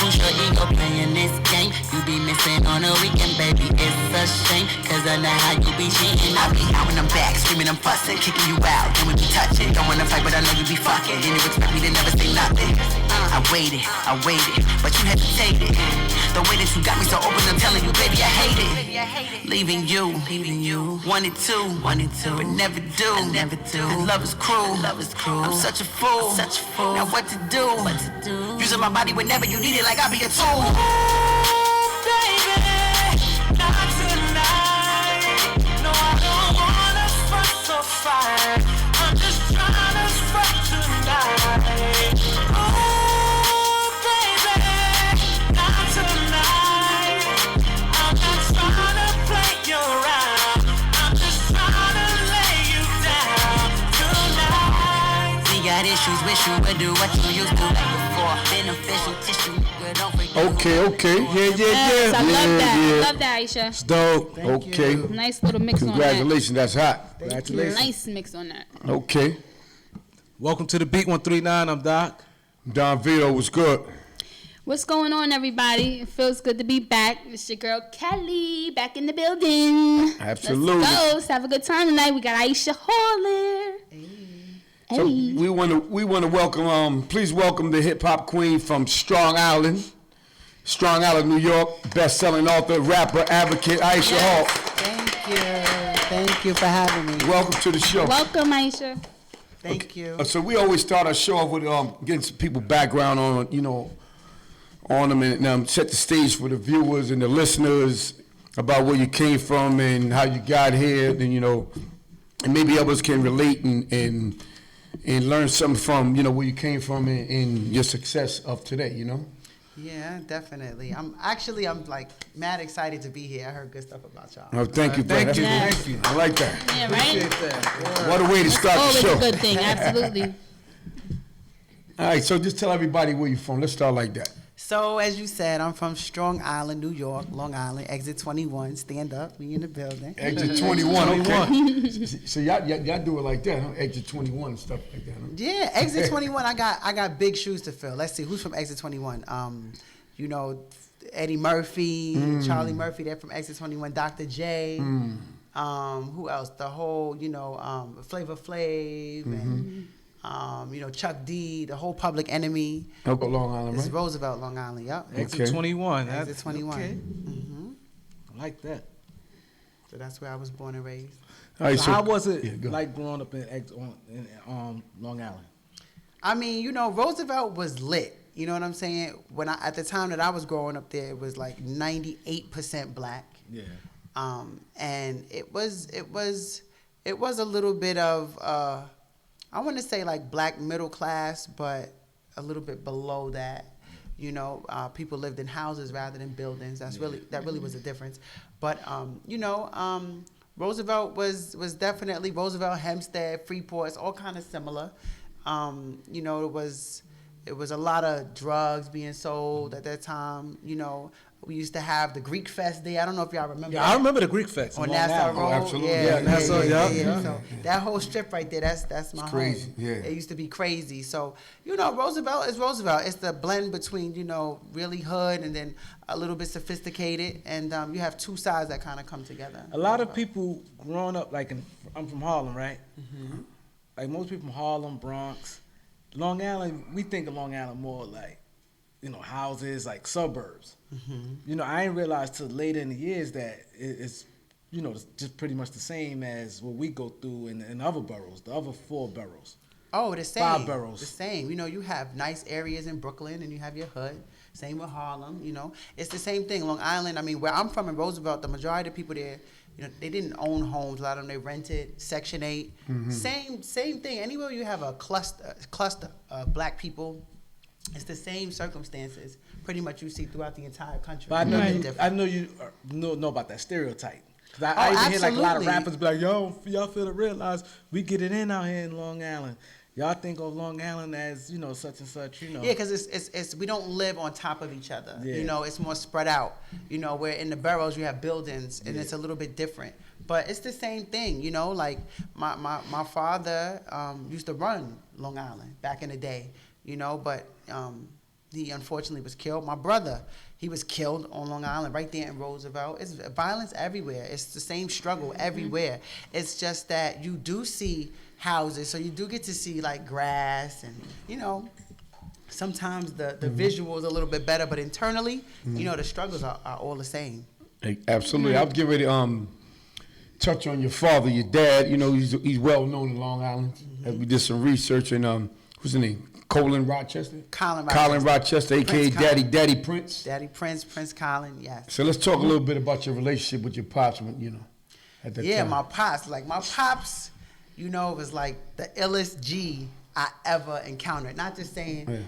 boost your ego playing this game. You be missing on a weekend, baby, it's a shame. Cause I know how you be cheating. I be out when I'm back, screaming, I'm fussing, kicking you out, then we be touching. Don't wanna fight, but I know you be fucking. And you expect me to never say nothing. I waited, but you hesitated. The way that you got me so open, I'm telling you, baby, I hate it. Leaving you, wanted to, but never do. And love is cruel, I'm such a fool. Now what to do? Using my body whenever you need it, like I'll be a tool. Baby, not tonight. No, I don't wanna fuss or fight. I'm just trying to fuck tonight. Oh, baby, not tonight. I'm not trying to play you around. I'm just trying to lay you down tonight. We got issues with you, but do what you used to like before. Beneficial tissue, good on for you. Okay. Yes, I love that. I love that, Aisha. It's dope. Okay. Nice little mix on that. Congratulations, that's hot. Congratulations. Nice mix on that. Okay. Welcome to the Beat 139. I'm Doc. Don Vito, was good. What's going on, everybody? It feels good to be back. It's your girl Kelly back in the building. Absolutely. Let's go. Let's have a good time tonight. We got Aisha Hall here. So we want to welcome, please welcome the hip hop queen from Strong Island, New York, best-selling author, rapper, advocate, Aisha Hall. Thank you for having me. Welcome to the show. Welcome, Aisha. Thank you. So we always start our show off with getting some people background on them and set the stage for the viewers and the listeners about where you came from and how you got here, and and maybe others can relate and learn something from where you came from and your success of today. Yeah, definitely. I'm like mad excited to be here. I heard good stuff about y'all. Oh, thank you, bro. Thank you. I like that. Yeah, right? Appreciate that. What a way to start the show. Always a good thing, absolutely. All right, so just tell everybody where you're from. Let's start like that. So, as you said, I'm from Strong Island, New York, Long Island, exit 21. Stand up, we in the building. Exit 21, okay. So y'all do it like that, huh? Exit 21 and stuff like that, huh? Yeah, exit 21. I got big shoes to fill. Let's see, who's from exit 21? Eddie Murphy, Charlie Murphy. They're from exit 21. Dr. J. Who else? The whole, Flavor Flav and. Chuck D, the whole Public Enemy. Long Island, It's right? Roosevelt, Long Island, yep. Exit 21. Exit 21. Okay. Mm-hmm. I like that. So that's where I was born and raised. All right, So how was it go. like growing up in Long Island? I mean, Roosevelt was lit. You know what I'm saying? At the time that I was growing up there, it was like 98% black. Yeah. And it was a little bit of I want to say like black middle class, but a little bit below that. People lived in houses rather than buildings. That really was a difference. But Roosevelt was definitely Roosevelt, Hempstead, Freeport. It's all kind of similar. It was a lot of drugs being sold at that time. We used to have the Greek Fest there. I don't know if y'all remember. Yeah, I remember the Greek Fest on Nassau Road. Oh, absolutely. Yeah, Nassau. Yeah. So that whole strip right there, that's my crazy. home. Yeah. It used to be crazy. So Roosevelt is Roosevelt. It's the blend between really hood and then a little bit sophisticated, and you have two sides that kind of come together. A lot of people growing up, I'm from Harlem, right? Mm-hmm. Like most people from Harlem, Bronx, Long Island. We think of Long Island more like houses, like suburbs. Mm-hmm. I didn't realize till later in the years that it's just pretty much the same as what we go through in other boroughs, the other 4 boroughs. Oh, the same. 5 boroughs. The same. You have nice areas in Brooklyn, and you have your hood. Same with Harlem. It's the same thing. Long Island. I mean, where I'm from in Roosevelt, the majority of people there, they didn't own homes. A lot of them they rented. Section 8. Mm-hmm. Same thing. Anywhere you have a cluster of black people, it's the same circumstances. Pretty much you see throughout the entire country. But I know you know about that stereotype. Cause I even hear like a lot of absolutely. rappers be like, y'all feel to realize we get it in out here in Long Island. Y'all think of Long Island as such and such. Yeah, because it's we don't live on top of each other. Yeah. It's more spread out. Where in the boroughs you have buildings and it's a little bit different. But it's the same thing. Like my father used to run Long Island back in the day. But He unfortunately was killed. My brother, he was killed on Long Island, right there in Roosevelt. It's violence everywhere. It's the same struggle everywhere. It's just that you do see houses, so you do get to see like grass and, you know, sometimes the visual is a little bit better, but internally, you know, the struggles are all the same. Hey, absolutely. I was getting ready to touch on your father, your dad. You know, he's well known in Long Island. We did some research, and what's his name? Colin Rochester? Colin Rochester, a.k.a. Daddy Prince. Daddy Prince Colin, yes. So let's talk a little bit about your relationship with your pops, you know, at that time. My pops, you know, was like the illest G I ever encountered. Not just saying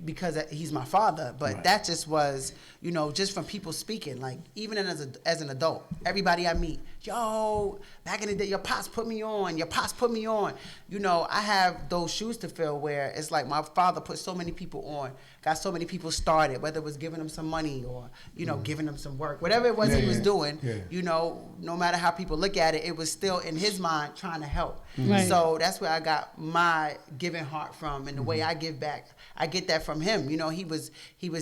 because he's my father, but that just was, you know, just from people speaking, like even as an adult, everybody I meet, yo, back in the day, your pops put me on. You know, I have those shoes to fill where it's like my father put so many people on, got so many people started, whether it was giving them some money or, you know, giving them some work, whatever it was he was doing, you know, no matter how people look at it, it was still in his mind trying to help. Right. So that's where I got my giving heart from, and the way I give back, I get that from him. You know, he was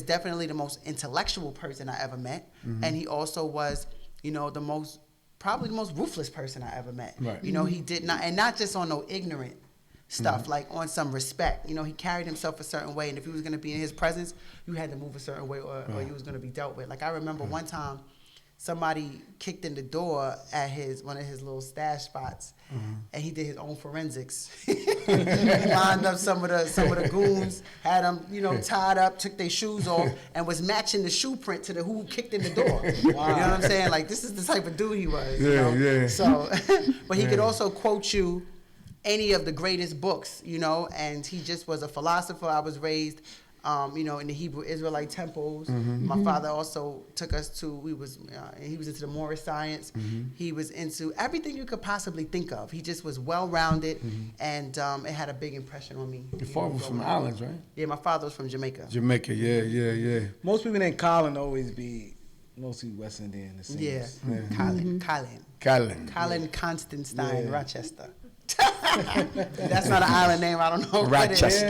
definitely the most intellectual person I ever met, and he also was, you know, probably the most ruthless person I ever met. Right. You know, he did not, and not just on no ignorant stuff, like on some respect. You know, he carried himself a certain way, and if he was going to be in his presence, you had to move a certain way, or you was going to be dealt with. Like I remember one time, somebody kicked in the door at one of his little stash spots, and he did his own forensics. He lined up some of the goons, had them, you know, tied up, took their shoes off, and was matching the shoe print to who kicked in the door. Wow. You know what I'm saying? Like, this is the type of dude he was. You know? So, but he could also quote you any of the greatest books, you know, and he just was a philosopher. I was raised, you know, in the Hebrew Israelite temples. My father also took us to, he was into the Moorish science. He was into everything you could possibly think of. He just was well-rounded, and it had a big impression on me. Your father was from the islands, right? Yeah, my father was from Jamaica. Jamaica, yeah. Most people named Colin always be mostly West Indian. The same. Yeah. Colin Constantine, Rochester. That's not an island name. I don't know. Rochester.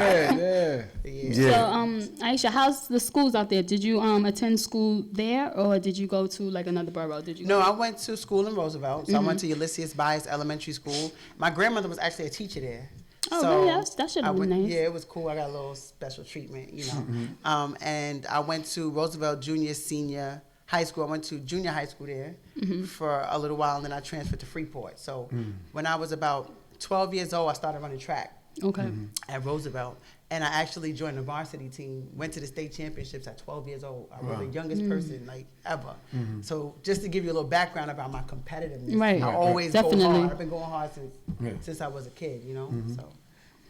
Yeah. So, Aisha, how's the schools out there? Did you attend school there, or did you go to like another borough? No, I went to school in Roosevelt. So I went to Ulysses Bias Elementary School. My grandmother was actually a teacher there. Oh, so really? That should have been nice. Yeah, it was cool. I got a little special treatment, you know. And I went to Roosevelt Junior Senior High School. I went to junior high school there for a little while, and then I transferred to Freeport. So when I was about 12 years old, I started running track at Roosevelt. And I actually joined the varsity team, went to the state championships at 12 years old. I was the youngest person like ever. So just to give you a little background about my competitiveness, I always go hard. I've been going hard since I was a kid, you know. So,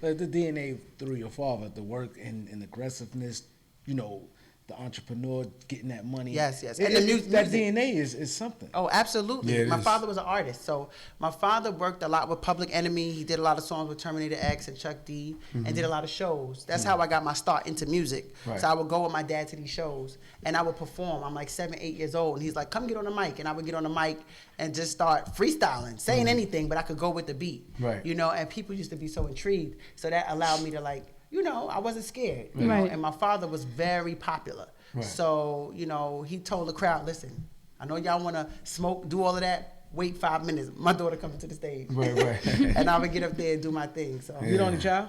but the DNA through your father, the work and aggressiveness, you know, the entrepreneur getting that money. Yes. And the music, that DNA is something. Oh, absolutely. Yeah, my father was an artist. So my father worked a lot with Public Enemy. He did a lot of songs with Terminator X and Chuck D and did a lot of shows. That's how I got my start into music. Right. So I would go with my dad to these shows and I would perform. I'm like 7, 8 years old. And he's like, come get on the mic. And I would get on the mic and just start freestyling, saying anything, but I could go with the beat. Right. You know, and people used to be so intrigued. So that allowed me to like, you know, I wasn't scared. You know? And my father was very popular. Right. So, you know, he told the crowd, listen, I know y'all want to smoke, do all of that. Wait 5 minutes. My daughter coming to the stage. Right. And I would get up there and do my thing. So You the only child?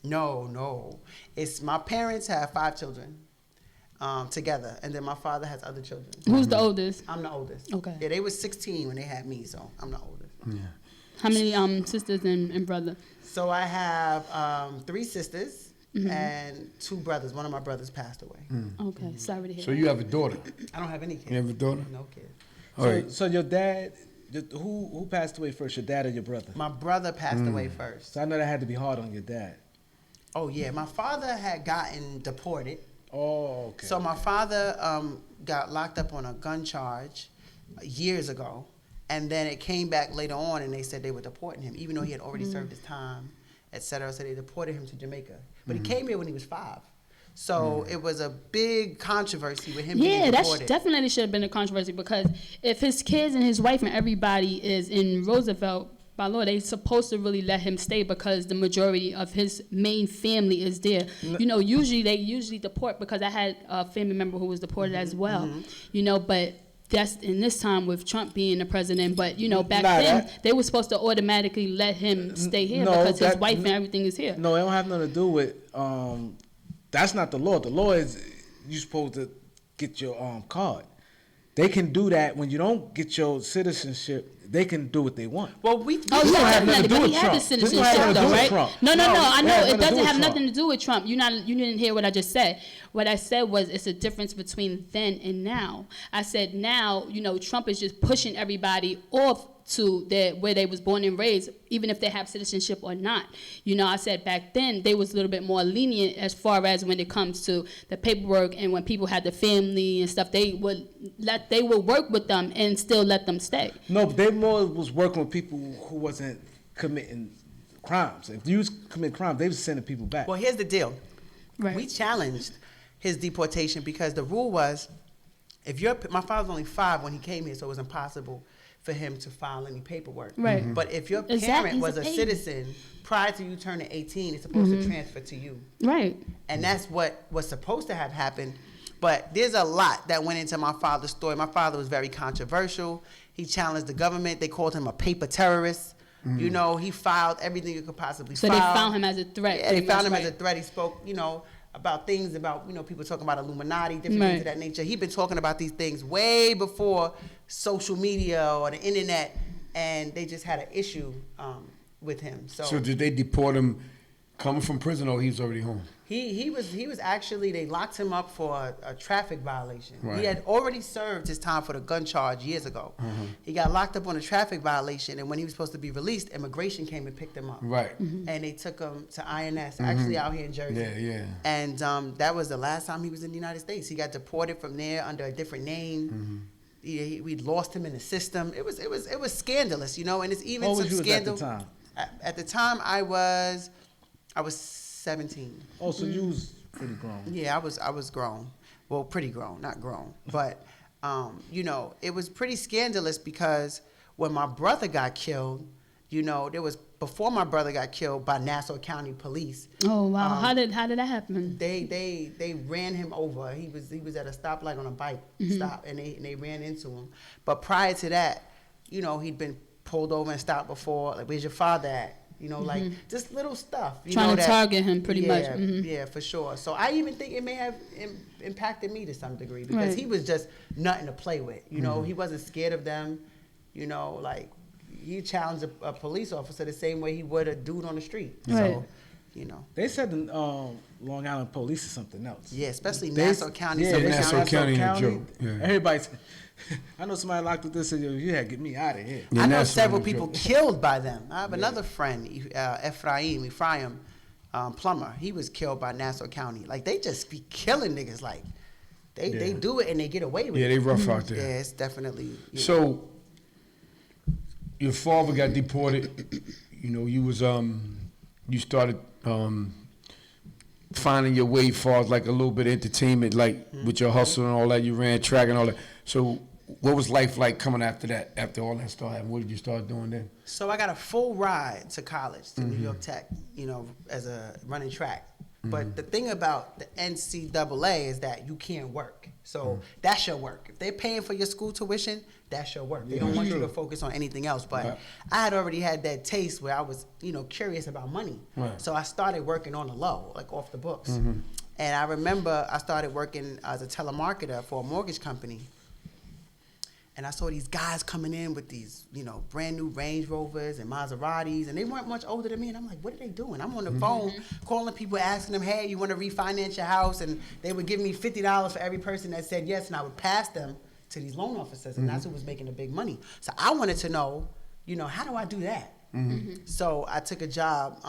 No. It's my parents have 5 children together. And then my father has other children. Who's the oldest? I'm the oldest. Okay. Yeah, they was 16 when they had me, so I'm the oldest. Yeah. How many sisters and brother? So I have 3 sisters. And 2 brothers. One of my brothers passed away. Okay, sorry to hear. So you have a daughter? I don't have any kids. You have a daughter? No kids. All right. So your dad, who passed away first, your dad or your brother? My brother passed away first. So I know that had to be hard on your dad. Oh, yeah. My father had gotten deported. Oh, okay. So my father got locked up on a gun charge years ago. And then it came back later on and they said they were deporting him, even though he had already served his time, et cetera. So they deported him to Jamaica. But he came here when he was 5. So it was a big controversy with him being deported. That definitely should have been a controversy because if his kids and his wife and everybody is in Roosevelt by law, they supposed to really let him stay because the majority of his main family is there. You know, they deport, because I had a family member who was deported as well. You know, but that's in this time with Trump being the president. But you know, back then they were supposed to automatically let him stay here because his wife and everything is here. No, it don't have nothing to do with. That's not the law. The law is you supposed to get your card. They can do that when you don't get your citizenship. They can do what they want. Well, we don't have nothing to do with he had Trump. the citizenship, This don't have nothing to do with right? Trump. No. I know it doesn't have Trump. nothing to do with Trump. You didn't hear what I just said. What I said was it's a difference between then and now. I said now, you know, Trump is just pushing everybody off to where they was born and raised, even if they have citizenship or not. You know, I said back then they was a little bit more lenient as far as when it comes to the paperwork, and when people had the family and stuff, they would work with them and still let them stay. No, but they more was working with people who wasn't committing crimes. If you was committing crimes, they was sending people back. Well, here's the deal. Right. We challenged his deportation because the rule was, my father was only 5 when he came here, so it was impossible for him to file any paperwork. Right. But if your Exactly, parent he's was a a baby. citizen prior to you turning 18, it's supposed to transfer to you. Right. And that's what was supposed to have happened. But there's a lot that went into my father's story. My father was very controversial. He challenged the government. They called him a paper terrorist. You know, he filed everything you could possibly So file. they found him as a threat. Yeah, they found him right. as a threat. He spoke, you know, about things about, you know, people talking about Illuminati, different Right. things of that nature. He'd been talking about these things way before social media or the internet, and they just had an issue with him. So did they deport him coming from prison, or he was already home? He was actually, they locked him up for a traffic violation. Right. He had already served his time for the gun charge years ago. He got locked up on a traffic violation, and when he was supposed to be released, immigration came and picked him up. Right. And they took him to INS, actually out here in Jersey. Yeah. And that was the last time he was in the United States. He got deported from there under a different name. We lost him in the system. It was scandalous, you know, and it's even What some was you scandal. at the time? At the time, I was 17. Oh, so you was pretty grown. Yeah, I was grown. Well, pretty grown, not grown. But, you know, it was pretty scandalous because when my brother got killed, you know, before my brother got killed by Nassau County Police. Oh wow! How did that happen? They ran him over. He was at a stoplight on a bike stop, and they ran into him. But prior to that, you know, he'd been pulled over and stopped before. Like, where's your father at? You know, like just little stuff. Trying to target him pretty much. Yeah, for sure. So I even think it may have impacted me to some degree because he was just nothing to play with. You know, he wasn't scared of them. You know, like he challenged a police officer the same way he would a dude on the street. Right. So, you know. They said the Long Island police is something else. Yeah, especially Nassau County. Yeah, Nassau County a joke. Yeah. Everybody's. I know somebody locked with this and you had to get me out of here. Yeah, I know Nassau several a people joke. killed by them. I have another friend, Ephraim, plumber. He was killed by Nassau County. Like, they just be killing niggas. Like, they do it and they get away with it. Yeah, they rough out there. Yeah, it's definitely. So, your father got deported. You know, you was you started finding your way far as like a little bit of entertainment, like with your hustle and all that. You ran track and all that. So, what was life like coming after that? After all that started, what did you start doing then? So I got a full ride to college, to New York Tech, you know, as a running track. But the thing about the NCAA is that you can't work. So that's your work. If they're paying for your school tuition, that's your work. They don't want you to focus on anything else. But I had already had that taste where I was, you know, curious about money. Right. So I started working on the low, like off the books. And I remember I started working as a telemarketer for a mortgage company. And I saw these guys coming in with these, you know, brand new Range Rovers and Maseratis, and they weren't much older than me. And I'm like, what are they doing? I'm on the phone calling people, asking them, hey, you want to refinance your house? And they would give me $50 for every person that said yes, and I would pass them to these loan officers, and that's who was making the big money. So I wanted to know, you know, how do I do that? So I took a job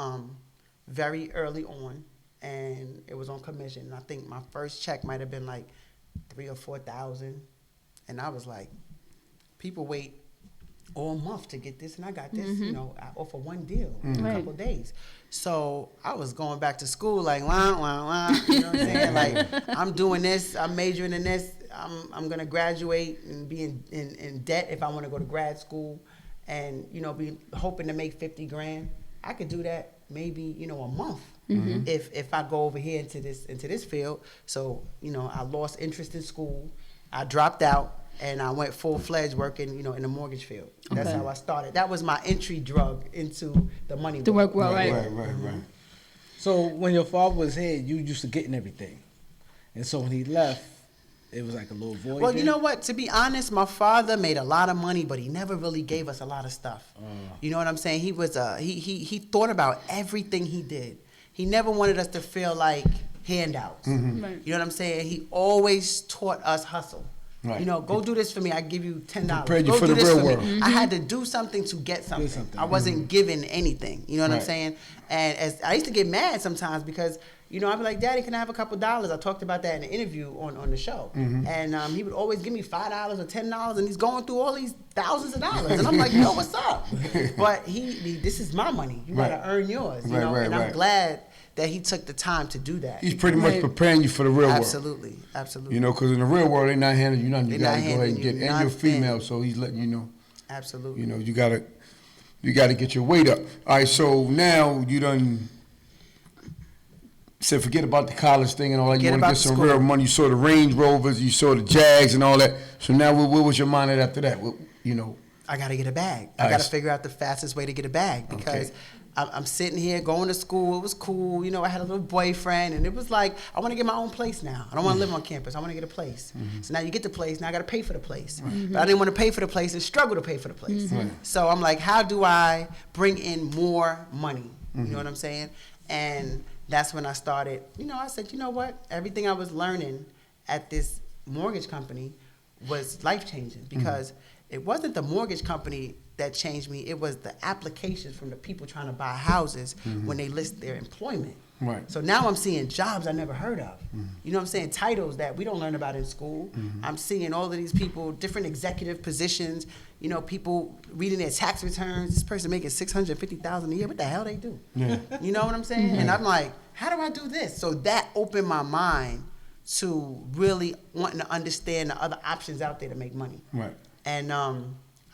very early on, and it was on commission. And I think my first check might have been like $3,000 or $4,000, and I was like, people wait all month to get this, and I got this, you know, off of one deal in a couple of days. So I was going back to school like, wah, wah, wah, you know what I'm saying? Like, I'm doing this, I'm majoring in this, I'm going to graduate and be in debt if I want to go to grad school. and be hoping to make 50 grand. I could do that maybe a month if I go over here into this field. So I lost interest in school. I dropped out. And I went full-fledged working, in the mortgage field. That's how I started. That was my entry drug into the money world. The work world, right. Right. So when your father was here, you used to getting everything. And so when he left, it was like a little void. Well, you know what? To be honest, my father made a lot of money, but he never really gave us a lot of stuff. You know what I'm saying? He was he thought about everything he did. He never wanted us to feel like handouts. Right. You know what I'm saying? He always taught us hustle. Right. Go do this for me. I give you $10. Prepared you Go for do the this real for world. me. I had to do something to get something. I wasn't given anything. You know what I'm saying? And as I used to get mad sometimes because I'd be like, Daddy, can I have a couple dollars? I talked about that in the interview on the show. And he would always give me $5 or $10, and he's going through all these thousands of dollars. And I'm like, yo, what's up? But this is my money. You gotta earn yours. You know? And I'm glad that he took the time to do that. He's pretty much preparing you for the real world. Absolutely. Because in the real world, they're not handing you nothing. You got to go ahead and get, and you're female, so he's letting you know. Absolutely. You got to get your weight up. All right, so now you done said forget about the college thing and all that. You want to get some real money. You saw the Range Rovers, you saw the Jags and all that. So now where was your mind at after that? I got to get a bag. I got to figure out the fastest way to get a bag because I'm sitting here going to school. It was cool. I had a little boyfriend, and it was like, I want to get my own place now. I don't want to live on campus. I want to get a place. So now you get the place. Now I got to pay for the place. But I didn't want to pay for the place and struggle to pay for the place. So I'm like, how do I bring in more money? You know what I'm saying? And that's when I started. I said, you know what? Everything I was learning at this mortgage company was life-changing because it wasn't the mortgage company that changed me. It was the applications from the people trying to buy houses when they list their employment. Right. So now I'm seeing jobs I never heard of. You know what I'm saying? Titles that we don't learn about in school. I'm seeing all of these people, different executive positions, people reading their tax returns. This person making $650,000 a year. What the hell they do? Yeah. You know what I'm saying? And I'm like, how do I do this? So that opened my mind to really wanting to understand the other options out there to make money. Right. And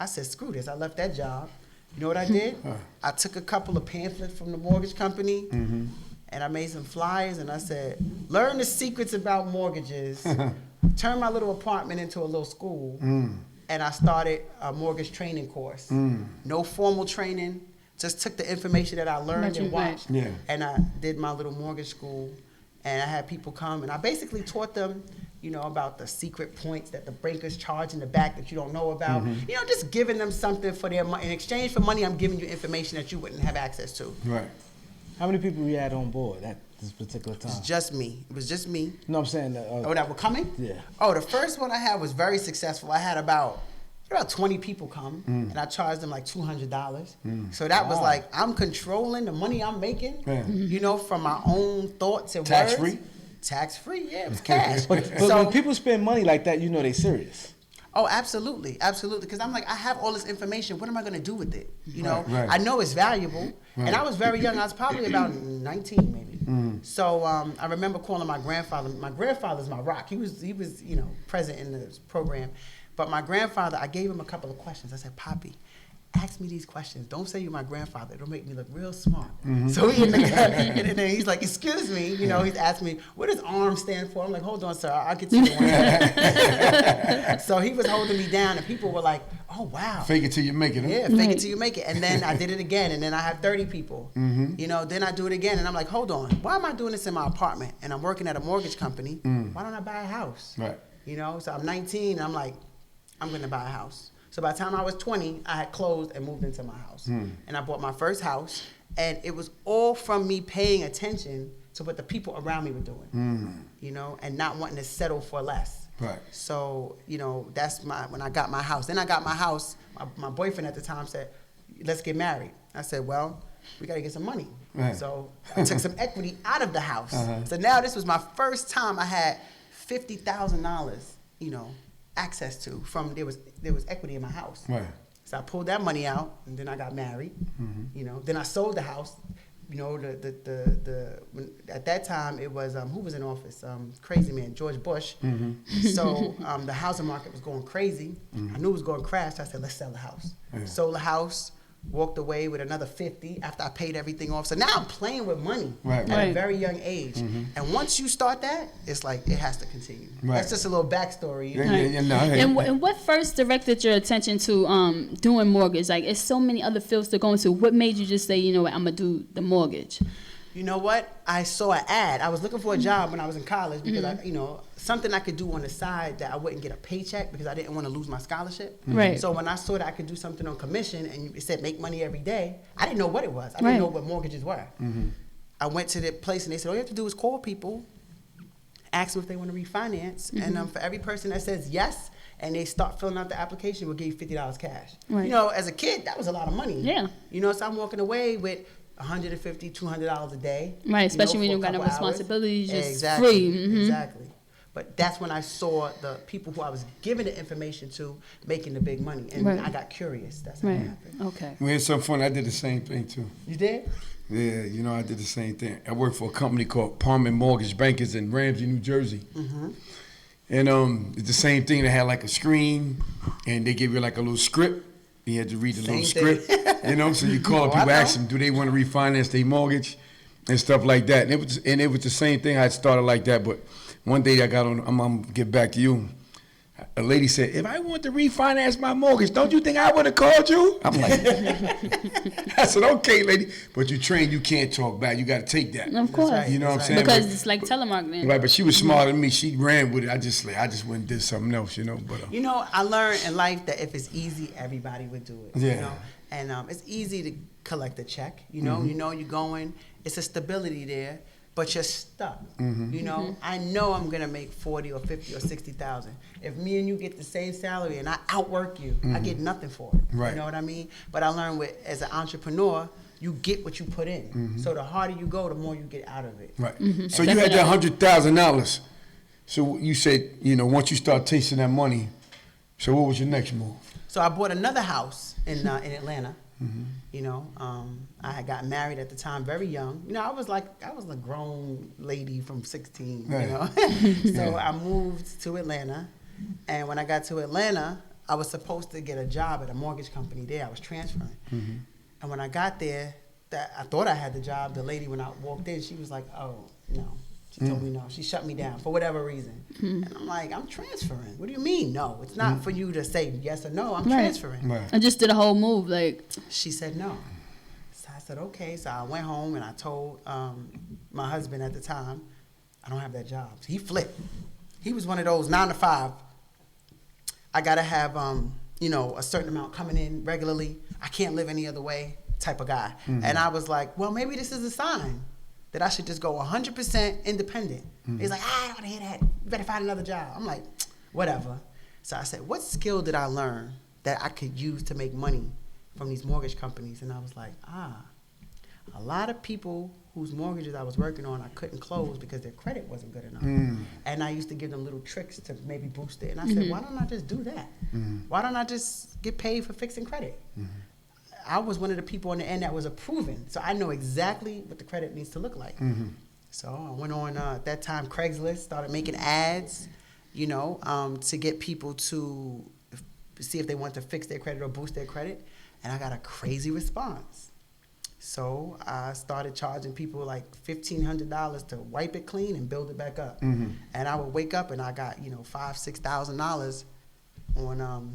I said, screw this. I left that job. You know what I did? I took a couple of pamphlets from the mortgage company, and I made some flyers, and I said, learn the secrets about mortgages, turn my little apartment into a little school, and I started a mortgage training course. No formal training, just took the information that I learned and watched, and I did my little mortgage school, and I had people come, and I basically taught them about the secret points that the bankers charge in the back that you don't know about. Just giving them something for their money. In exchange for money, I'm giving you information that you wouldn't have access to. Right. How many people you had on board at this particular time? It was just me. It was just me. No, I'm saying that were coming? Yeah. Oh, the first one I had was very successful. I had about 20 people come, and I charged them like $200. So that was like, I'm controlling the money I'm making, from my own thoughts and words. Tax-free? Tax-free, yeah, it was cash. But So when people spend money like that, they serious. Oh, absolutely, absolutely. Because I'm like, I have all this information. What am I going to do with it? Right. I know it's valuable. Right. And I was very young. I was probably about 19, maybe. So I remember calling my grandfather. My grandfather's my rock. He was present in this program. But my grandfather, I gave him a couple of questions. I said, Poppy, ask me these questions. Don't say you're my grandfather. It'll make me look real smart. So he and then he's like, excuse me. He's asking me, what does ARM stand for? I'm like, hold on, sir. I'll get to the one. So he was holding me down, and people were like, oh, wow. Fake it till you make it. Huh? Yeah, fake it till you make it. And then I did it again, and then I have 30 people. Then I do it again, and I'm like, hold on. Why am I doing this in my apartment? And I'm working at a mortgage company. Why don't I buy a house? Right. So I'm 19, and I'm like, I'm going to buy a house. So by the time I was 20, I had closed and moved into my house. And I bought my first house, and it was all from me paying attention to what the people around me were doing, and not wanting to settle for less. Right. So, that's when I got my house. Then I got my house. My boyfriend at the time said, let's get married. I said, well, we got to get some money. Right. So I took some equity out of the house. So now this was my first time I had $50,000, access to from there was equity in my house. Right. So I pulled that money out, and then I got married. Then I sold the house, you know, at that time it was who was in office? Crazy man, George Bush. So the housing market was going crazy. I knew it was going to crash. So I said, let's sell the house. Sold the house. Walked away with another 50 after I paid everything off. So now I'm playing with money at a very young age. And once you start that, it's like it has to continue. That's just a little backstory. And what first directed your attention to doing mortgage? Like, it's so many other fields to go into. What made you just say, you know what, I'm gonna do the mortgage? You know what? I saw an ad. I was looking for a job when I was in college because I, you know, something I could do on the side that I wouldn't get a paycheck because I didn't want to lose my scholarship. Right. So when I saw that I could do something on commission and it said make money every day, I didn't know what it was. I didn't know what mortgages were. I went to the place and they said all you have to do is call people, ask them if they want to refinance, and for every person that says yes and they start filling out the application, we'll give you $50 cash. You know, as a kid, that was a lot of money. Yeah. You know, so I'm walking away with $150, $200 a day. Right, especially when you got no responsibilities, just free. Exactly. But that's when I saw the people who I was giving the information to making the big money. And I got curious. That's how it happened. Okay. We had some fun. I did the same thing, too. You did? Yeah, you know, I did the same thing. I worked for a company called Palmer Mortgage Bankers in Ramsey, New Jersey. And it's the same thing. They had like a screen, and they give you like a little script. You had to read the little script, you know. So you call up people, ask them, do they want to refinance their mortgage, and stuff like that. And it was the same thing. I started like that, but one day I got on. I'm gonna get back to you. A lady said, if I want to refinance my mortgage, don't you think I would have called you? I'm like, I said, okay, lady. But you trained, you can't talk back. You got to take that. Of course. Right. You know what I'm saying? Because it's like telemarketing. Right, but she was smarter than me. She ran with it. I just went and did something else, you know. But you know, I learned in life that if it's easy, everybody would do it. Yeah. You know? And it's easy to collect a check. You know, you're going. It's a stability there. But you're stuck. You know, I know I'm gonna make 40 or 50 or 60,000. If me and you get the same salary and I outwork you, I get nothing for it. Right. You know what I mean? But I learned as an entrepreneur, you get what you put in. So the harder you go, the more you get out of it. right. So you had that $100,000. So you said, you know, once you start tasting that money, so what was your next move? So I bought another house in Atlanta. You know, I had got married at the time, very young. You know, I was a grown lady from 16. Right. You know, so I moved to Atlanta, and when I got to Atlanta, I was supposed to get a job at a mortgage company there. I was transferring, and when I got there, I thought I had the job. The lady, when I walked in, she was like, "Oh no." She told me no. She shut me down for whatever reason. And I'm like, I'm transferring. What do you mean? No, it's not for you to say yes or no. I'm transferring. Right. I just did a whole move, like. She said no. So I said, okay. So I went home and I told my husband at the time, I don't have that job. So he flipped. He was one of those 9 to 5. I got to have, you know, a certain amount coming in regularly. I can't live any other way type of guy. And I was like, well, maybe this is a sign that I should just go 100% independent. He's like, I don't want to hear that. You better find another job. I'm like, whatever. So I said, what skill did I learn that I could use to make money from these mortgage companies? And I was like, a lot of people whose mortgages I was working on, I couldn't close because their credit wasn't good enough. And I used to give them little tricks to maybe boost it. And I said, why don't I just do that? Why don't I just get paid for fixing credit? I was one of the people on the end that was approving. So I know exactly what the credit needs to look like. So I went on, at that time, Craigslist, started making ads, you know, to get people to see if they want to fix their credit or boost their credit. And I got a crazy response. So I started charging people like $1,500 to wipe it clean and build it back up. And I would wake up and I got, you know, $5,000, $6,000 on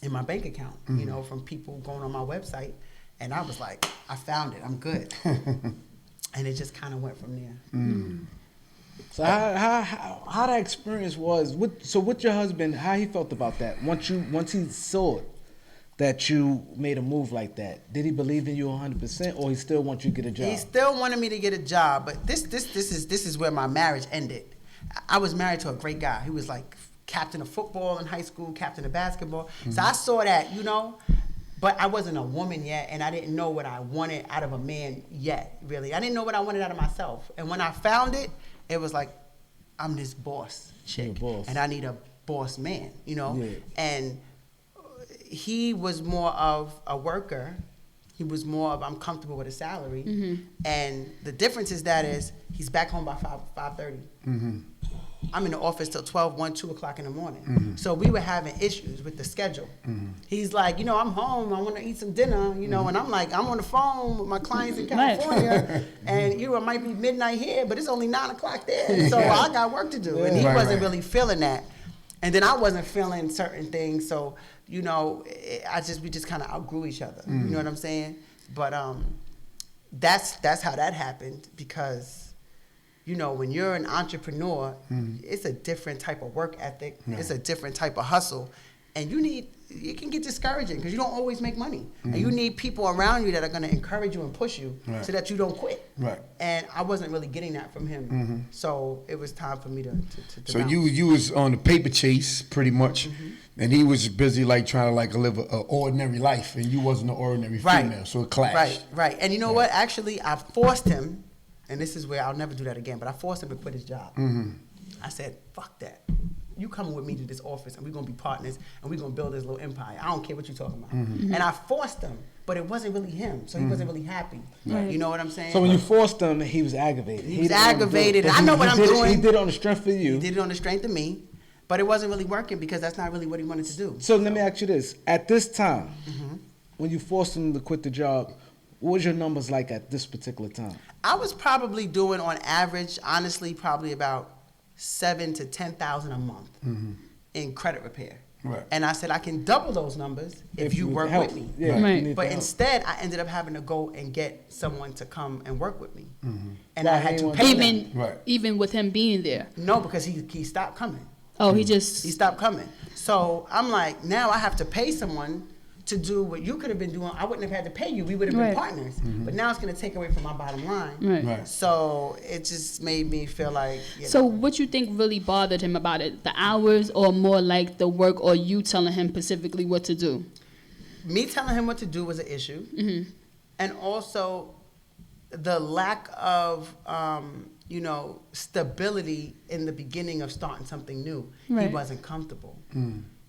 in my bank account, you know, from people going on my website. And I was like, I found it, I'm good. And it just kind of went from there. So how that experience was? With your husband, how he felt about that? Once he saw it, that you made a move like that, did he believe in you 100%, or he still wants you to get a job? He still wanted me to get a job, but this is where my marriage ended. I was married to a great guy. He was like captain of football in high school, captain of basketball. So I saw that, you know, but I wasn't a woman yet, and I didn't know what I wanted out of a man yet, really. I didn't know what I wanted out of myself. And when I found it, it was like, I'm this boss chick, and I need a boss man, you know? Yeah. And he was more of a worker, He was more of, I'm comfortable with a salary. And the difference is that is he's back home by 5:30. I'm in the office till 12, 1, 2 o'clock in the morning. So we were having issues with the schedule. He's like, I'm home. I want to eat some dinner, and I'm like, I'm on the phone with my clients in California, and it might be midnight here, but it's only 9 o'clock there. So I got work to do. And he wasn't really feeling that. And then I wasn't feeling certain things. So, we just kind of outgrew each other. You know what I'm saying? But that's how that happened because, when you're an entrepreneur, it's a different type of work ethic. Yeah. It's a different type of hustle. And it can get discouraging because you don't always make money. And you need people around you that are going to encourage you and push you so that you don't quit. Right. And I wasn't really getting that from him. So it was time for me to So bounce. you was on the paper chase pretty much, and he was busy trying to live an ordinary life, and you wasn't an ordinary female, so it clashed. Right. And you know what? Actually, I forced him, and this is where I'll never do that again, but I forced him to quit his job. I said, fuck that. You coming with me to this office, and we're going to be partners, and we're going to build this little empire. I don't care what you're talking about. And I forced him, but it wasn't really him, so he wasn't really happy. You know what I'm saying? So when you forced him, he was aggravated. He was aggravated. I know what I'm doing. He did it on the strength of you. He did it on the strength of me, but it wasn't really working because that's not really what he wanted to do. So let me ask you this. At this time, when you forced him to quit the job, what was your numbers like at this particular time? I was probably doing, on average, honestly, probably about $7,000 to $10,000 a month in credit repair. Right. And I said, I can double those numbers if you work with me. Yeah, right. But instead, I ended up having to go and get someone to come and work with me. And I had to pay them. Even with him being there. No, because he stopped coming. Oh, he stopped coming. So I'm like, now I have to pay someone to do what you could have been doing. I wouldn't have had to pay you. We would have been partners. But now it's going to take away from my bottom line. Right. So it just made me feel like. So what you think really bothered him about it? The hours, or more like the work, or you telling him specifically what to do? Me telling him what to do was an issue. And also the lack of, stability in the beginning of starting something new. He wasn't comfortable.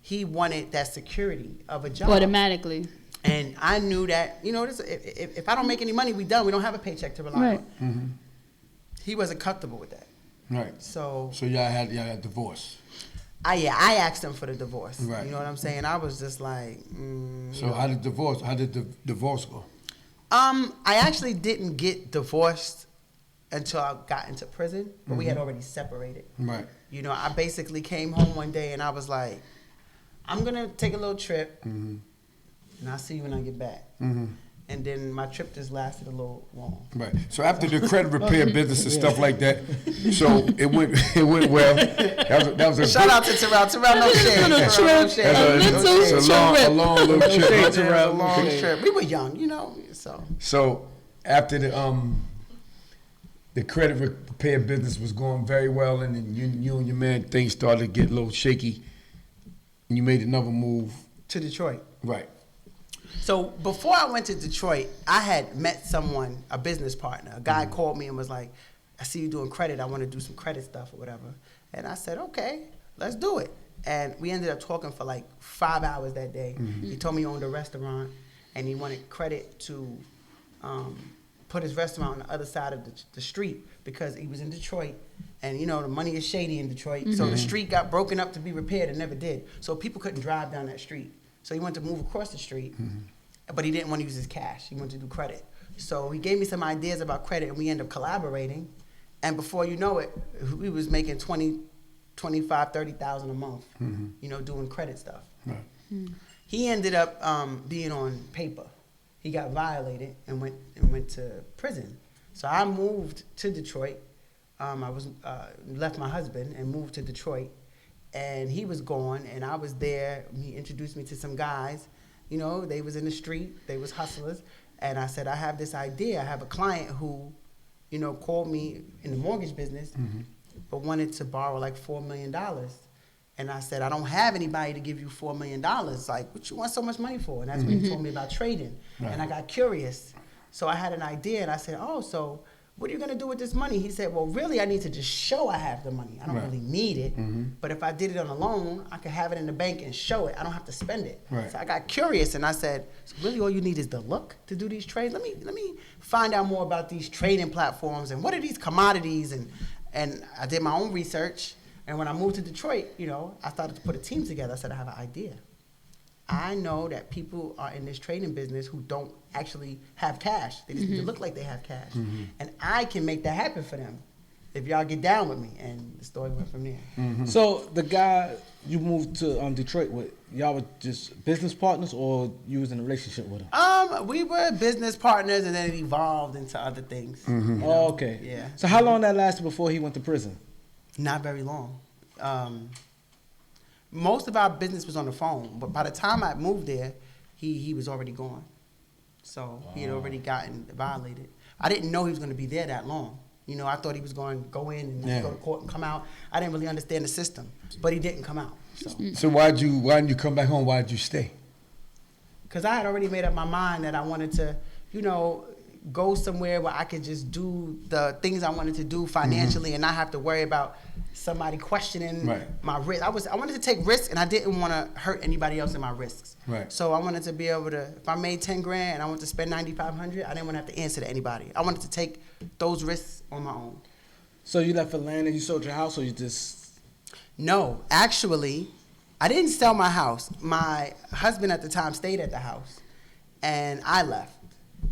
He wanted that security of a job. Automatically. And I knew that, if I don't make any money, we done. We don't have a paycheck to rely on. He wasn't comfortable with that. Right. So y'all had divorce. I asked him for the divorce. Right. You know what I'm saying? I was just like. So how did the divorce go? I actually didn't get divorced until I got into prison, but we had already separated. Right. I basically came home one day and I was like, I'm going to take a little trip, and I'll see you when I get back. And then my trip just lasted a little long. Right. So after the credit repair business and stuff like that, so it went well. That was a shout out to Terrell. Terrell, no shit. A long little trip. Terrell, long trip. We were young, So after the credit repair business was going very well, and then you and your man, things started to get a little shaky. And you made another move to Detroit. Right. So before I went to Detroit, I had met someone, a business partner. A guy called me and was like, I see you doing credit. I want to do some credit stuff or whatever. And I said, okay, let's do it. And we ended up talking for like 5 hours that day. He told me he owned a restaurant and he wanted credit to put his restaurant on the other side of the street because he was in Detroit. And, the money is shady in Detroit. So the street got broken up to be repaired and never did. So people couldn't drive down that street. So he wanted to move across the street, but he didn't want to use his cash. He wanted to do credit. So he gave me some ideas about credit, and we ended up collaborating. And before you know it, we was making $25,000, $30,000 a month, doing credit stuff. Right. He ended up being on paper. He got violated and went to prison. So I moved to Detroit. I left my husband and moved to Detroit, and he was gone, and I was there. He introduced me to some guys. They was in the street. They was hustlers, and I said, I have this idea. I have a client who, called me in the mortgage business, but wanted to borrow like $4 million. And I said, I don't have anybody to give you $4 million. Like, what you want so much money for? And that's when he told me about trading, and I got curious. So I had an idea, and I said, what are you going to do with this money? He said, well, really, I need to just show I have the money. I don't really need it. But if I did it on a loan, I could have it in the bank and show it. I don't have to spend it. So I got curious, and I said, so really all you need is the look to do these trades? Let me find out more about these trading platforms and what are these commodities? And I did my own research. And when I moved to Detroit, you know, I started to put a team together. I said, I have an idea. I know that people are in this trading business who don't actually have cash. They just need to look like they have cash. And I can make that happen for them if y'all get down with me. And the story went from there. So the guy you moved to Detroit with, y'all were just business partners, or you was in a relationship with him? We were business partners, and then it evolved into other things. You know? Oh, okay. Yeah. So how long that lasted before he went to prison? Not very long. Most of our business was on the phone, but by the time I moved there, he was already gone. So he had already gotten violated. I didn't know he was going to be there that long. You know, I thought he was going to go in and go to court and come out. I didn't really understand the system, but he didn't come out. So why didn't you come back home? Why did you stay? Because I had already made up my mind that I wanted to, you know, go somewhere where I could just do the things I wanted to do financially and not have to worry about somebody questioning my risk. I wanted to take risks, and I didn't want to hurt anybody else in my risks. So I wanted to be able to, if I made 10 grand and I wanted to spend 9,500, I didn't want to have to answer to anybody. I wanted to take those risks on my own. So you left Atlanta, you sold your house, or you just? No, actually, I didn't sell my house. My husband at the time stayed at the house, and I left.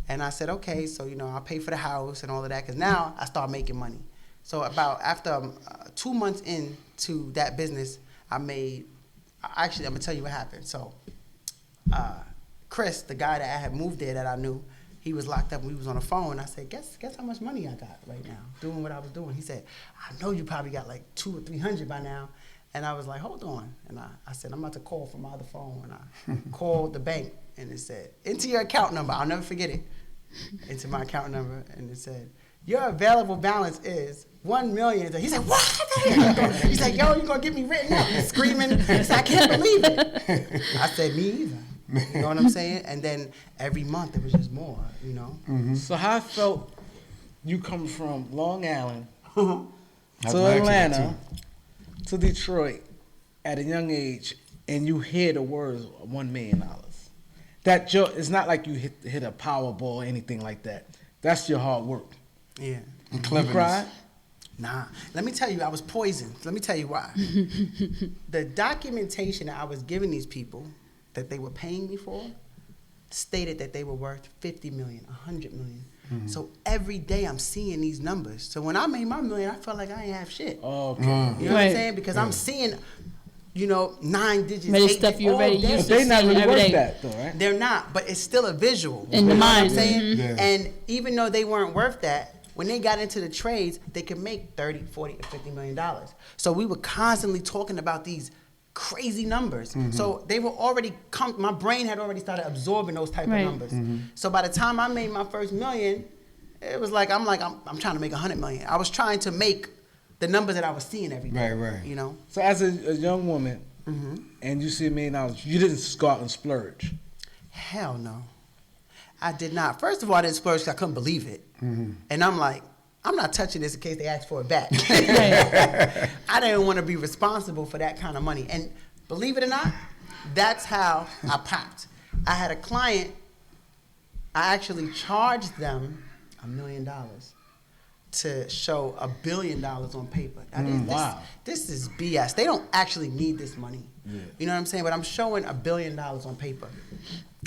And I said, okay, so, you know, I'll pay for the house and all of that, because now I start making money. So about after 2 months into that business, actually, I'm going to tell you what happened. So Chris, the guy that I had moved there that I knew, he was locked up and we was on the phone. And I said, guess how much money I got right now doing what I was doing. He said, I know you probably got like 200 or 300 by now. And I was like, hold on. And I said, I'm about to call from my other phone. And I called the bank, and it said, enter your account number. I'll never forget it. Into my account number, and it said, your available balance is $1 million. He said, what? He's like, yo, you gonna get me written up? He's screaming. He said, I can't believe it. I said, me either. You know what I'm saying? And then every month it was just more, you know? So how I felt you come from Long Island to Atlanta to Detroit at a young age, and you hear the words $1 million. It's not like you hit a Powerball or anything like that. That's your hard work. Yeah. And You cried? Nah. Let me tell you, I was poisoned. Let me tell you why. The documentation that I was giving these people that they were paying me for stated that they were worth 50 million, 100 million. So every day I'm seeing these numbers. So when I made my million, I felt like I ain't have shit. Oh, okay. You know what I'm saying? Because I'm seeing, you know, 9 digits, Maybe 8 stuff you all already day. used But they not really every worth day. that, though, right? They're not, but it's still a visual. In the You know what I'm mind. saying? Yeah. And even though they weren't worth that, when they got into the trades, they could make 30, 40, or $50 million. So we were constantly talking about these crazy numbers. So they were already, my brain had already started absorbing those type of numbers. So by the time I made my first million, it was like, I'm trying to make 100 million. I was trying to make the numbers that I was seeing every day. Right. You know? So as a young woman, and you see $1 million, you didn't go out and splurge. Hell no. I did not. First of all, I didn't splurge because I couldn't believe it. And I'm like, I'm not touching this in case they ask for it back. I didn't want to be responsible for that kind of money. And believe it or not, that's how I popped. I had a client, I actually charged them $1 million to show $1 billion on paper. Now, this is BS. They don't actually need this money. You know what I'm saying? But I'm showing $1 billion on paper.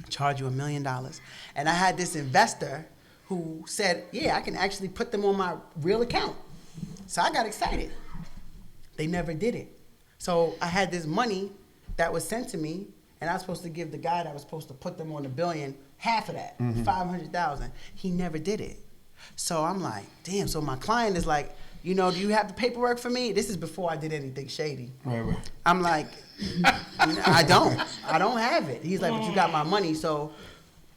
Charge you $1 million. And I had this investor who said, yeah, I can actually put them on my real account. So I got excited. They never did it. So I had this money that was sent to me, and I was supposed to give the guy that was supposed to put them on $1 billion half of that, 500,000. He never did it. So I'm like, damn. So my client is like, you know, do you have the paperwork for me? This is before I did anything shady. Right. I'm like, I don't have it. He's like, but you got my money, so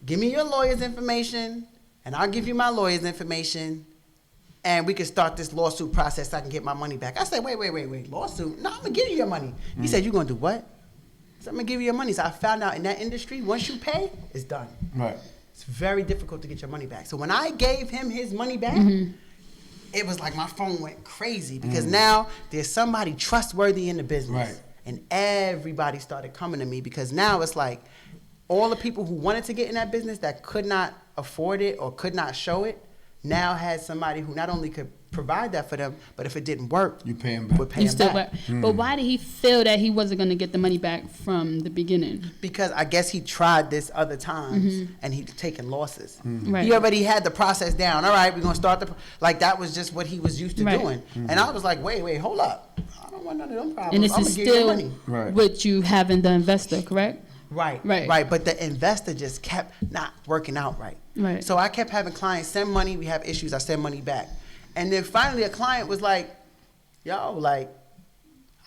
give me your lawyer's information, and I'll give you my lawyer's information, and we can start this lawsuit process so I can get my money back. I said, wait, lawsuit? No, I'm gonna give you your money. He said, you gonna do what? So I'm gonna give you your money. So I found out in that industry, once you pay, it's done. Right. It's very difficult to get your money back. So when I gave him his money back, it was like my phone went crazy because now there's somebody trustworthy in the business. Right. And everybody started coming to me because now it's like all the people who wanted to get in that business that could not afford it or could not show it now had somebody who not only could provide that for them, but if it didn't work, You pay 'em back. would pay You him still back. But why did he feel that he wasn't going to get the money back from the beginning? Because I guess he tried this other times and he'd taken losses. Right. He already had the process down. All right, we're gonna start like that was just what he was used to Right. doing. And I was like, wait, hold up. I don't want none of them problems. And this I'm is gonna give you still money. Right. with you having the investor, correct? Right, Right. right. But the investor just kept not working out right. Right. So I kept having clients send money. We have issues. I send money back. And then finally a client was like, yo, like,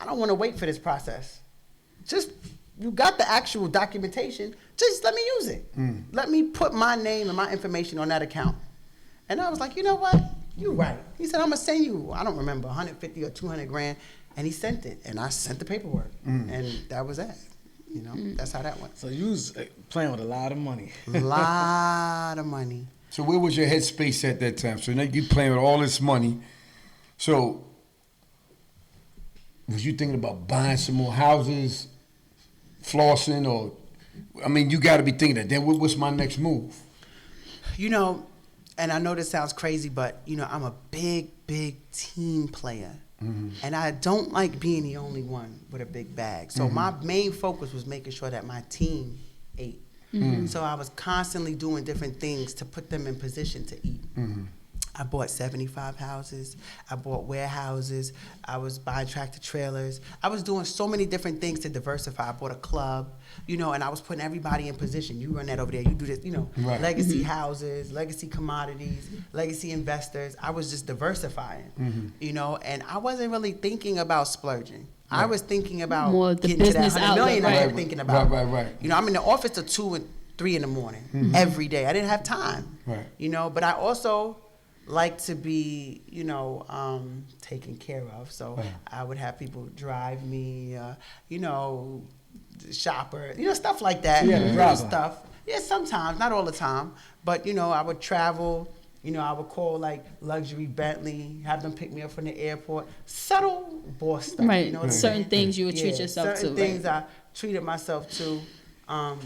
I don't want to wait for this process. Just, you got the actual documentation. Just let me use it. Let me put my name and my information on that account. And I was like, you know what? You're right. He said, I'm going to send you, I don't remember, 150 or 200 grand. And he sent it. And I sent the paperwork. And that was that. You know, that's how that went. So you was playing with a lot of money. Lot of money. So where was your headspace at that time? So now you playing with all this money. So was you thinking about buying some more houses, flossing, or I mean, you got to be thinking that. Then what's my next move? You know, and I know this sounds crazy, but you know, I'm a big team player. And I don't like being the only one with a big bag. So my main focus was making sure that my team ate. So I was constantly doing different things to put them in position to eat. I bought 75 houses. I bought warehouses. I was buying tractor trailers. I was doing so many different things to diversify. I bought a club, you know, and I was putting everybody in position. You run that over there. You do this, you know, Right. legacy houses, legacy commodities, legacy investors. I was just diversifying, you know, and I wasn't really thinking about splurging. I was thinking about More the getting to that business 100 outlet, million I right. kept thinking about. Right. You know, I'm in the office till 2 and 3 in the morning every day. I didn't have time. Right. You know, but I also like to be, you know, taken care of. So Right. I would have people drive me, you know, shopper, you know, stuff like that. Yeah, the Little driver. stuff. Yeah, sometimes, not all the time. But, you know, I would travel. You know, I would call like luxury Bentley, have them pick me up from the airport. Subtle boss stuff. Right. You know what I Certain mean? things you would treat Yeah, yourself to. certain things I treated myself to,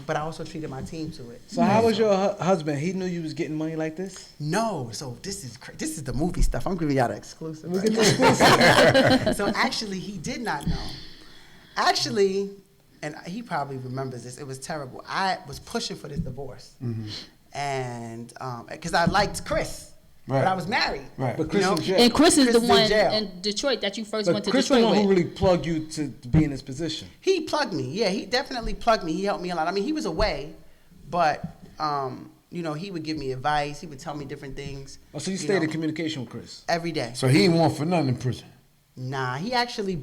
but I also treated my team to it. So how was your husband? He knew you was getting money like this? No, so this is the movie stuff. I'm giving y'all the exclusive. We right get the exclusive. So actually, he did not know. Actually, and he probably remembers this. It was terrible. I was pushing for this divorce, and because I liked Chris, Right. but I was married. Right. But Chris You know? in jail. And Chris is Chris the is in one jail. in Detroit that you first But went to Chris the Detroit one who with. really plugged you to be in this position. He plugged me. Yeah, he definitely plugged me. He helped me a lot. I mean, he was away, but you know, he would give me advice. He would tell me different things. Oh, so you stayed know, in communication with Chris? every day. So he ain't want for nothing in prison. Nah, he actually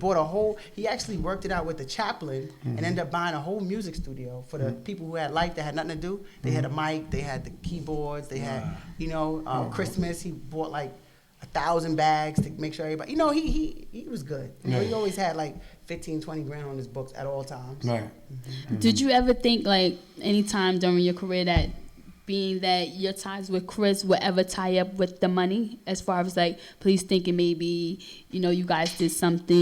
he actually worked it out with the chaplain and ended up buying a whole music studio for the people who had life that had nothing to do. They had a mic, they had the keyboards, they had, you know, Christmas, he bought like 1,000 bags to make sure everybody, you know, he was good. You know, he always had like 15, 20 grand on his books at all times. Right. Did you ever think, like, any time during your career that being that your ties with Chris would ever tie up with the money, as far as like police thinking maybe, you know, you guys did something,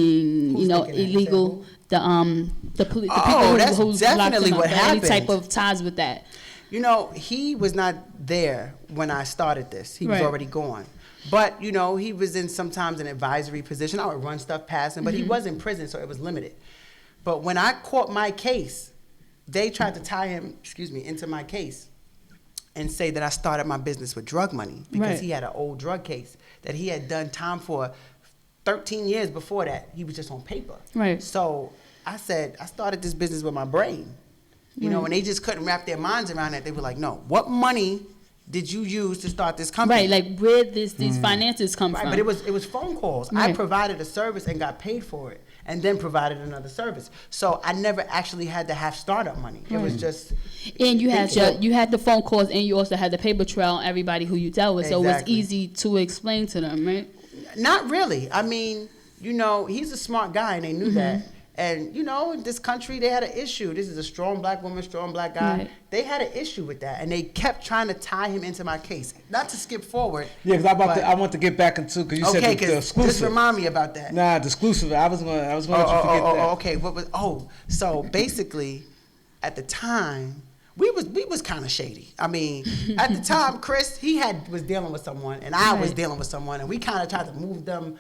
you know, thinking that? illegal? The police, the Oh, people that's who's definitely locked what him up, any type happened. of ties with that. You know, he was not there when I started this. He was Right. already gone. But, you know, he was in sometimes an advisory position. I would run stuff past him, but he was in prison, so it was limited. But when I caught my case, they tried to tie him, into my case and say that I started my business with drug money because Right. he had an old drug case that he had done time for 13 years before that. He was just on paper. Right. So I said, I started this business with my brain. You know, and they just couldn't wrap their minds around it. They were like, no, what money did you use to start this company? Right, like where these finances come Right, from. but it was phone calls. I Right. provided a service and got paid for it, and then provided another service. So I never actually had to have startup money. It was just. And you had Thank you had the phone calls, and you also had the paper trail on everybody who you dealt with, so it was Exactly. easy to explain to them, right? Not really. I mean, you know, he's a smart guy, and they knew that. And, you know, in this country, they had an issue. This is a strong black woman, strong black guy. Right. They had an issue with that, and they kept trying to tie him into my case. Not to skip forward. Yeah, because I want to get back into, because you said the exclusive. Just remind me about that. Nah, the exclusive. I was going to let you forget that. Okay. So basically, at the time, we was kind of shady. I mean, at the time, Chris, was dealing with someone, and I was dealing with someone, and we kind of tried to move them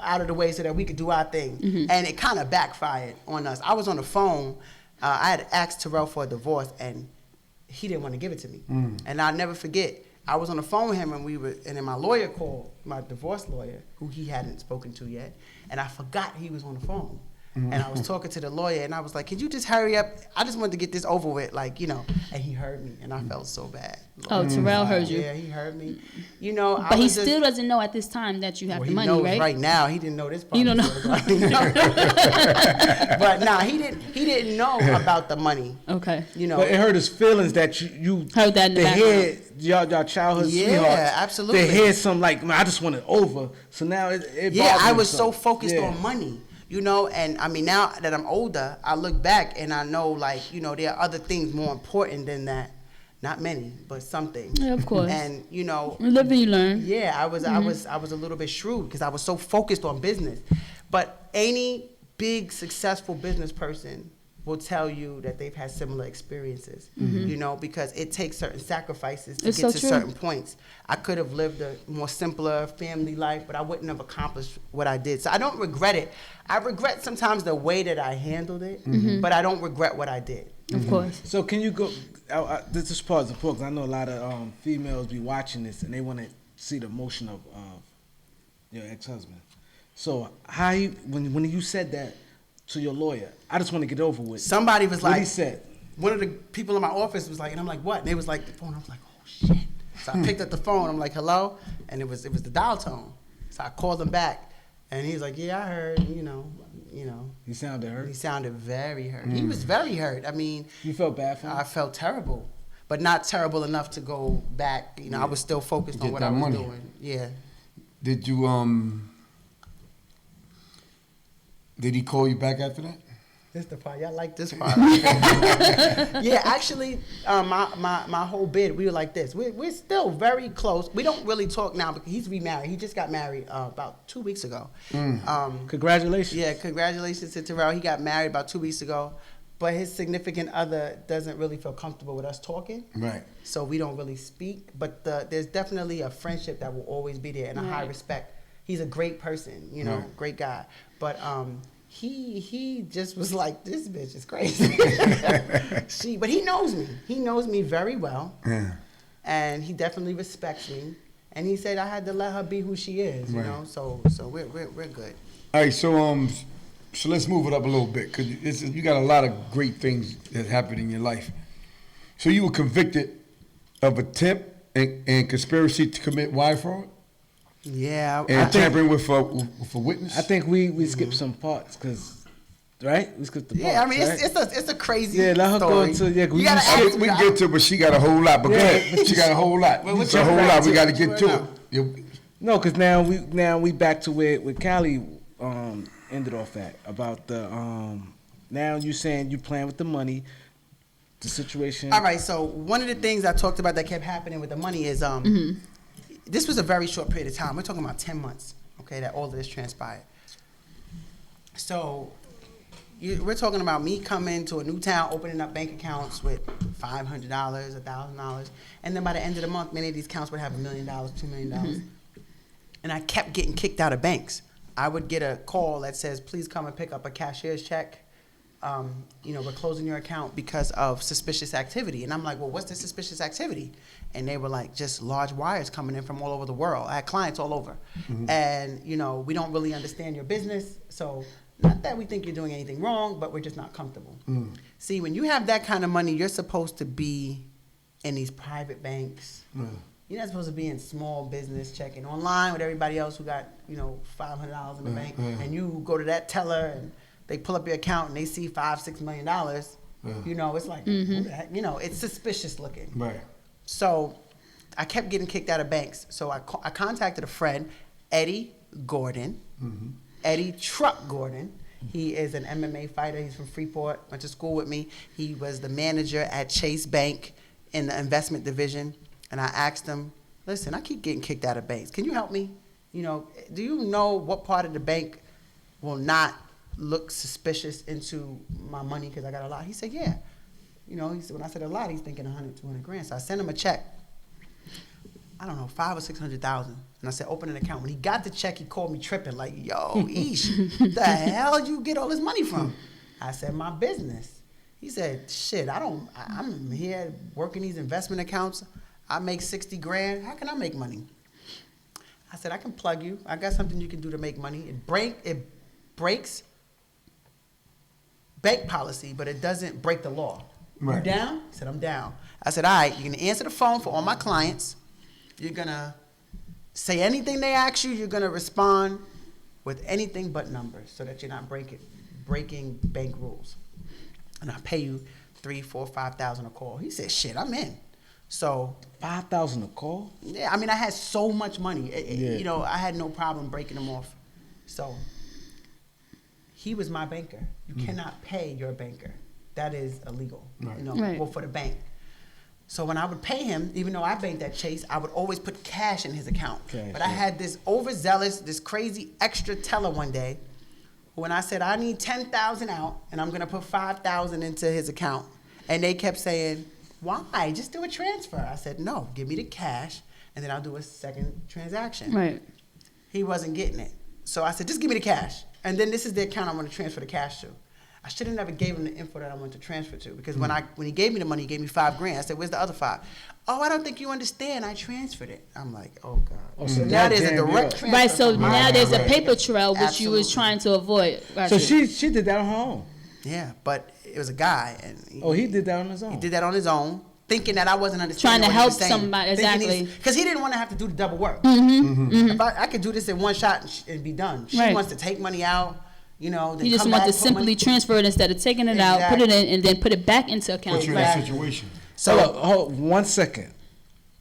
out of the way so that we could do our thing. And it kind of backfired on us. I was on the phone. I had asked Terrell for a divorce, and he didn't want to give it to me. And I'll never forget, I was on the phone with him, and then my lawyer called, my divorce lawyer, who he hadn't spoken to yet, and I forgot he was on the phone. And I was talking to the lawyer, and I was like, "Could you just hurry up? I just wanted to get this over with, like, you know." And he heard me, and I felt so bad. Oh, Terrell heard you. Yeah, he heard me. You know, but he still doesn't know at this time that you have the money, knows right? Right now, he didn't know this part. You don't know. But nah, he didn't know about the money. Okay. You know, But it hurt his feelings that you heard that in the background. Y'all childhood Yeah, sweethearts. absolutely. They hear something like, "Man, I just want it over." So now it yeah, bothers I him was so some. focused Yeah. on money. You know, and I mean, now that I'm older, I look back and I know, like, you know, there are other things more important than that. Not many, but some things. Yeah, of course. And, you know, You live and you learn. yeah, I was a little bit shrewd because I was so focused on business. But any big successful business person will tell you that they've had similar experiences, you know, because it takes certain sacrifices to It's get so to true. certain points. I could have lived a more simpler family life, but I wouldn't have accomplished what I did. So I don't regret it. I regret sometimes the way that I handled it, but I don't regret what I did. Of course. So can you go? This part is important, 'cause I know a lot of females be watching this and they want to see the emotion of your ex-husband. So how when you said that to your lawyer, I just want to get over with. Somebody was What like, he said. one of the people in my office was like, and I'm like, what? And they was like, the phone. I was like, oh shit. So I picked up the phone. I'm like, hello, and it was the dial tone. So I called him back, and he was like, yeah, I heard. You know. He sounded hurt. He sounded very hurt. He was very hurt. I mean, You felt bad for him? I felt terrible, but not terrible enough to go back. You know, I was still focused on Get what I that was money. doing. Yeah. Did you did he call you back after that? This the part. Y'all like this part. Yeah, actually, my whole bid, we were like this. We're still very close. We don't really talk now because he's remarried. He just got married about 2 weeks ago. Congratulations. Yeah, congratulations to Terrell. He got married about 2 weeks ago. But his significant other doesn't really feel comfortable with us talking. Right. So we don't really speak. But there's definitely a friendship that will always be there and a high respect. He's a great person, you know, great guy. But he just was like, this bitch is crazy. But he knows me. He knows me very well. Yeah. And he definitely respects me. And he said I had to let her be who she is, you know. So we're good. All right, so let's move it up a little bit because you got a lot of great things that happened in your life. So you were convicted of attempt and conspiracy to commit wire fraud Yeah. and tampering with a witness. I think we skipped some parts because, right? We skipped the parts. Yeah, I mean right? it's a crazy Yeah, let her story. go into You gotta ask we me. can get to it, but she got a whole lot. But go ahead. She got a whole lot. Well, It's a whole lot. We got to get to now. it. No, because now we back to where Callie ended off at about the now you saying you playing with the money, the situation. All right, so one of the things I talked about that kept happening with the money is this was a very short period of time. We're talking about 10 months, okay, that all of this transpired. So we're talking about me coming to a new town, opening up bank accounts with $500, $1,000, and then by the end of the month, many of these accounts would have $1 million, $2 million. And I kept getting kicked out of banks. I would get a call that says, please come and pick up a cashier's check. We're closing your account because of suspicious activity. And I'm like, well, what's the suspicious activity? And they were like, just large wires coming in from all over the world. I had clients all over. And, we don't really understand your business. So not that we think you're doing anything wrong, but we're just not comfortable. See, when you have that kind of money, you're supposed to be in these private banks. You're not supposed to be in small business checking online with everybody else who got, $500 in the bank. And you go to that teller and they pull up your account and they see $5-6 million. It's like, who the heck? It's suspicious looking. Right. So I kept getting kicked out of banks. So I contacted a friend, Eddie Gordon, Eddie Truck Gordon, He is an MMA fighter. He's from Freeport, went to school with me. He was the manager at Chase Bank in the investment division. And I asked him, listen, I keep getting kicked out of banks. Can you help me? You know, do you know what part of the bank will not look suspicious into my money because I got a lot? He said, yeah. You know, he said, when I said a lot, he's thinking 100, 200 grand. So I sent him a check. I don't know, 500 or 600,000. And I said, open an account. When he got the check, he called me tripping, like, yo, Ish, the hell you get all this money from? I said, my business. He said, shit, I'm here working these investment accounts. I make 60 grand. How can I make money? I said, I can plug you. I got something you can do to make money. It breaks bank policy, but it doesn't break the law. Right. You down? He said, I'm down. I said, all right, you're going to answer the phone for all my clients. You're going to say anything they ask you. You're going to respond with anything but numbers so that you're not breaking bank rules. And I'll pay you $3,000, $4,000, $5,000 a call. He said, shit, I'm in. So $5,000 a call? Yeah, I mean, I had so much money. You know, I had no problem breaking them off. So he was my banker. You cannot pay your banker. That is illegal. Right. You know, Right. well, for the bank. So when I would pay him, even though I banked at Chase, I would always put cash in his account. But I had this overzealous, this crazy extra teller one day. When I said I need 10,000 out and I'm gonna put 5,000 into his account, and they kept saying, why? Just do a transfer. I said, no, give me the cash, and then I'll do a second transaction. Right. He wasn't getting it. So I said, just give me the cash. And then this is the account I want to transfer the cash to. I should have never gave him the info that I wanted to transfer to, because when he gave me the money, he gave me $5 grand. I said, where's the other 5? Oh, I don't think you understand. I transferred it. I'm like, oh God. Oh, so now that there's a damn direct deal. transfer. Right, so from my now there's a account. paper trail which you was Absolutely. trying to avoid. Right. So she did that on her own. Yeah, but it was a guy, and He did that on his own. He did that on his own, thinking that I wasn't understanding. Trying to what he was help saying. somebody, exactly. Because he didn't want to have to do the double work. If I could do this in one shot and be done. She Right. wants to take money out, you know. Then You just come want back, to put money- simply transfer it instead of taking it out, put it in, and then put it back into account. Put you in Right. that situation. So hold 1 second.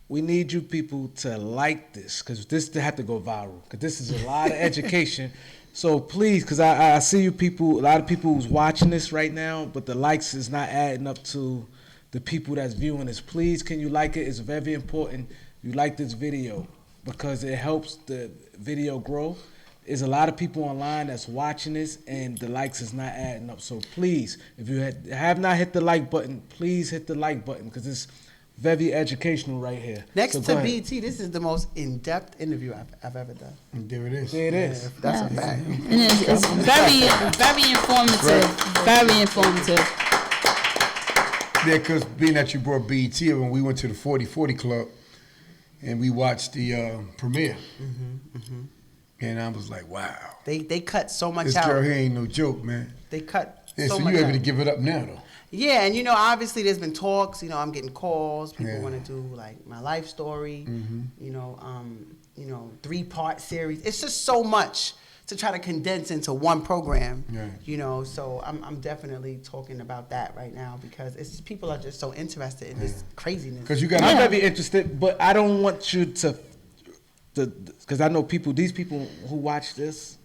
We need you people to like this, because this had to go viral, because this is a lot of education. So please, because I see you people, a lot of people who's watching this right now, but the likes is not adding up to the people that's viewing this. Please, can you like it? It's very important you like this video, because it helps the video grow. There's a lot of people online that's watching this, and the likes is not adding up. So please, if you have not hit the like button, please hit the like button, because it's very educational right here. Next So to go ahead. BT, this is the most in-depth interview I've ever done. And there it is. There it is. That's a fact. And it's very informative. Very informative. Yeah, because being that you brought BET, when we went to the 40/40 Club and we watched the premiere, and I was like, wow. They cut so much This out. girl here ain't no joke, man. They cut Yeah, so so much you able out. to give it up now, though. Yeah, and you know, obviously there's been talks. You know, I'm getting calls. People Yeah. want to do like my life story. You know, 3-part series. It's just so much to try to condense into one program. Yeah. You know, so I'm definitely talking about that right now, because it's people are just so interested in this craziness. Because you got I'm very interested, but I don't want you to, because I know these people who watch this,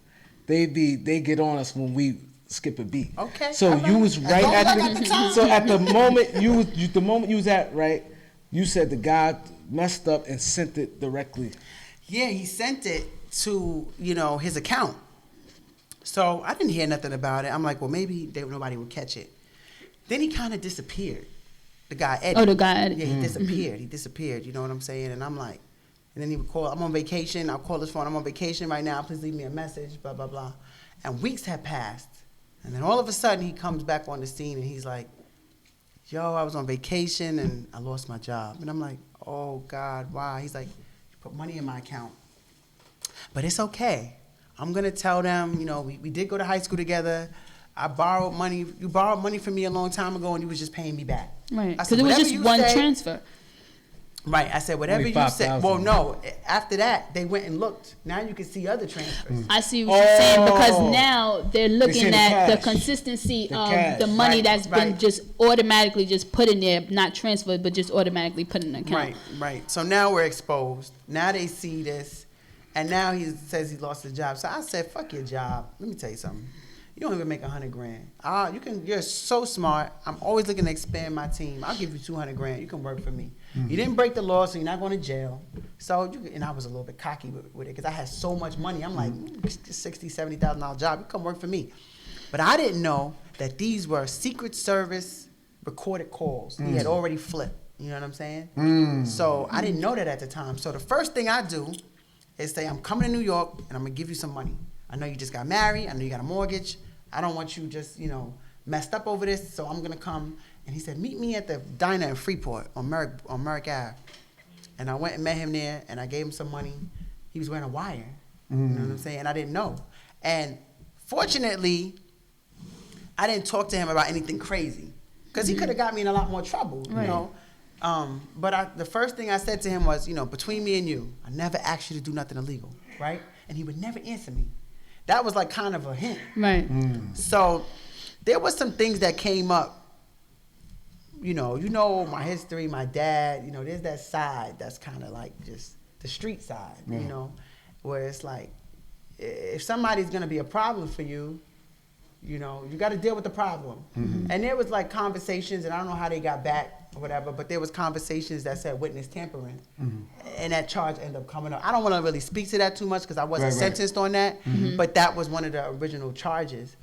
they get on us when we skip a beat. Okay, So all right. you was As right long as at I got the time. so at the moment you was at right, you said the guy messed up and sent it directly. Yeah, he sent it to, you know, his account. So I didn't hear nothing about it. I'm like, well, maybe nobody would catch it. Then he kind of disappeared. The guy, Eddie. Oh, the guy, Eddie. Yeah, he disappeared. He disappeared. You know what I'm saying? And I'm like, and then he would call, I'm on vacation. I'll call his phone. I'm on vacation right now. Please leave me a message, blah, blah, blah. And weeks had passed. And then all of a sudden he comes back on the scene and he's like, yo, I was on vacation and I lost my job. And I'm like, oh God, why? He's like, you put money in my account. But it's okay. I'm gonna tell them, you know, we did go to high school together. I borrowed money. You borrowed money from me a long time ago and you was just paying me back. Right. I Because said, it was "Whatever just you one say." transfer. Right. I said, whatever Only you said. 5,000. Well, no. After that, they went and looked. Now you can see other transfers. I see what you're saying, because Oh. now they're see looking the at the cash. consistency The of cash. the money Right, that's been right. just automatically just put in there, not transferred, but just automatically put in an account. Right, right. So now we're exposed. Now they see this, and now he says he lost his job. So I said, fuck your job. Let me tell you something. You don't even make 100 grand. You're so smart. I'm always looking to expand my team. I'll give you 200 grand. You can work for me. You didn't break the law, so you're not going to jail. So and I was a little bit cocky with it because I had so much money. I'm like, $60,000, $70,000 job. You come work for me. But I didn't know that these were Secret Service recorded calls. He had already flipped. You know what I'm saying? So I didn't know that at the time. So the first thing I do is say, I'm coming to New York and I'm going to give you some money. I know you just got married. I know you got a mortgage. I don't want you just, messed up over this, so I'm going to come. And he said, meet me at the diner in Freeport on Merrick Ave. And I went and met him there, and I gave him some money. He was wearing a wire. You know what I'm saying? I didn't know. And fortunately, I didn't talk to him about anything crazy because he could have got me in a lot more trouble, you know. But the first thing I said to him was, between me and you, I never asked you to do nothing illegal, right? And he would never answer me. That was like kind of a hint. Right. So there was some things that came up. You know my history, my dad, there's that side that's kind of like just the street side, where it's like, if somebody's going to be a problem for you, you got to deal with the problem. And there was like conversations, and I don't know how they got back or whatever, but there was conversations that said witness tampering, and that charge ended up coming up. I don't want to really speak to that too much because I wasn't sentenced on that, but that was one of the original charges.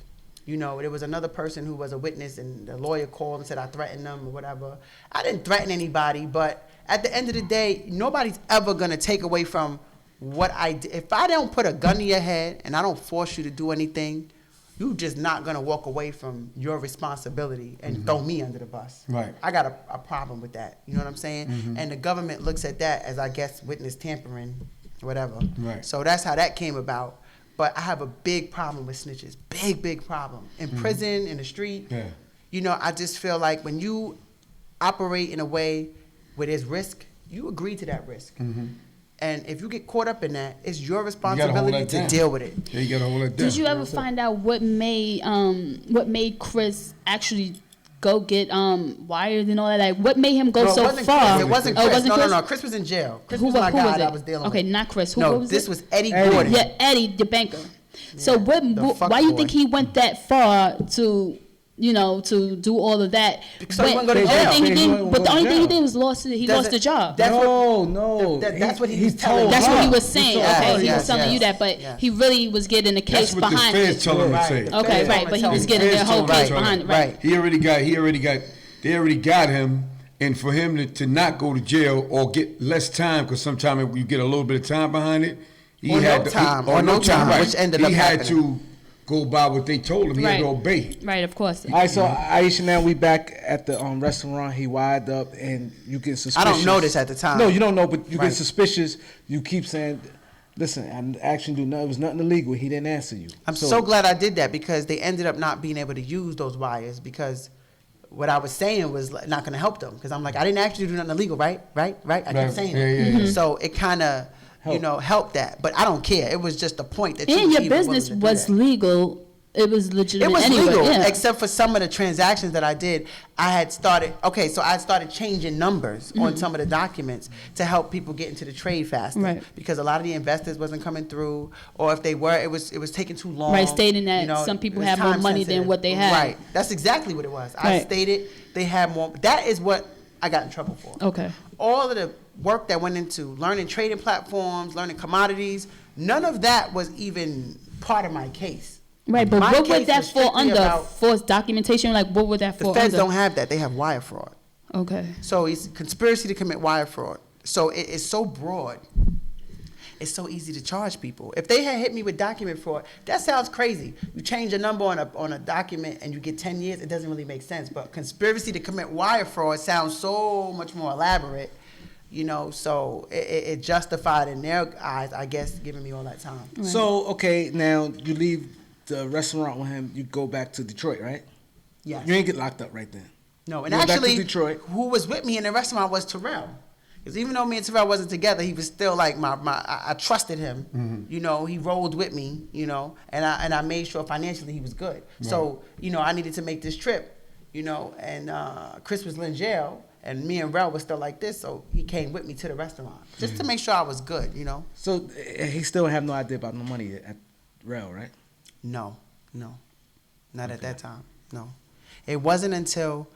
There was another person who was a witness, and the lawyer called and said I threatened them or whatever. I didn't threaten anybody, but at the end of the day, nobody's ever going to take away from what I did. If I don't put a gun to your head and I don't force you to do anything, you're just not going to walk away from your responsibility and throw me under the bus. Right. I got a problem with that. You know what I'm saying? And the government looks at that as, I guess, witness tampering, whatever. Right. So that's how that came about. But I have a big problem with snitches. Big problem. In prison, in the street. Yeah. I just feel like when you operate in a way where there's risk, you agree to that risk. And if you get caught up in that, it's your responsibility to deal with it. Yeah, you gotta hold it down. Did you ever find out what made Chris actually go get wired and all that? Like, what made him go so far? It wasn't Chris. No. Chris was in jail. Chris was my guy that I was dealing with. Okay, not Chris. Who was this it? was Eddie Gordon. Yeah, Eddie, the banker. So why you think he went that far to do all of that? Because he wouldn't go to jail. But the only thing he did was lost the job. That's what he was telling. That's what he was saying. Okay, he was telling you that, but he really was getting the case behind it. That's what the feds telling him to say. Okay, right, but he was getting their whole case behind it. Right. They already got him, and for him to not go to jail or get less time, because sometimes you get a little bit of time behind it. Which ended up happening. He had to go by what they told him. He had to obey. Right, of course. All right, so Aisha, now we back at the restaurant. He wired up, and you get suspicious. I don't know this at the time. No, you don't know, but you get suspicious. You keep saying, listen, I actually do nothing. It was nothing illegal. He didn't answer you. I'm so glad I did that because they ended up not being able to use those wires because what I was saying was not going to help them because I'm like, I didn't actually do nothing illegal, right? I kept saying it. Yeah. So it kind of... help that. But I don't care. It was just the point that your business was legal. It was legitimate. It was anyway. legal, yeah. except for some of the transactions that I did. I started changing numbers on some of the documents to help people get into the trade faster. Right. Because a lot of the investors wasn't coming through, or if they were, it was taking too long. Right, stating that some people have more money than what they had. Right. That's exactly what it was. I stated they had more. That is what I got in trouble for. Okay. All of the work that went into learning trading platforms, learning commodities, none of that was even part of my case. Right, but what would that fall under? False documentation? Like, what would that fall under? The feds don't have that. They have wire fraud. Okay. So it's conspiracy to commit wire fraud. So it's so broad. It's so easy to charge people. If they had hit me with document fraud, that sounds crazy. You change a number on a document and you get 10 years, it doesn't really make sense. But conspiracy to commit wire fraud sounds so much more elaborate. So it justified in their eyes, I guess, giving me all that time. Right. So, okay, now you leave the restaurant with him, you go back to Detroit, right? Yes. You ain't get locked up right then. No, and actually, who was with me in the restaurant was Terrell. Because even though me and Terrell wasn't together, he was still like I trusted him. He rolled with me, and I made sure financially he was good. Right. So, I needed to make this trip, and Chris was in jail. And me and Rel was still like this, so he came with me to the restaurant just to make sure I was good, So he still have no idea about no money at Rel, right? No. Not at that time, no. It wasn't until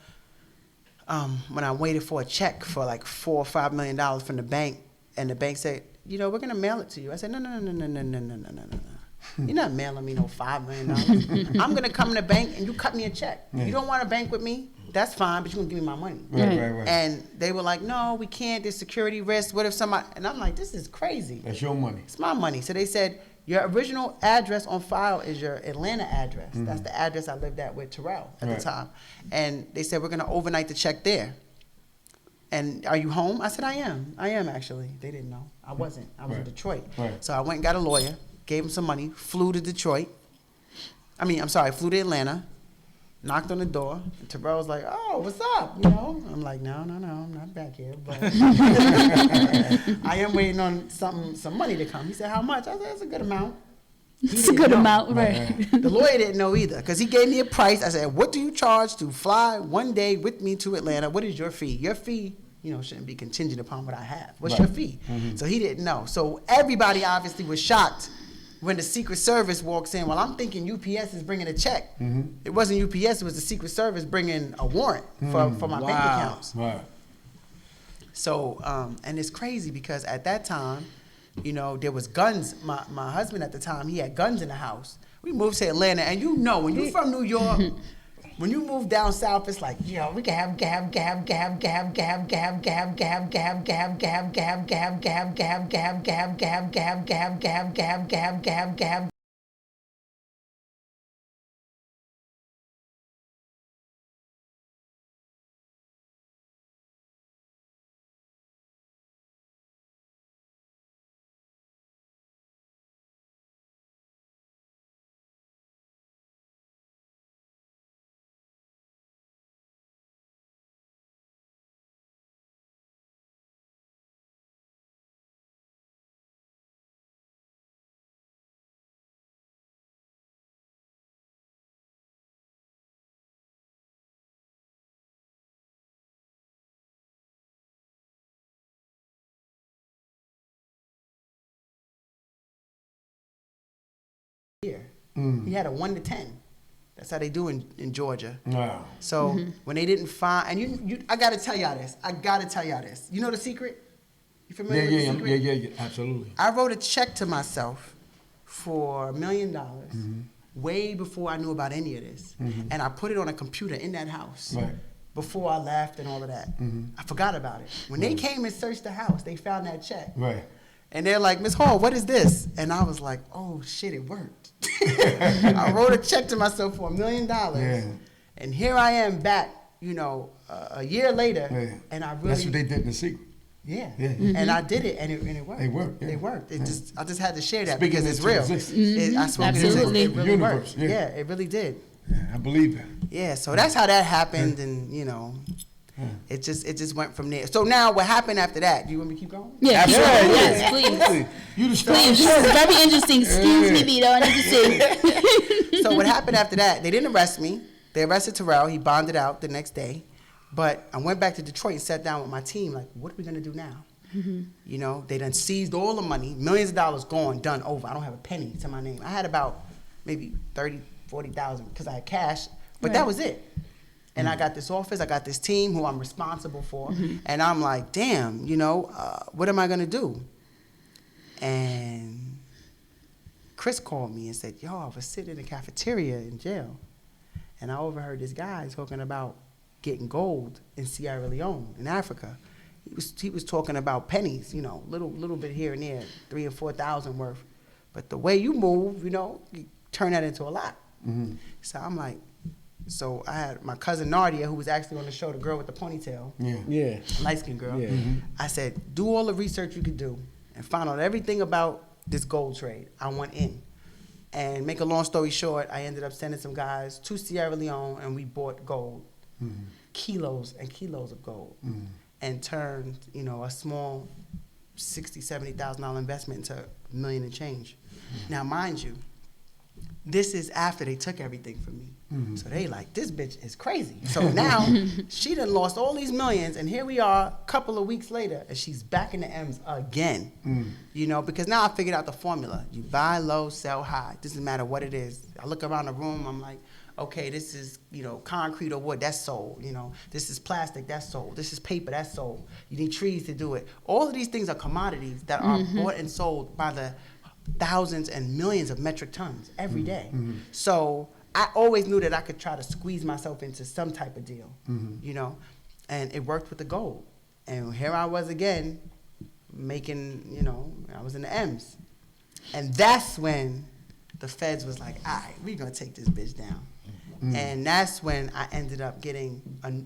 when I waited for a check for like $4 or $5 million from the bank, and the bank said, you know, we're gonna mail it to you. I said, no. You're not mailing me no $5 million. I'm gonna come to the bank and you cut me a check. You don't want to bank with me? That's fine, but you're gonna give me my money. Right. And they were like, no, we can't. There's security risk. What if somebody? And I'm like, this is crazy. That's your money. It's my money. So they said, your original address on file is your Atlanta address. That's the address I lived at with Terrell at the time. And they said, we're going to overnight the check there. And are you home? I said, I am. I am, actually. They didn't know. I wasn't. I was in Detroit. So I went and got a lawyer, gave him some money, flew to Detroit. Flew to Atlanta, knocked on the door. And Terrell was like, oh, what's up? You know? I'm like, no, I'm not back here. But I am waiting on some money to come. He said, how much? I said, it's a good amount. It's a good amount, right. The lawyer didn't know either, because he gave me a price. I said, what do you charge to fly one day with me to Atlanta? What is your fee? Your fee, you know, shouldn't be contingent upon what I have. What's your fee? So he didn't know. So everybody obviously was shocked when the Secret Service walks in. Well, I'm thinking UPS is bringing a check. It wasn't UPS, it was the Secret Service bringing a warrant for my bank accounts. So, and it's crazy because at that time, you know, there was guns. My husband at the time, he had guns in the house. We moved to Atlanta, and you know, when you're from New York, when you move down south, it's like, you know, we can have here. He had a 1 to 10. That's how they do in Georgia. Wow. So when they didn't find, and I gotta tell y'all this. You know The Secret? You familiar with The Secret? Yeah, absolutely. I wrote a check to myself for $1 million way before I knew about any of this. And I put it on a computer in that house. Before I left and all of that. I forgot about it. When they came and searched the house, they found that check. And they're like, Ms. Hall, what is this? And I was like, oh shit, it worked. I wrote a check to myself for $1 million. And here I am back, you know, a year later. And I really. That's what they did in The Secret. And I did it, and it worked. It worked. It worked. I just had to share that Speaking because it's real. I swear Absolutely. it really Universe, worked. Yeah, it really did. I believe it. Yeah, so that's how that happened, and you know. It just went from there. So now, what happened after that? Do you want me to keep going? Yeah, yes, please. You the star. Please, this is very interesting. Excuse me, Vito, I need to see. So what happened after that? They didn't arrest me. They arrested Terrell. He bonded out the next day. But I went back to Detroit and sat down with my team, like, what are we gonna do now? You know, they done seized all the money, millions of dollars gone, done, over. I don't have a penny to my name. I had about maybe 30, 40,000 because I had cash, but that was it. And I got this office, I got this team who I'm responsible for, and I'm like, damn, you know, what am I gonna do? And Chris called me and said, yo, I was sitting in the cafeteria in jail, and I overheard this guy talking about getting gold in Sierra Leone, in Africa. He was talking about pennies, you know, little bit here and there, 3,000 or 4,000 worth. But the way you move, you know, you turn that into a lot. So I'm like, so I had my cousin Nadia, who was actually on the show, the girl with the ponytail, light-skinned girl. I said, do all the research you could do and find out everything about this gold trade. I went in. And make a long story short, I ended up sending some guys to Sierra Leone, and we bought gold, kilos and kilos of gold, and turned, you know, a small $60,000, $70,000 investment into $1 million and change. Now, mind you, this is after they took everything from me. So they like, this bitch is crazy. So now she done lost all these millions, and here we are a couple of weeks later, and she's back in the M's again. You know, because now I figured out the formula. You buy low, sell high. Doesn't matter what it is. I look around the room, I'm like, okay, this is, concrete or wood, that's sold. This is plastic, that's sold. This is paper, that's sold. You need trees to do it. All of these things are commodities that are bought and sold by the thousands and millions of metric tons every day. So I always knew that I could try to squeeze myself into some type of deal, and it worked with the gold. And here I was again, making, I was in the M's. And that's when the feds was like, all right, we're going to take this bitch down. And that's when I ended up getting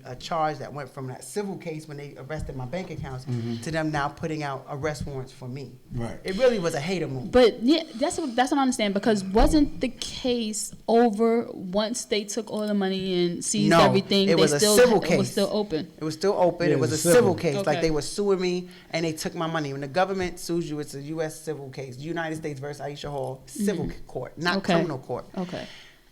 a charge that went from that civil case when they arrested my bank accounts to them now putting out arrest warrants for me. Right. It really was a hater move. But yeah, that's what I understand, because wasn't the case over once they took all the money and seized everything? It was a civil case. It was still open. It was still open. Yeah, it was a civil case. Okay. Like they were suing me and they took my money. When the government sues you, it's a U.S. civil case. United States versus Aisha Hall, civil court, not criminal court. Okay.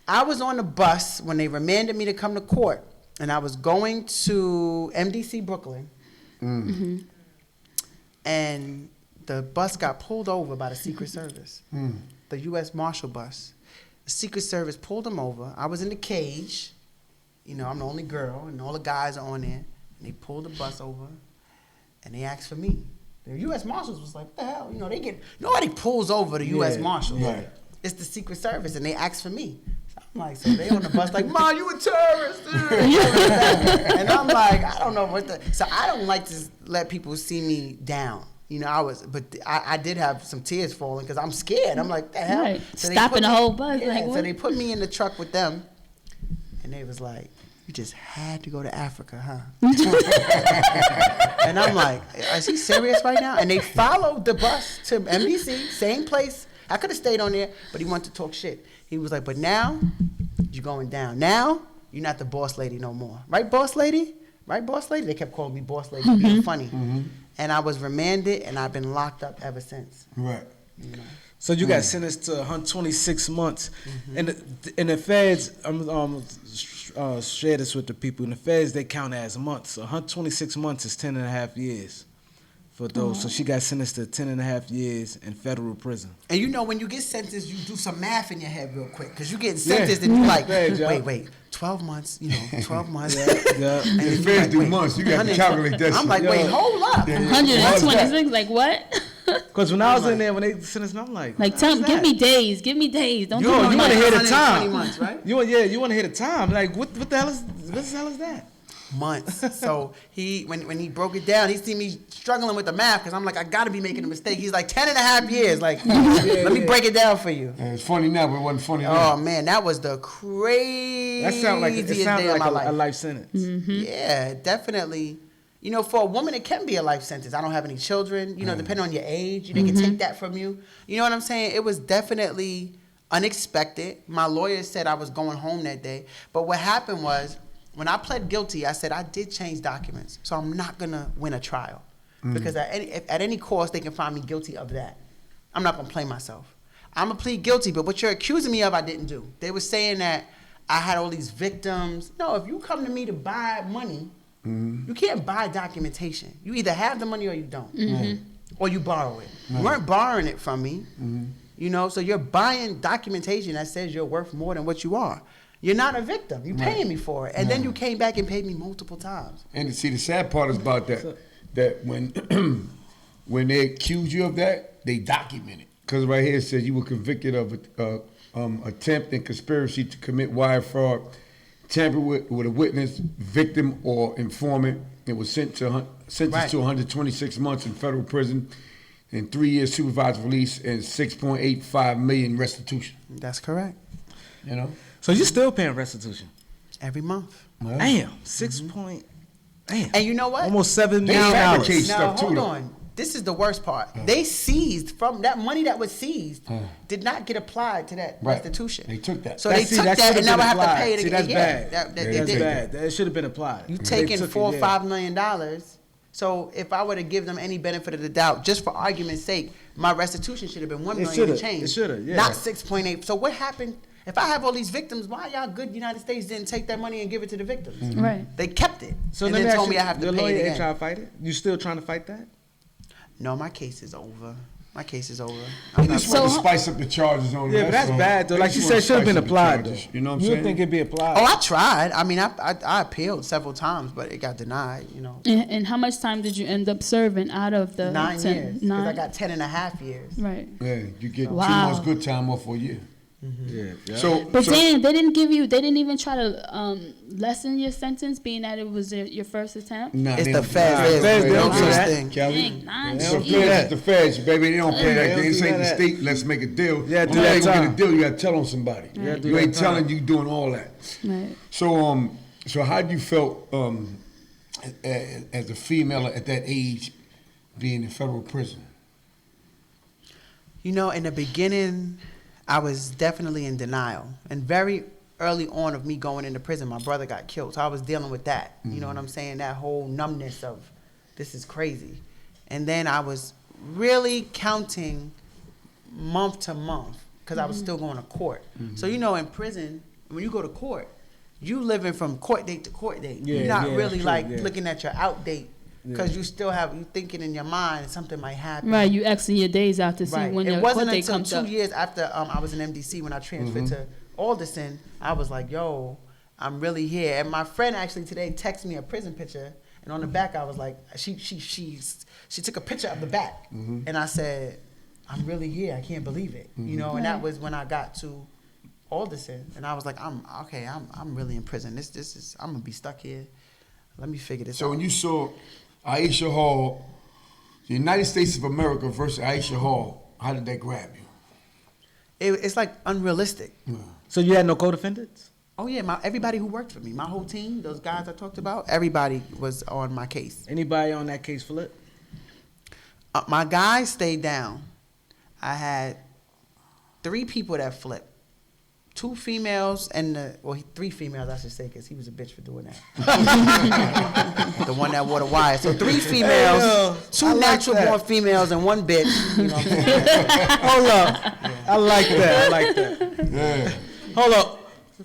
I was on the bus when they remanded me to come to court, and I was going to MDC Brooklyn, and the bus got pulled over by the Secret Service, the U.S. Marshal bus. The Secret Service pulled them over. I was in the cage. I'm the only girl, and all the guys are on there. And they pulled the bus over, and they asked for me. The U.S. Marshals was like, what the hell? Nobody pulls over the U.S. Marshals. Right. It's the Secret Service, and they asked for me. I'm like, so they on the bus like, Ma, you a terrorist, dude. And I'm like, I don't know so I don't like to let people see me down. I did have some tears falling because I'm scared. I'm like, the hell? Right. So Stopping the whole bus. Yeah, like, so what? they put me in the truck with them, and they was like, you just had to go to Africa, huh? And I'm like, is he serious right now? And they followed the bus to MDC, same place. I could have stayed on there, but he wanted to talk shit. He was like, but now you're going down. Now you're not the boss lady no more. Right, boss lady? Right, boss lady? They kept calling me boss lady, being funny. And I was remanded, and I've been locked up ever since. Right. So you got sentenced to 126 months. And the feds, share this with the people. In the feds, they count as months. So 126 months is 10 and a half years. For those. So she got sentenced to 10 and a half years in federal prison. And when you get sentenced, you do some math in your head real quick. Because you get sentenced and you're like, wait, 12 months, 12 months. Yeah. And The feds do months. You got to calculate that I'm shit. like, wait, hold up. 126, like what? Because when I was in there, when they sentenced me, I'm like, give me days. Don't you tell me want to months. hear the time. 120 months, right? You want to hear the time. Like, what the hell is that? Months. So when he broke it down, he see me struggling with the math because I'm like, I got to be making a mistake. He's like, 10 and a half years. Like, let me break it down for you. And it's funny now, but it wasn't funny then. Oh, man, that was the craziest day of my life. A life sentence. Yeah, definitely. For a woman, it can be a life sentence. I don't have any children. Depending on your age, they can take that from you. You know what I'm saying? It was definitely unexpected. My lawyer said I was going home that day. But what happened was, when I pled guilty, I said I did change documents, so I'm not gonna win a trial because at any cost they can find me guilty of that. I'm not gonna play myself. I'm gonna plead guilty, but what you're accusing me of, I didn't do. They were saying that I had all these victims. No, if you come to me to buy money, you can't buy documentation. You either have the money or you don't, or you borrow it. You weren't borrowing it from me, so you're buying documentation that says you're worth more than what you are. You're not a victim. You're paying me for it. And then you came back and paid me multiple times. And see, the sad part is about that when when they accuse you of that, they document it. Because right here it says you were convicted of attempt and conspiracy to commit wire fraud, tamper with a witness, victim, or informant. It was sentenced to 126 months in federal prison and 3 years supervised release and $6.85 million restitution. That's correct. So you still paying restitution? Every month. Damn, 6 point. Damn. And you know what? Almost $7 They million. fabricate Now, stuff too, hold though. on. This is the worst part. They seized from that money that was seized did not get applied to that Right. restitution. They took that. So they took that and now I have to pay it See, again. that's bad. That That's did. bad. That should have been applied. You They taking took $4 or it, yeah. $5 million. So if I were to give them any benefit of the doubt, just for argument's sake, my restitution should have been $1 million and change. It should have, yeah. Not 6.8. So what happened? If I have all these victims, why y'all good United States didn't take that money and give it to the victims? Right. They kept it. So and let me then ask told you, me I have to your pay lawyer it ain't again. trying to fight it? You still trying to fight that? No, my case is over. My case is over. They just want to spice up the charges on it. Yeah, but that's all. bad though. They Like just you wanna said, should have spice been up the applied though. charges, you know what I'm You saying? would think it'd be applied. Oh, I tried. I mean, I appealed several times, but it got denied, you know. And how much time did you end up serving out of the 9 10? years. Because I got 10.5 years. Right. Yeah, you get 2 Wow. months good time off for a year. Yeah. So, But so then they didn't even try to lessen your sentence, being that it was your first attempt. nah, It's they the don't- feds. nah, There's they no don't do such that, thing. Kelly. Dang, 9 It's years. the feds, it's the feds, baby. They don't play Yeah, like they this. don't Ain't do the that. state. Let's make a deal. Yeah, do you that ain't gonna get a time. deal. You gotta tell on somebody. Yeah, do You that ain't time. telling. You doing all that. Right. So how do you felt as a female at that age, being in federal prison? You know, in the beginning, I was definitely in denial. And very early on of me going into prison, my brother got killed. So I was dealing with that. You know what I'm saying? That whole numbness of, this is crazy. And then I was really counting month to month because I was still going to court. So, you know, in prison, when you go to court, you living from court date to court date. Yeah, You're not yeah, really true, like yeah. looking at your out date because Yeah. you still have, you thinking in your mind something might happen. Right. You Xing your days out to see Right. when It your wasn't court date until comes 2 up. years after I was in MDC when I transferred to Alderson, I was like, yo, I'm really here. And my friend actually today texted me a prison picture, and on the back I was like, she took a picture of the back, and I said, I'm really here. I can't believe it, you know. And that was when I got to Alderson, and I was like, I'm really in prison. This is, I'm gonna be stuck here. Let me figure this out. So when you saw Aisha Hall, the United States of America versus Aisha Hall, how did that grab you? It's like unrealistic. So you had no co-defendants? Oh yeah, everybody who worked for me, my whole team, those guys I talked about, everybody was on my case. Anybody on that case flip? My guys stayed down. I had 3 people that flipped. 2 females and 3 females, I should say, because he was a bitch for doing that. The one that wore the wire. So 3 females, yo, 2 I like natural that. born females, and 1 bitch. You know what I'm saying? Hold up. I like that. I like that. Yeah. Hold up.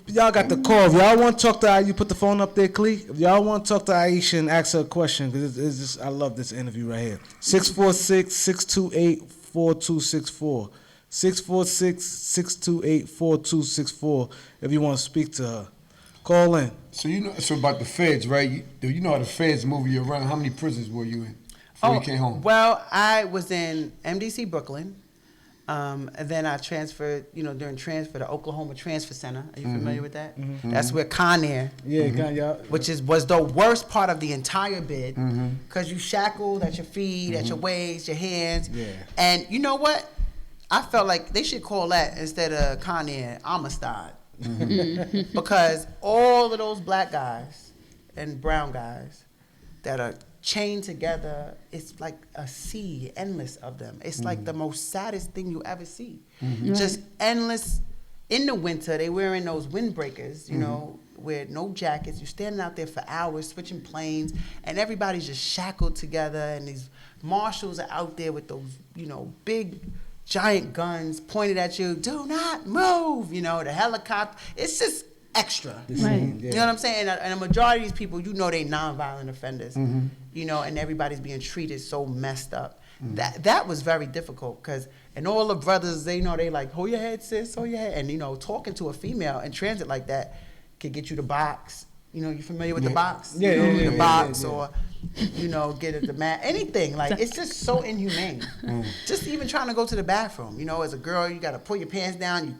Y'all got the call. If y'all want to talk to you put the phone up there, Clique. If y'all want to talk to Aisha and ask her a question, because it's just, I love this interview right here. 646-628-4264. 646-628-4264 if you want to speak to her. Call in. So you know, so about the feds, right? You know how the feds move you around. How many prisons were you in before you came home? Well, I was in MDC Brooklyn. And then I transferred, during transfer to Oklahoma Transfer Center. Are you familiar with that? That's where Con Air, Yeah, y'all. which was the worst part of the entire bid, because you shackled at your feet, at your waist, your hands. Yeah. And you know what? I felt like they should call that, instead of Con Air, Amistad. Because all of those black guys and brown guys that are chained together, it's like a sea, endless of them. It's like the most saddest thing you ever see. Just endless. In the winter, they wearing those windbreakers, with no jackets. You're standing out there for hours, switching planes, and everybody's just shackled together, and these marshals are out there with those, big giant guns pointed at you. Do not move, the helicopter. It's just extra. Right. You know what I'm saying? And a majority of these people, they nonviolent offenders, and everybody's being treated so messed up. That was very difficult, and all the brothers, they like, hold your head, sis, hold your head. And, talking to a female in transit like that could get you the box. You familiar with the box? Yeah, The box, or, get at the mat, anything. Like, it's just so inhumane. Just even trying to go to the bathroom. As a girl, you got to pull your pants down.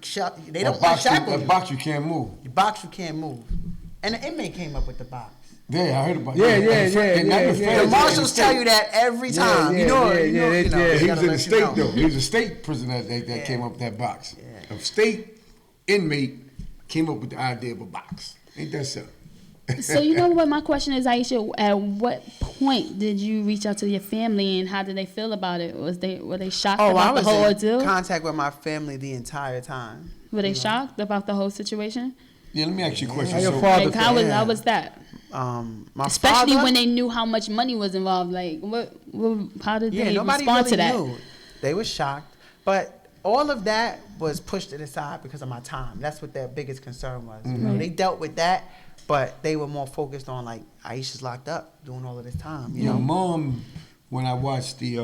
They don't want to shackle A you. box you can't move. The box you can't move. And the inmate came up with the box. Yeah, I heard about Yeah, that. yeah, And yeah, the yeah. feds- The marshals tell you that every time. yeah, You know, yeah, you know, yeah, you know. yeah. they He gotta was in the let you state know. though. He was a state prison that came up with that box. Yeah. A state inmate came up with the idea of a box. Ain't that so? So you know what my question is, Aisha? At what point did you reach out to your family, and how did they feel about it? Were they shocked Oh, I about the was whole in ordeal? contact with my family the entire time. Were they shocked about the whole situation? Yeah, let me ask you a question. How your So, father Like, how was that? My Especially father, when they knew how much money was involved. Like, how did they nobody respond really to that? knew. They were shocked, but all of that was pushed to the side because of my time. That's what their biggest concern was. They dealt with that, but they were more focused on, like, Aisha's locked up doing all of this time. You your know, mom, when I watched the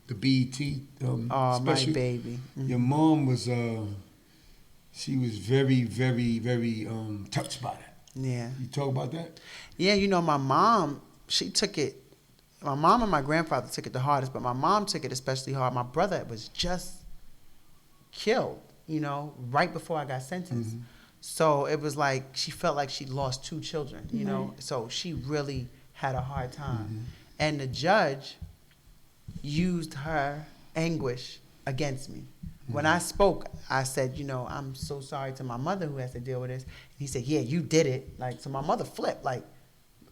the BET Oh, special. my baby. Your mom was she was very, very, very touched by that. Yeah. You talk about that? Yeah, you know, my mom, she took it. My mom and my grandfather took it the hardest, but my mom took it especially hard. My brother was just killed, you know, right before I got sentenced. So it was like she felt like she lost 2 children, you know. So she really had a hard time. And the judge used her anguish against me. When I spoke, I said, you know, I'm so sorry to my mother who has to deal with this. And he said, yeah, you did it. Like, so my mother flipped, like,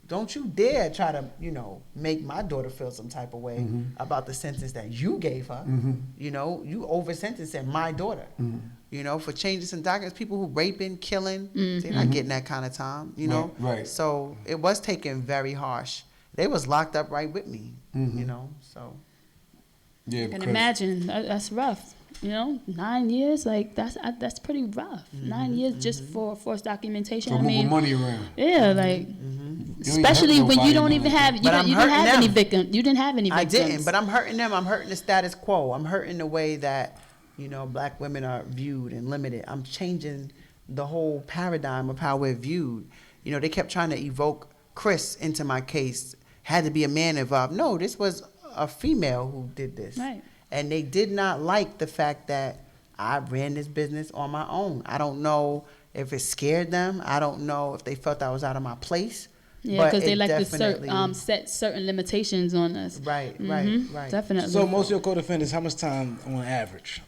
don't you dare try to, you know, make my daughter feel some type of way about the sentence that you gave her. You know, you over-sentenced my daughter. You know, for changes in documents, people who raping, killing, they're not getting that kind of time, you know. Right. So it was taken very harsh. They was locked up right with me, you know, so. Yeah, I can imagine. That's rough. You know, 9 years, like that's pretty rough. 9 years just for forced documentation. So I mean, moving money around. yeah, like You ain't especially hurt when you nobody, don't man. even have But I'm you didn't have hurting any them. victim. You didn't have any I victims. didn't, but I'm hurting them. I'm hurting the status quo. I'm hurting the way that, you know, black women are viewed and limited. I'm changing the whole paradigm of how we're viewed. You know, they kept trying to evoke Chris into my case. Had to be a man involved. No, this was a female who did this. Right. And they did not like the fact that I ran this business on my own. I don't know if it scared them. I don't know if they felt I was out of my place. Yeah, because they it like to definitely- set certain limitations on us. Right. Definitely. So most of your co-defendants, how much time on average?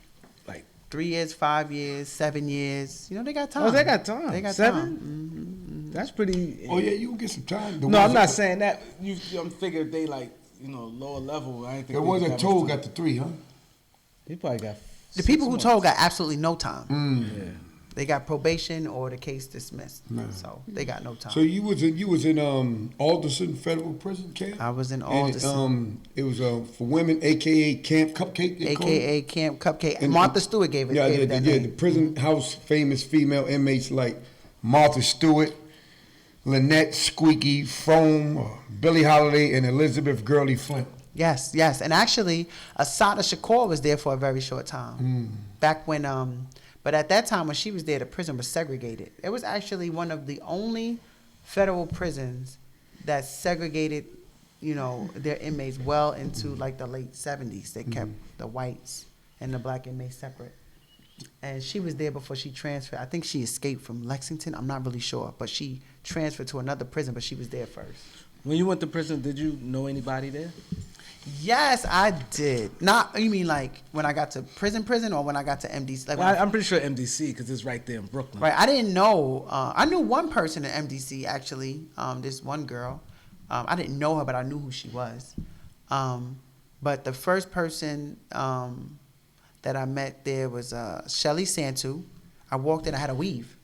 Like 3 years, 5 years, 7 years. You know, they got time. Oh, they got time. They got 7? time. That's pretty. Oh yeah, you can get some time. The No, I'm ones not that- saying that. I'm figuring they like lower level. I ain't think The they ones got that much told time. got the 3, huh? He probably got. The 6 people who months. told got absolutely no time. Yeah. They got probation or the case dismissed. So they got no time. So you was in Alderson Federal Prison camp. I was in And, Alderson. it was for women, AKA Camp Cupcake. they call it? AKA Camp Cupcake. And- Martha Stewart gave it, Yeah, gave it that the name. prison house famous female inmates like Martha Stewart, Lynette Squeaky Foam, Billie Holiday, and Elizabeth Gurley Flint. Yes, yes. And actually, Asada Shakur was there for a very short time. Back when, but at that time when she was there, the prison was segregated. It was actually one of the only federal prisons that segregated, their inmates well into like the late 70s. They kept the whites and the black inmates separate. And she was there before she transferred. I think she escaped from Lexington. I'm not really sure, but she transferred to another prison, but she was there first. When you went to prison, did you know anybody there? Yes, I did. Not, you mean like when I got to prison, or when I got to MDC? Like Well, I'm pretty sure MDC because it's right there in Brooklyn. right, I didn't know. I knew one person at MDC actually. This one girl. I didn't know her, but I knew who she was. But the first person that I met there was Shelly Santu. I walked in, I had a weave,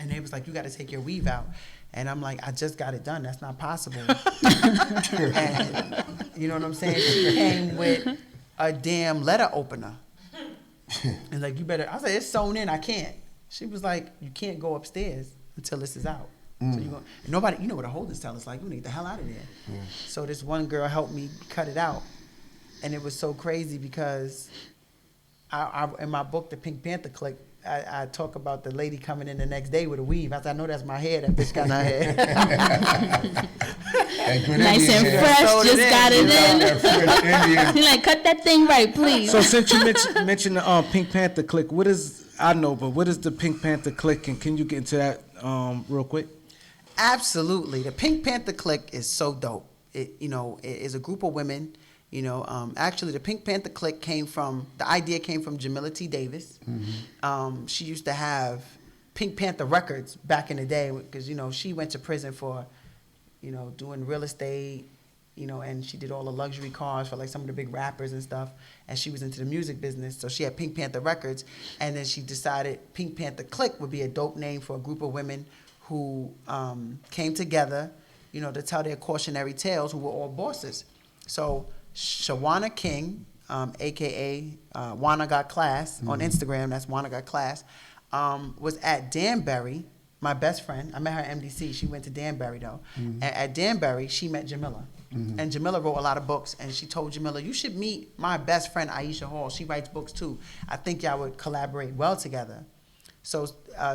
and they was like, "You got to take your weave out." And I'm like, I just got it done. That's not possible. And you know what I'm saying? She came with a damn letter opener. And like, you better, I was like, it's sewn in, I can't. She was like, you can't go upstairs until this is out. So you go, and nobody, you know what a holding cell is like, you need the hell out of there. So this one girl helped me cut it out. And it was so crazy because I in my book, The Pink Panther Clique, I talk about the lady coming in the next day with a weave. I said, I know that's my hair. That bitch got her hair. Nice and fresh, Sold it just in, got it That fresh Indian. in. You're like, cut that thing right, please. So since you mentioned the Pink Panther Clique, what is the Pink Panther Clique, and can you get into that real quick? Absolutely. The Pink Panther Clique is so dope. It is a group of women. Actually, the Pink Panther Clique the idea came from Jamila T. Davis. She used to have Pink Panther records back in the day because, she went to prison for, doing real estate, and she did all the luxury cars for like some of the big rappers and stuff. And she was into the music business. So she had Pink Panther records. And then she decided Pink Panther Clique would be a dope name for a group of women who came together, to tell their cautionary tales, who were all bosses. So Shawana King, a.k.a. Wana Got Class, on Instagram, that's Wana Got Class, was at Danbury, my best friend. I met her at MDC. She went to Danbury, though. At Danbury, she met Jamila. and Jamila wrote a lot of books. And she told Jamila, you should meet my best friend Aisha Hall. She writes books too. I think y'all would collaborate well together. So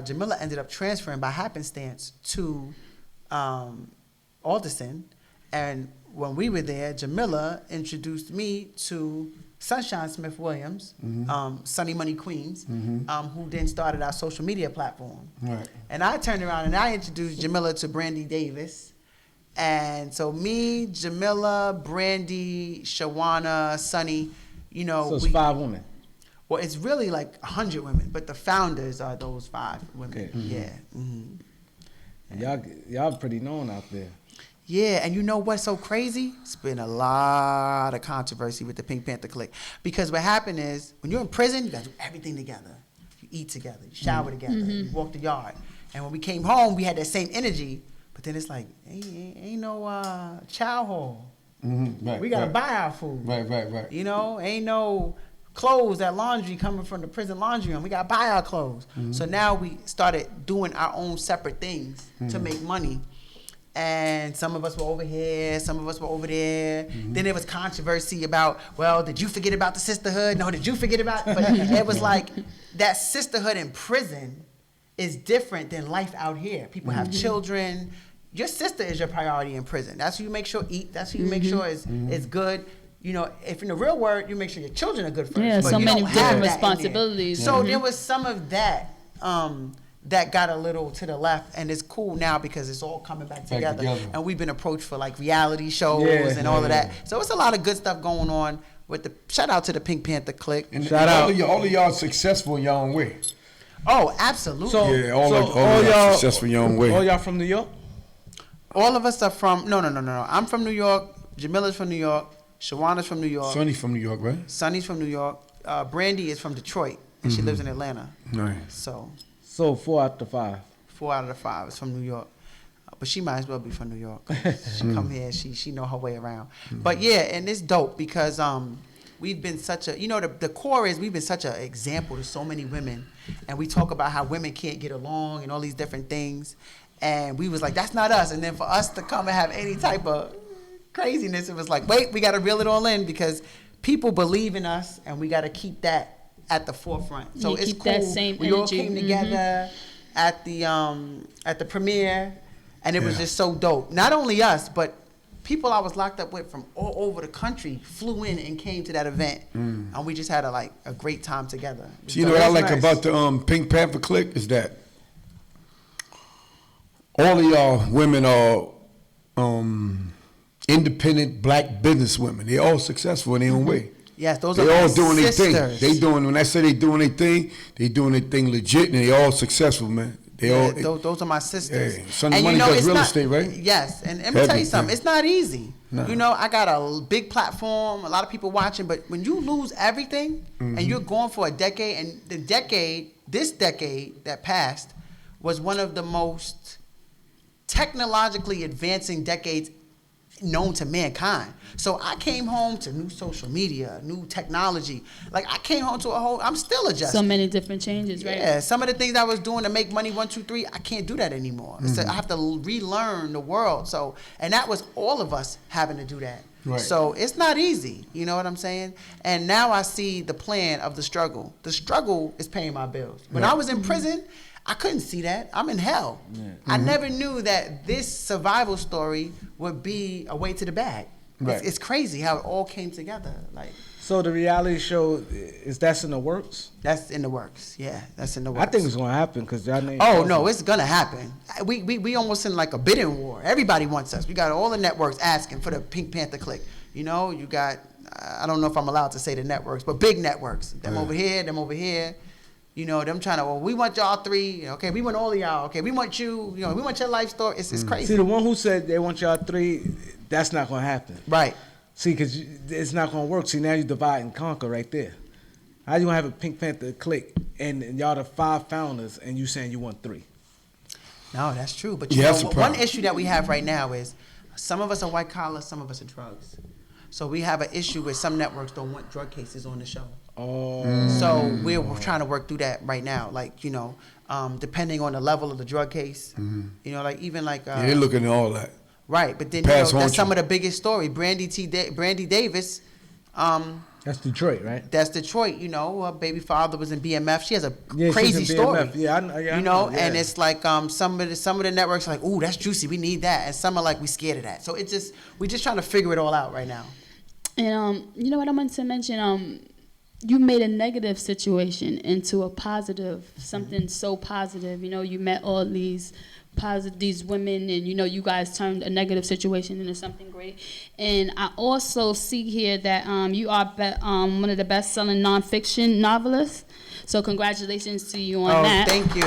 Jamila ended up transferring by happenstance to Alderson, and when we were there, Jamila introduced me to Sunshine Smith Williams, Sunny Money Queens, who then started our social media platform. Right. And I turned around and I introduced Jamila to Brandy Davis. And so me, Jamila, Brandy, Shawana, Sunny, you know. So it's 5 women. Well, it's really like 100 women, but the founders are those 5 women. Okay. Yeah. Y'all pretty known out there. Yeah, and you know what's so crazy? It's been a lot of controversy with the Pink Panther Clique. Because what happened is, when you're in prison, you got to do everything together. You eat together, you shower together, you walk the yard. And when we came home, we had that same energy. But then it's like, ain't no chow hall. Right, We got to buy our food. Right. You know, ain't no clothes, that laundry coming from the prison laundry room. We got to buy our clothes. So now we started doing our own separate things to make money. And some of us were over here, some of us were over there. Then there was controversy about, well, did you forget about the sisterhood? No, did you forget about? But it was like that sisterhood in prison is different than life out here. People have children. Your sister is your priority in prison. That's who you make sure eat. That's who you make sure is good. You know, if in the real world, you make sure your children are good first. Yeah, but so you many don't have different that in there. responsibilities. So there was some of that. That got a little to the left, and it's cool now because it's all coming back together. And we've been approached for like reality shows and all of that. So it's a lot of good stuff going on with the shout out to the Pink Panther Clique. And Shout out. all of y'all successful in your own way. Oh, absolutely. So, Yeah, all of y'all successful in your own way. All y'all from New York? All of us are from no. I'm from New York. Jamila's from New York. Shawana's from New York. Sonny from New York, right? Sonny's from New York. Brandy is from Detroit, and she lives in Atlanta. Nice. So So 4 out of 5. 4 out of the 5 is from New York. But she might as well be from New York. She come here, she know her way around. But yeah, and it's dope because we've been such a, you know, the core is we've been such an example to so many women. And we talk about how women can't get along and all these different things. And we was like, that's not us. And then for us to come and have any type of craziness, it was like, wait, we got to reel it all in because people believe in us and we got to keep that at the forefront. So You it's keep cool. that same We all energy. came together at the premiere, and it was just so dope. Not only us, but people I was locked up with from all over the country flew in and came to that event, and we just had a great time together. So you know what I like nice. about the Pink Panther Clique is that all of y'all women are independent black business women. They're all successful in their own way. Yes, those They are my all doing their thing. sisters. They doing, when I say they doing their thing legit, and they all successful, man. They all. Those are my sisters. Hey, Sunny Money does it's real not- estate, right? Yes, and let me tell you something. It's not easy. No. You know, I got a big platform, a lot of people watching, but when you lose everything and you're going for a decade, and this decade that passed was one of the most technologically advancing decades known to mankind. So I came home to new social media, new technology. Like I came home to I'm still adjusting. So many different changes, right? Yeah, some of the things I was doing to make money 1, 2, 3, I can't do that anymore. So I have to relearn the world. So, and that was all of us having to do that. Right. So it's not easy, you know what I'm saying? And now I see the plan of the struggle. The struggle is paying my bills. When I was in prison, I couldn't see that. I'm in hell. I never knew that this survival story would be a way to the bag. Right. It's crazy how it all came together. Like So the reality show that's in the works. that's in the works. Yeah, that's in the works. I think it's gonna happen because y'all name. Oh no, it's gonna happen. We almost in like a bidding war. Everybody wants us. We got all the networks asking for the Pink Panther Clique. You know, you got I don't know if I'm allowed to say the networks, but big networks. Them over here, them over here. You know, them trying to, well, we want y'all 3. Okay, we want all of y'all. Okay, we want you. You know, we want your life story. It's crazy. See, the one who said they want y'all 3, that's not gonna happen. Right. See, because it's not gonna work. See, now you divide and conquer right there. How you gonna have a Pink Panther Clique and y'all the 5 founders and you saying you want 3? No, that's true. But you Yeah, that's know, a problem. one issue that we have right now is some of us are white collar, some of us are drugs. So we have an issue where some networks don't want drug cases on the show. Oh. So we're trying to work through that right now. Like, you know, depending on the level of the drug case, you know, like even like Yeah, they're looking at all that. Right, but then Pass on that's to some you. of the biggest story. Brandy Davis, That's Detroit, right? that's Detroit. You know, her baby father was in BMF. She has a Yeah, crazy she's in story. BMF. Yeah, I you know, yeah. and it's like some of the networks are like, ooh, that's juicy. We need that, and some are like, we scared of that. So we're just trying to figure it all out right now. And you know what I wanted to mention? You made a negative situation into a positive, something so positive. You know, you met all these women, and you know, you guys turned a negative situation into something great. And I also see here that you are one of the best-selling nonfiction novelists. So congratulations to you on that. Thank you.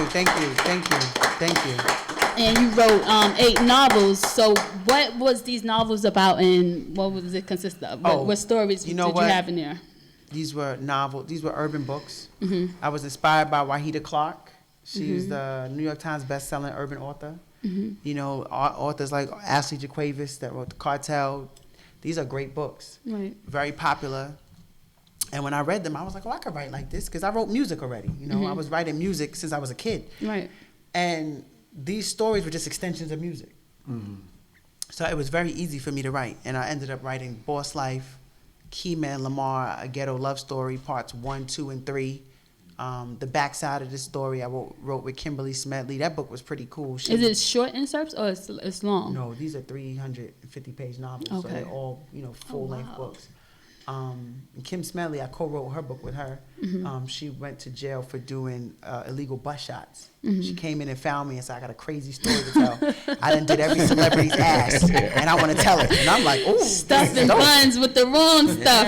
And you wrote 8 novels. So what was these novels about, and what was it consist of? What stories did you have in there? These were novels. These were urban books. Mm-hmm. I was inspired by Wahida Clark. She's the New York Times best-selling urban author. Mm-hmm. You know, authors like Ashley Jaquavis that wrote The Cartel. These are great books. Right. Very popular. And when I read them, I was like, oh, I could write like this, because I wrote music already. You know, I was writing music since I was a kid. Right. And these stories were just extensions of music. So it was very easy for me to write. And I ended up writing Boss Life, Keyman Lamar, A Ghetto Love Story, parts 1, 2, and 3. The backside of this story I wrote with Kimberly Smedley. That book was pretty cool. Is it short excerpts or it's long? No, these are 350-page novels. Okay. So they're all, full-length books. Kim Smedley, I co-wrote her book with her. She went to jail for doing illegal bus shots. She came in and found me and said, I got a crazy story to tell. I done did every celebrity's ass, and I want to tell it. And I'm like, ooh. Stuffing buns with the wrong stuff.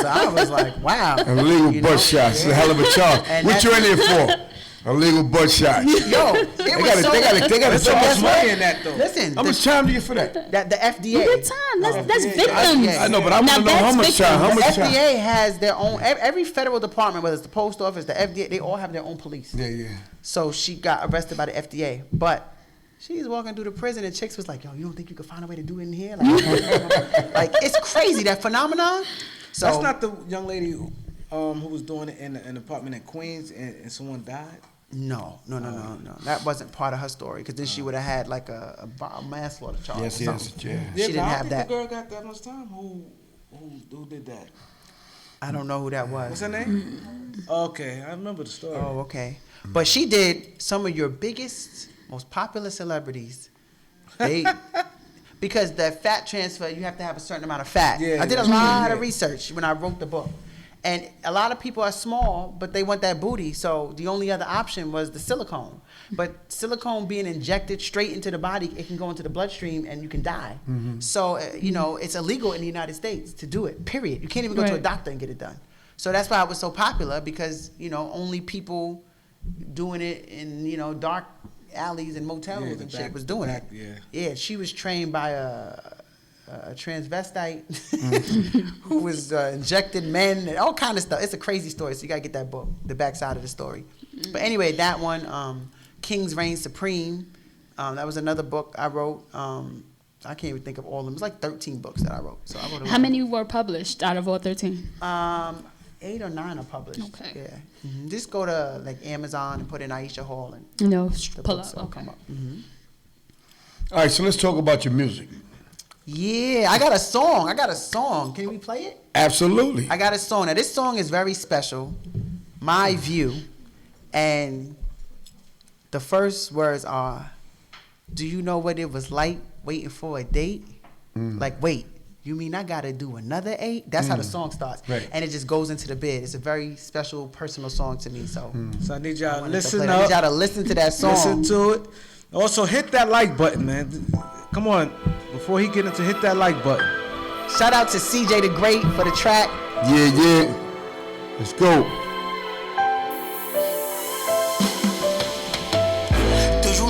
So I was like, wow. Illegal bus shots. It's a hell of a charge. And What you in there for? Illegal butt shots. Yo, they got so much money in that though. Listen, how much time do you get for that? The FDA. Good time. That's victims. I know, but I want to know how much time. The FDA has their own. Every federal department, whether it's the post office, the FDA, they all have their own police. Yeah. So she got arrested by the FDA, but she's walking through the prison, and chicks was like, "Yo, you don't think you could find a way to do it in here?" Like it's crazy, that phenomenon. So that's not the young lady who was doing it in an apartment in Queens, and someone died. No. That wasn't part of her story, because then she would have had like a manslaughter charge. Yes. She didn't have that. The girl got that much time. Who did that? I don't know who that was. What's her name? Okay, I remember the story. Oh, okay. But she did some of your biggest, most popular celebrities. Because the fat transfer, you have to have a certain amount of fat. Yeah, I did a lot of research when I wrote the book. And a lot of people are small, but they want that booty. So the only other option was the silicone. But silicone being injected straight into the body, it can go into the bloodstream and you can die. So, it's illegal in the United States to do it, period. You can't even go to a doctor and get it done. So that's why it was so popular, because, only people doing it in, dark alleys and motels and shit was doing it. Yeah, she was trained by a transvestite who was injecting men and all kind of stuff. It's a crazy story, so you gotta get that book, the backside of the story. But anyway, that one, Kings Reign Supreme, that was another book I wrote. I can't even think of all of them. It's like 13 books that I wrote. So I wrote. How many were published out of all 13? 8 or 9 are published. Okay. Yeah. Just go to like Amazon and put in Aisha Hall, and the pull books up. will Okay. come up. All right, so let's talk about your music. Yeah, I got a song. Can we play it? Absolutely. I got a song. Now, this song is very special. My View. And the first words are, do you know what it was like waiting for a date? Like, wait, you mean I got to do another 8? That's how the song starts. Right. And it just goes into the bid. It's a very special, personal song to me. So I need y'all to listen I up. need y'all to listen to that song. Listen to it. Also, hit that like button, man. Come on, before he get into hit that like button. Shout out to CJ the Great for the track. Yeah. Let's go.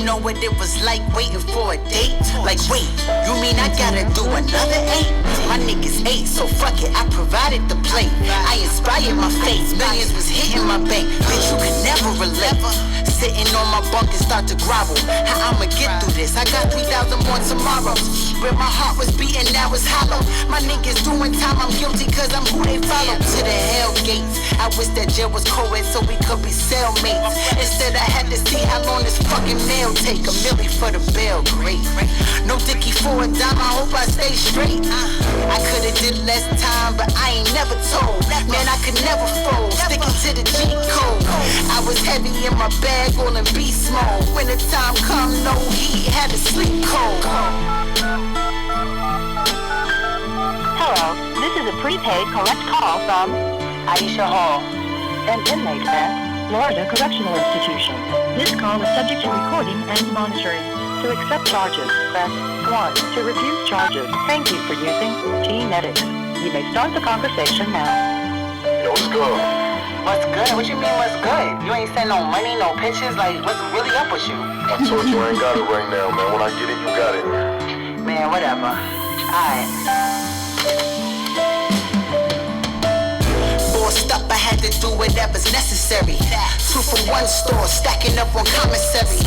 Know what it was like waiting for a date. Like, wait, you mean I gotta do another 8? My niggas 8, so fuck it, I provided the plate. I inspired my face, millions was hitting my bank. Bitch, you could never relate. Sitting on my bunk and start to grovel. How I'ma get through this? I got 3,000 more tomorrows. Where my heart was beating, now it's hollow. My niggas doing time, I'm guilty cause I'm who they follow. To the hell gates. I wish that jail was co-ed so we could be cellmates. Instead I had to see how long this fucking mail take. take a milli for the bill, great. No dickie for a dime, I hope I stay straight. I could've did less time, but I ain't never told. Man, I could never fold, sticking to the G code. I was heavy in my bag, all in beast mode. When the time come, no heat, had to sleep cold. Hello, this is a prepaid collect call from Aisha Hall, an inmate at Florida Correctional Institution. This call is subject to recording and monitoring. To accept charges, press 1. To refuse charges, thank you for using T-Medics. You may start the conversation now. Yo, what's good? What's good? What you mean what's good? You ain't send no money, no pictures, like what's really up with you? I told you I ain't got it right now, man. When I get it, you got it. Man, whatever. Alright. Forced up, I had to do whatever's necessary. 2 for 1 store, stacking up on commissary.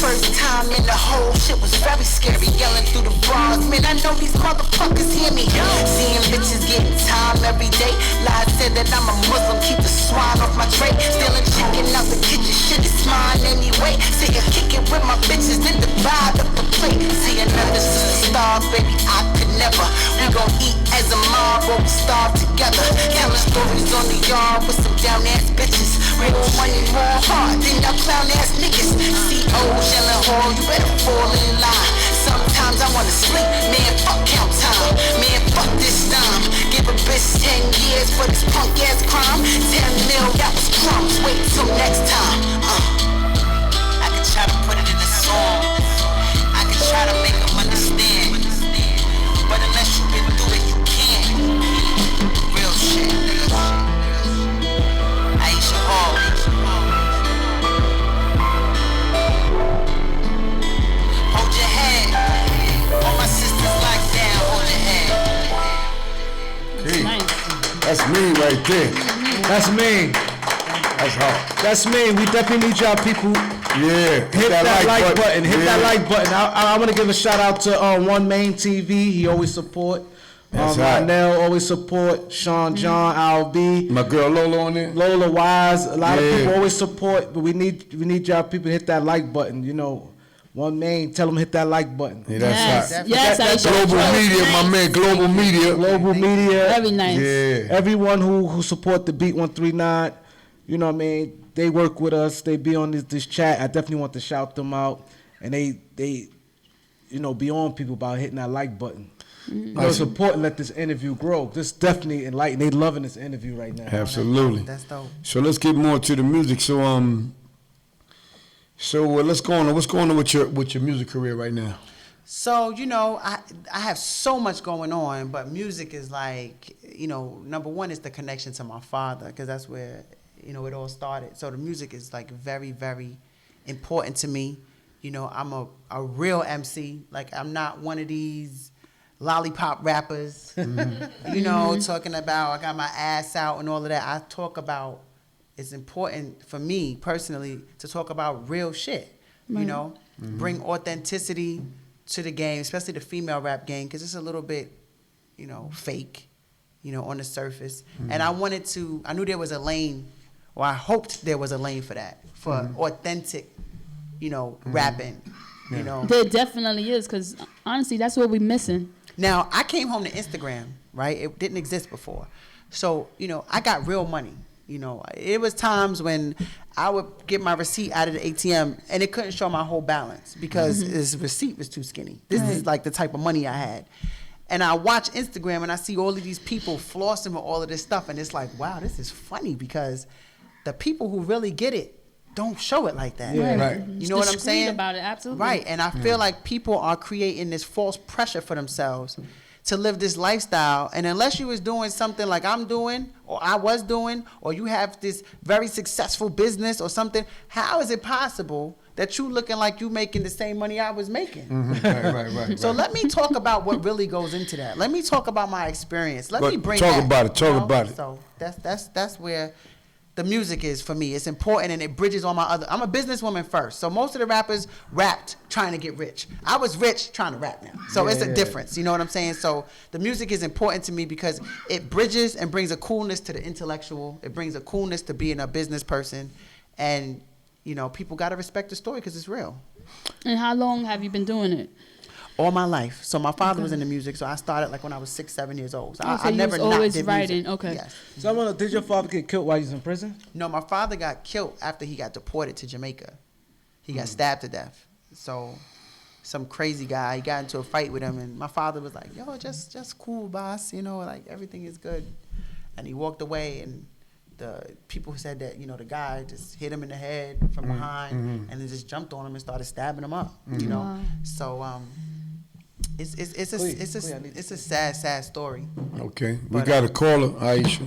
First time in the whole shit was very scary. Yelling through the bars, man, I know these motherfuckers hear me. Seeing bitches getting time every day. Lies said that I'm a Muslim, keep the swine off my tray. Stealing chicken out the kitchen, shit is mine anyway. Sitting kicking with my bitches, then divide up the plate. See another sister starve, baby, I could never. We gon' eat as a mob, or we starve together. Telling stories on the yard with some down ass bitches. Real money, more hard than y'all clown ass niggas. COs yelling hard, you better fall in line. Sometimes I wanna sleep, man, fuck count time. Man, fuck this time. Give a bitch 10 years for this punk ass crime. 10 mil, that was crumbs. Wait till next time. I could try to put it in a song. I could try to make them understand. But unless you've been through it, you can't. Real shit. Aisha Hall. Hold your head. All my sisters locked down. Hold your head. Hey, Nice. that's me right there. That's me. That's hard. That's me. We definitely need y'all people. Yeah, Hit that like button. Hit that Yeah. like button. I want to give a shout out to One Main TV. He always support. That's right. Lionel always support. Sean John, Al-B. My girl Lola on there. Lola Wise. A lot of Yeah. people always support, but we need y'all people to hit that like button. You know, One Main, tell them to hit that like button. Yeah, that's Yes, right. yes, Aisha. Global Media, my man, Global Media. Global Media. Very nice. Yeah. Everyone who support the Beat 139, you know what I mean? They work with us. They be on this chat. I definitely want to shout them out. And they you know, be on people about hitting that like button. You know, support and let this interview grow. This definitely enlightened. They loving this interview right now. Absolutely. That's dope. So let's get more to the music. So let's go on. What's going on with your music career right now? So, you know, I have so much going on, but music is like, you know, number one is the connection to my father, because that's where, you know, it all started. So the music is like very, very important to me. You know, I'm a real MC. Like, I'm not one of these lollipop rappers, you know, talking about I got my ass out and all of that. I talk about, it's important for me personally to talk about real shit, you know, bring authenticity to the game, especially the female rap game, because it's a little bit, you know, fake, you know, on the surface. And I knew there was a lane, or I hoped there was a lane for that, for authentic, you know, rapping, you know. There definitely is, because honestly, that's what we're missing. Now, I came home to Instagram, right? It didn't exist before. So, you know, I got real money. You know, it was times when I would get my receipt out of the ATM and it couldn't show my whole balance because this receipt was too skinny. This is like the type of money I had. And I watch Instagram and I see all of these people flossing with all of this stuff. And it's like, wow, this is funny because the people who really get it don't show it like that. Yeah, right. You know what I'm Discreet saying? about it, absolutely. Right. And I feel like people are creating this false pressure for themselves to live this lifestyle. And unless you was doing something like I'm doing, or I was doing, or you have this very successful business or something, how is it possible that you looking like you making the same money I was making? Right. So let me talk about what really goes into that. Let me talk about my experience. Let me bring talk that, about it. you know? About it. So that's where the music is for me. It's important and it bridges all my other. I'm a businesswoman first, so most of the rappers rapped trying to get rich. I was rich trying to rap now, so it's a difference. You know what I'm saying? So the music is important to me because it bridges and brings a coolness to the intellectual. It brings a coolness to being a business person, and you know people gotta respect the story because it's real. And how long have you been doing it? All my life. So my father was into music, so I started like when I was 6, 7 years old. So I you never was not always did writing. music. Okay. Yes. So did your father get killed while he was in prison? No, my father got killed after he got deported to Jamaica. He got stabbed to death. So some crazy guy, he got into a fight with him, and my father was like, yo, just cool, boss, you know, like everything is good. And he walked away, and the people said that, you know, the guy just hit him in the head from behind and then just jumped on him and started stabbing him up, you know. Wow. So it's a sad story. Okay. We But, got a caller, Aisha.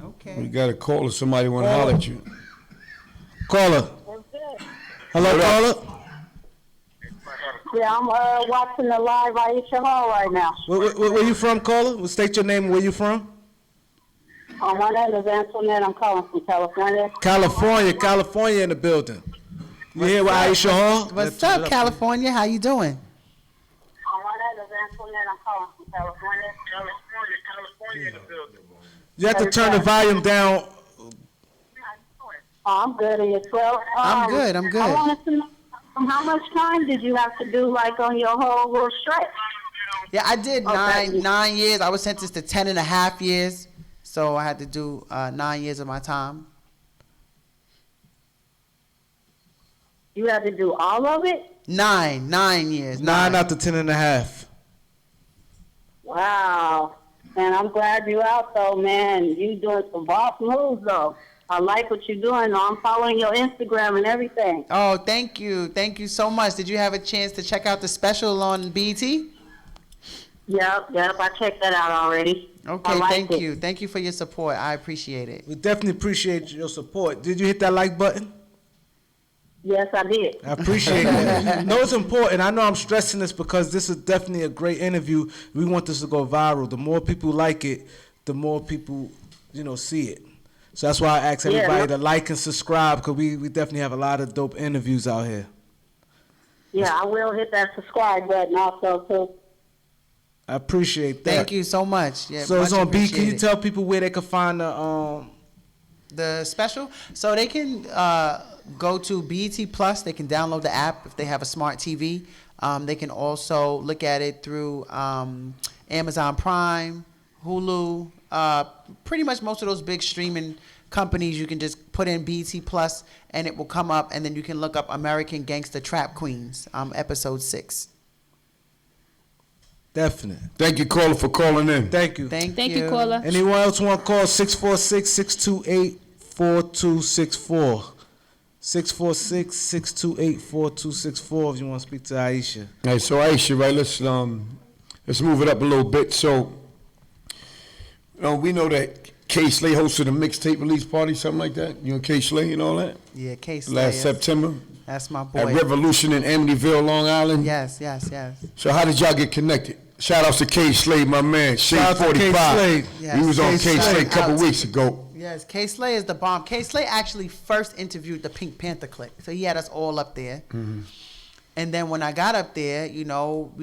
Okay. We got a caller. Somebody want to holler at you. Caller. Hello, caller. Yeah, I'm watching the live Aisha Hall right now. Where you from, caller? Well, state your name and where you from. My name is Antoinette. I'm calling from California. California in the building. You here with Aisha Hall? What's up, California? How you doing? My name is Antoinette. I'm calling from California. California in the building. You have to turn the volume down. I'm good. And yourself? I'm good. I wanted to know how much time did you have to do, like, on your whole little stretch? Yeah, I did Okay. 9 years. I was sentenced to 10.5 years. So I had to do 9 years of my time. You had to do all of it? 9 years. 9 after 10.5. Wow. And I'm glad you out, though, man. You doing some boss moves, though. I like what you're doing. I'm following your Instagram and everything. Oh, thank you. Thank you so much. Did you have a chance to check out the special on BET? Yep, I checked that out already. Okay, I liked thank it. you. Thank you for your support. I appreciate it. We definitely appreciate your support. Did you hit that like button? Yes, I did. I appreciate that. No, it's important. I know I'm stressing this because this is definitely a great interview. We want this to go viral. The more people like it, the more people, see it. So that's why I ask everybody to like and subscribe, because we definitely have a lot of dope interviews out here. Yeah, I will hit that subscribe button also, too. I appreciate that. Thank you so much. Yeah, So it's much on B. Can you appreciated. tell people where they can find the special? So they can go to BET Plus. They can download the app if they have a smart TV. They can also look at it through Amazon Prime, Hulu, pretty much most of those big streaming companies. You can just put in BET Plus and it will come up, and then you can look up American Gangster Trap Queens, episode 6. Definite. Thank you, caller, for calling in. Thank you. Thank Thank you, caller. Anyone else want to call 646-628-4264. 646-628-4264 if you want to speak to Aisha. All right, so Aisha, right, let's move it up a little bit. So we know that K. Slay hosted a mixtape release party, something like that. You and K. Slay and all that? Yeah, K-Slay. Last September That's my boy. at Revolution in Amityville, Long Island. Yes. So how did y'all get connected? Shout outs to K. Slay, my man. Shade Shout out to K. 45. Slay. Yes, He was on K. K. Slay Slay a couple out. weeks ago. Yes, K-Slay is the bomb. K-Slay actually first interviewed the Pink Panther Clique. So he had us all up there. Mm-hmm. And then when I got up there, we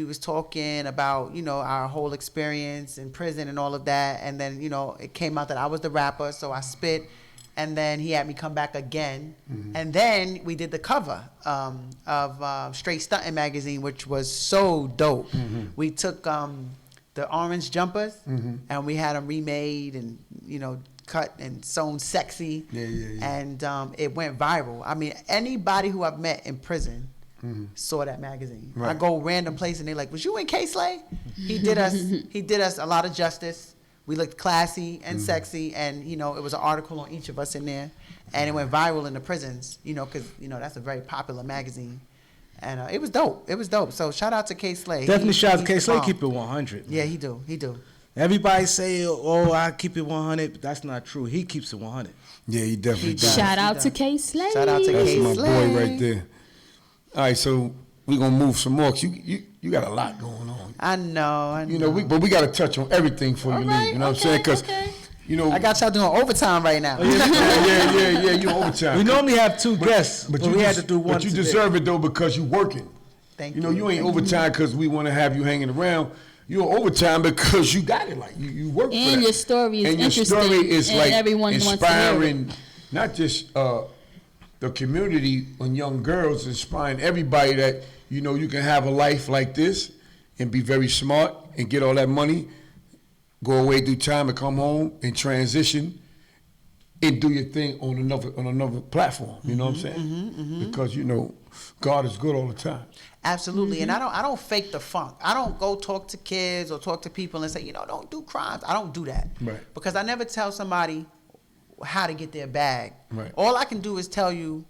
was talking about, our whole experience in prison and all of that. And then, it came out that I was the rapper, so I spit. And then he had me come back again. Mm-hmm. And then we did the cover of Straight Stuntin' magazine, which was so dope. Mm-hmm. We took the orange jumpers and we had them remade and, cut and sewn sexy. Yeah. And it went viral. I mean, anybody who I've met in prison saw that magazine. Right. I go random place and they're like, "Was you in K-Slay?" He did us a lot of justice. We looked classy and sexy, and it was an article on each of us in there, and it went viral in the prisons. Because that's a very popular magazine, and it was dope. So shout out to K-Slay. Definitely shout out to He's K. the Slay. bomb. Keep it 100. Yeah, he do. Everybody say, "Oh, I keep it 100," but that's not true. He keeps it 100. Yeah, he definitely He does. does. Shout out to K. Slay. Shout out to That's K. my Slay. boy right there. All right, so we're going to move some more. 'Cause you got a lot going on. I know. But we got to touch on everything before you leave. You know what I'm saying? Because, I got y'all doing overtime right now. yeah, you overtime. We normally have 2 guests, but we had to do one But you today. deserve it, though, because you working. Thank You ain't overtime because we want to have you hanging around. You're overtime because you got it. Like, you work for And that. your story is and your interesting, story is and like everyone wants to hear it. inspiring, not just the the community on young girls, inspiring everybody that, you know, you can have a life like this and be very smart and get all that money, go away, do time, and come home and transition and do your thing on another platform. You know what I'm saying? Because, you know, God is good all the time. Absolutely, and I don't fake the funk. I don't go talk to kids or talk to people and say, you know, don't do crimes. I don't do that. Right. Because I never tell somebody how to get their bag. Right. All I can do is tell you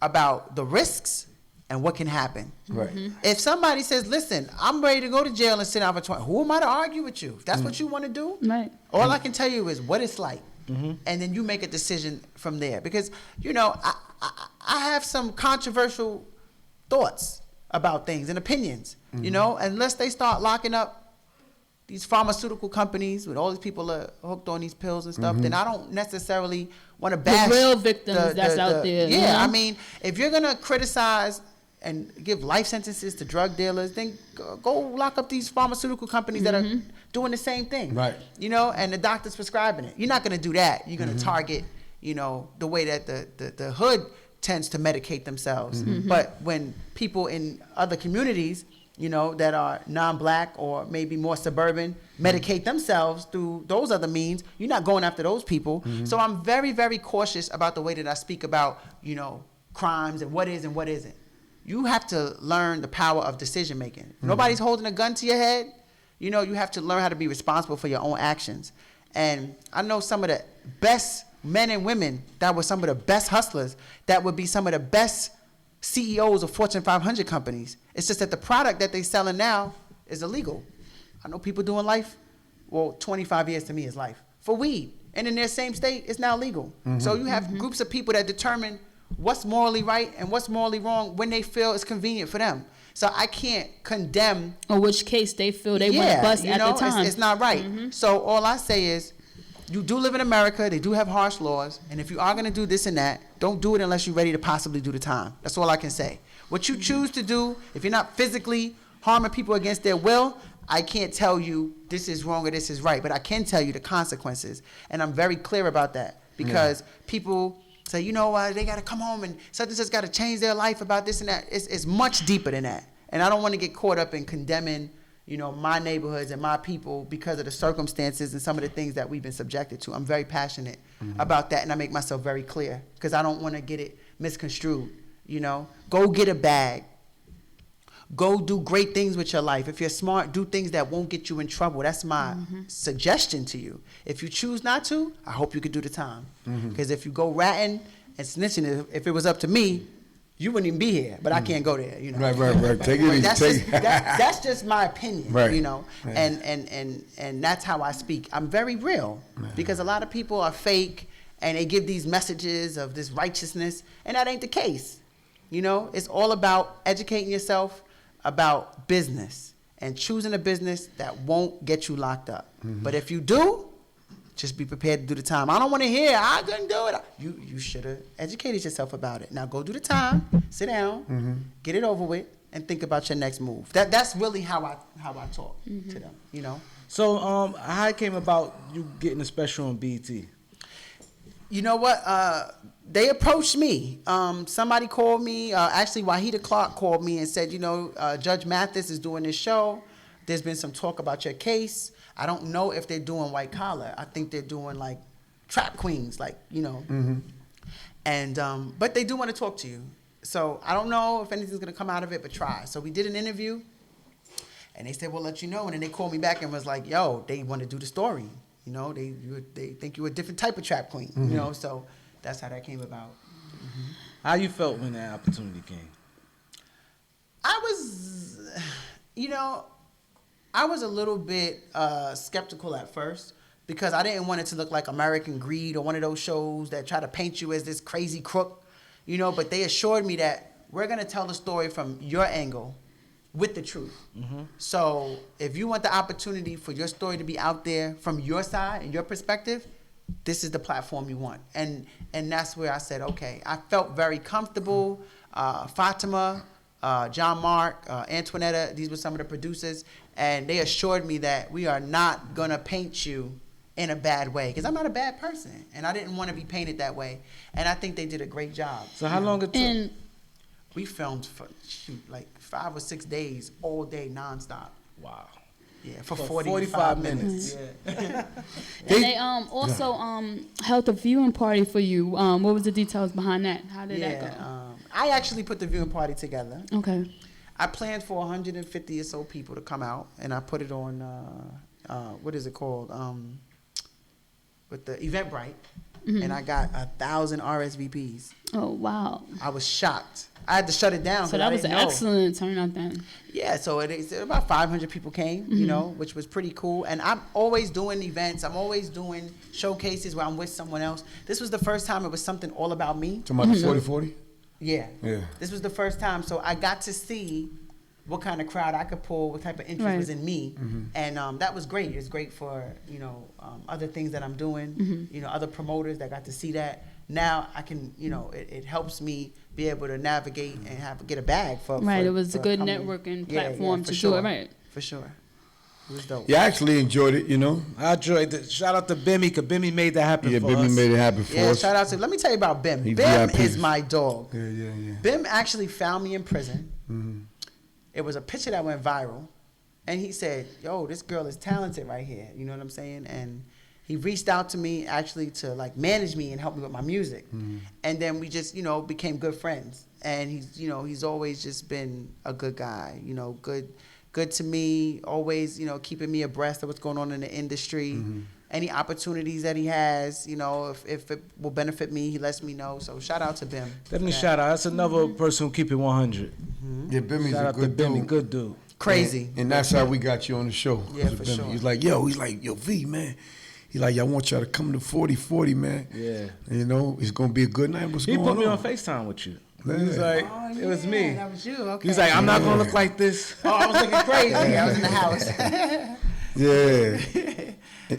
about the risks and what can happen. Right. If somebody says, listen, I'm ready to go to jail and sit down for 20, who am I to argue with you? If that's what you want to do, Right. all I can tell you is what it's like. And then you make a decision from there. Because, you know, I have some controversial thoughts about things and opinions, you know, unless they start locking up these pharmaceutical companies with all these people are hooked on these pills and stuff, then I don't necessarily want to bash the real victims that's out there. Yeah, you know? I mean, if you're gonna criticize and give life sentences to drug dealers, then go lock up these pharmaceutical companies that are doing the same thing. Right. You know, and the doctor's prescribing it. You're not gonna do that. You're gonna target, you know, the way that the hood tends to medicate themselves. But when people in other communities, you know, that are non-black or maybe more suburban, medicate themselves through those other means, you're not going after those people. So I'm very, very cautious about the way that I speak about, you know, crimes and what is and what isn't. You have to learn the power of decision making. Nobody's holding a gun to your head. You know, you have to learn how to be responsible for your own actions. And I know some of the best men and women that were some of the best hustlers, that would be some of the best CEOs of Fortune 500 companies. It's just that the product that they're selling now is illegal. I know people doing life, well, 25 years to me is life, for weed. And in their same state, it's now legal. So you have groups of people that determine what's morally right and what's morally wrong when they feel it's convenient for them. So I can't condemn. Or which case they feel they want to bust you at know, the time. It's not right. So all I say is, you do live in America, they do have harsh laws, and if you are gonna do this and that, don't do it unless you're ready to possibly do the time. That's all I can say. What you choose to do, if you're not physically harming people against their will, I can't tell you this is wrong or this is right, but I can tell you the consequences. And I'm very clear about that, because people say, you know, they gotta come home and such and such gotta change their life about this and that. It's much deeper than that. And I don't wanna get caught up in condemning, you know, my neighborhoods and my people because of the circumstances and some of the things that we've been subjected to. I'm very passionate about that, and I make myself very clear because I don't want to get it misconstrued, you know. Go get a bag. Go do great things with your life. If you're smart, do things that won't get you in trouble. That's my suggestion to you. If you choose not to, I hope you can do the time. Because if you go ratting and snitching, if it was up to me, you wouldn't even be here, but I can't go there, you know. Right. Take it easy. That's just my opinion, Right. you know. And that's how I speak. I'm very real because a lot of people are fake and they give these messages of this righteousness, and that ain't the case. You know, it's all about educating yourself about business and choosing a business that won't get you locked up. But if you do, just be prepared to do the time. I don't want to hear, I couldn't do it. You should have educated yourself about it. Now go do the time, sit down, get it over with, and think about your next move. That's really how I talk to them, you know. So how it came about you getting a special on BET? You know what? They approached me. Somebody called me. Actually, Wahida Clark called me and said, you know, Judge Mathis is doing this show. There's been some talk about your case. I don't know if they're doing white collar. I think they're doing like trap queens, like, you know. And but they do want to talk to you. So I don't know if anything's gonna come out of it, but try. So we did an interview, and they said we'll let you know. And then they called me back and was like, yo, they want to do the story. You know, they think you're a different type of trap queen. You know, so that's how that came about. How you felt when that opportunity came? I was, you know, I was a little bit skeptical at first because I didn't want it to look like American Greed or one of those shows that try to paint you as this crazy crook, you know, but they assured me that we're going to tell the story from your angle with the truth. So if you want the opportunity for your story to be out there from your side and your perspective, this is the platform you want. And that's where I said, okay. I felt very comfortable. Fatima, John Mark, Antoinetta, these were some of the producers, and they assured me that we are not going to paint you in a bad way, because I'm not a bad person, and I didn't want to be painted that way. And I think they did a great job. So how long it took? And We filmed for like 5 or 6 days, all day, nonstop. Wow. Yeah, for 45 minutes. Yeah. and they also held a viewing party for you. What was the details behind that? How did that go? I actually put the viewing party together. Okay. I planned for 150 or so people to come out, and I put it on, what is it called? With the Eventbrite, and I got 1,000 RSVPs. Oh, wow. I was shocked. I had to shut it down. So that was an excellent turnout then. Yeah, so about 500 people came, you know, which was pretty cool. And I'm always doing events. I'm always doing showcases where I'm with someone else. This was the first time it was something all about me. Talking about the 40-40? Yeah. Yeah. This was the first time, so I got to see what kind of crowd I could pull, what type of interest was in me, and that was great. It's great for other things that I'm doing, other promoters that got to see that. Now I can, it helps me be able to navigate and get a bag for. Right, for, it was a good coming. networking platform to sure. do it right. For sure. It was dope. Yeah, I actually enjoyed it, I enjoyed it. Shout out to Bimmy, because Bimmy made that happen for us. Bimmy made it happen for us. Shout out to. Let me tell you about Bim. He Bim VIP. is my dog. Yeah. Bim actually found me in prison. It was a picture that went viral, and he said, "Yo, this girl is talented right here." You know what I'm saying? And he reached out to me actually to like manage me and help me with my music, and then we just became good friends. And he's always just been a good guy. Good to me. Always keeping me abreast of what's going on in the industry. Any opportunities that he has, if it will benefit me, he lets me know. So shout out to Bim. Definitely shout out. That's another person who keep it 100. Yeah, Bimmy's Shout a out to good Bimmy, dude. good dude. Crazy. And that's how we got you on the show. Yeah, for sure. He's like, yo, V, man. He's like, I want y'all to come to 40-40, man. Yeah. It's going to be a good night. What's He going on? put me on FaceTime with you. He was like, it was me. That was you. Okay. He's like, I'm not going to look like this. Oh, I was looking crazy. I was in the house. Yeah.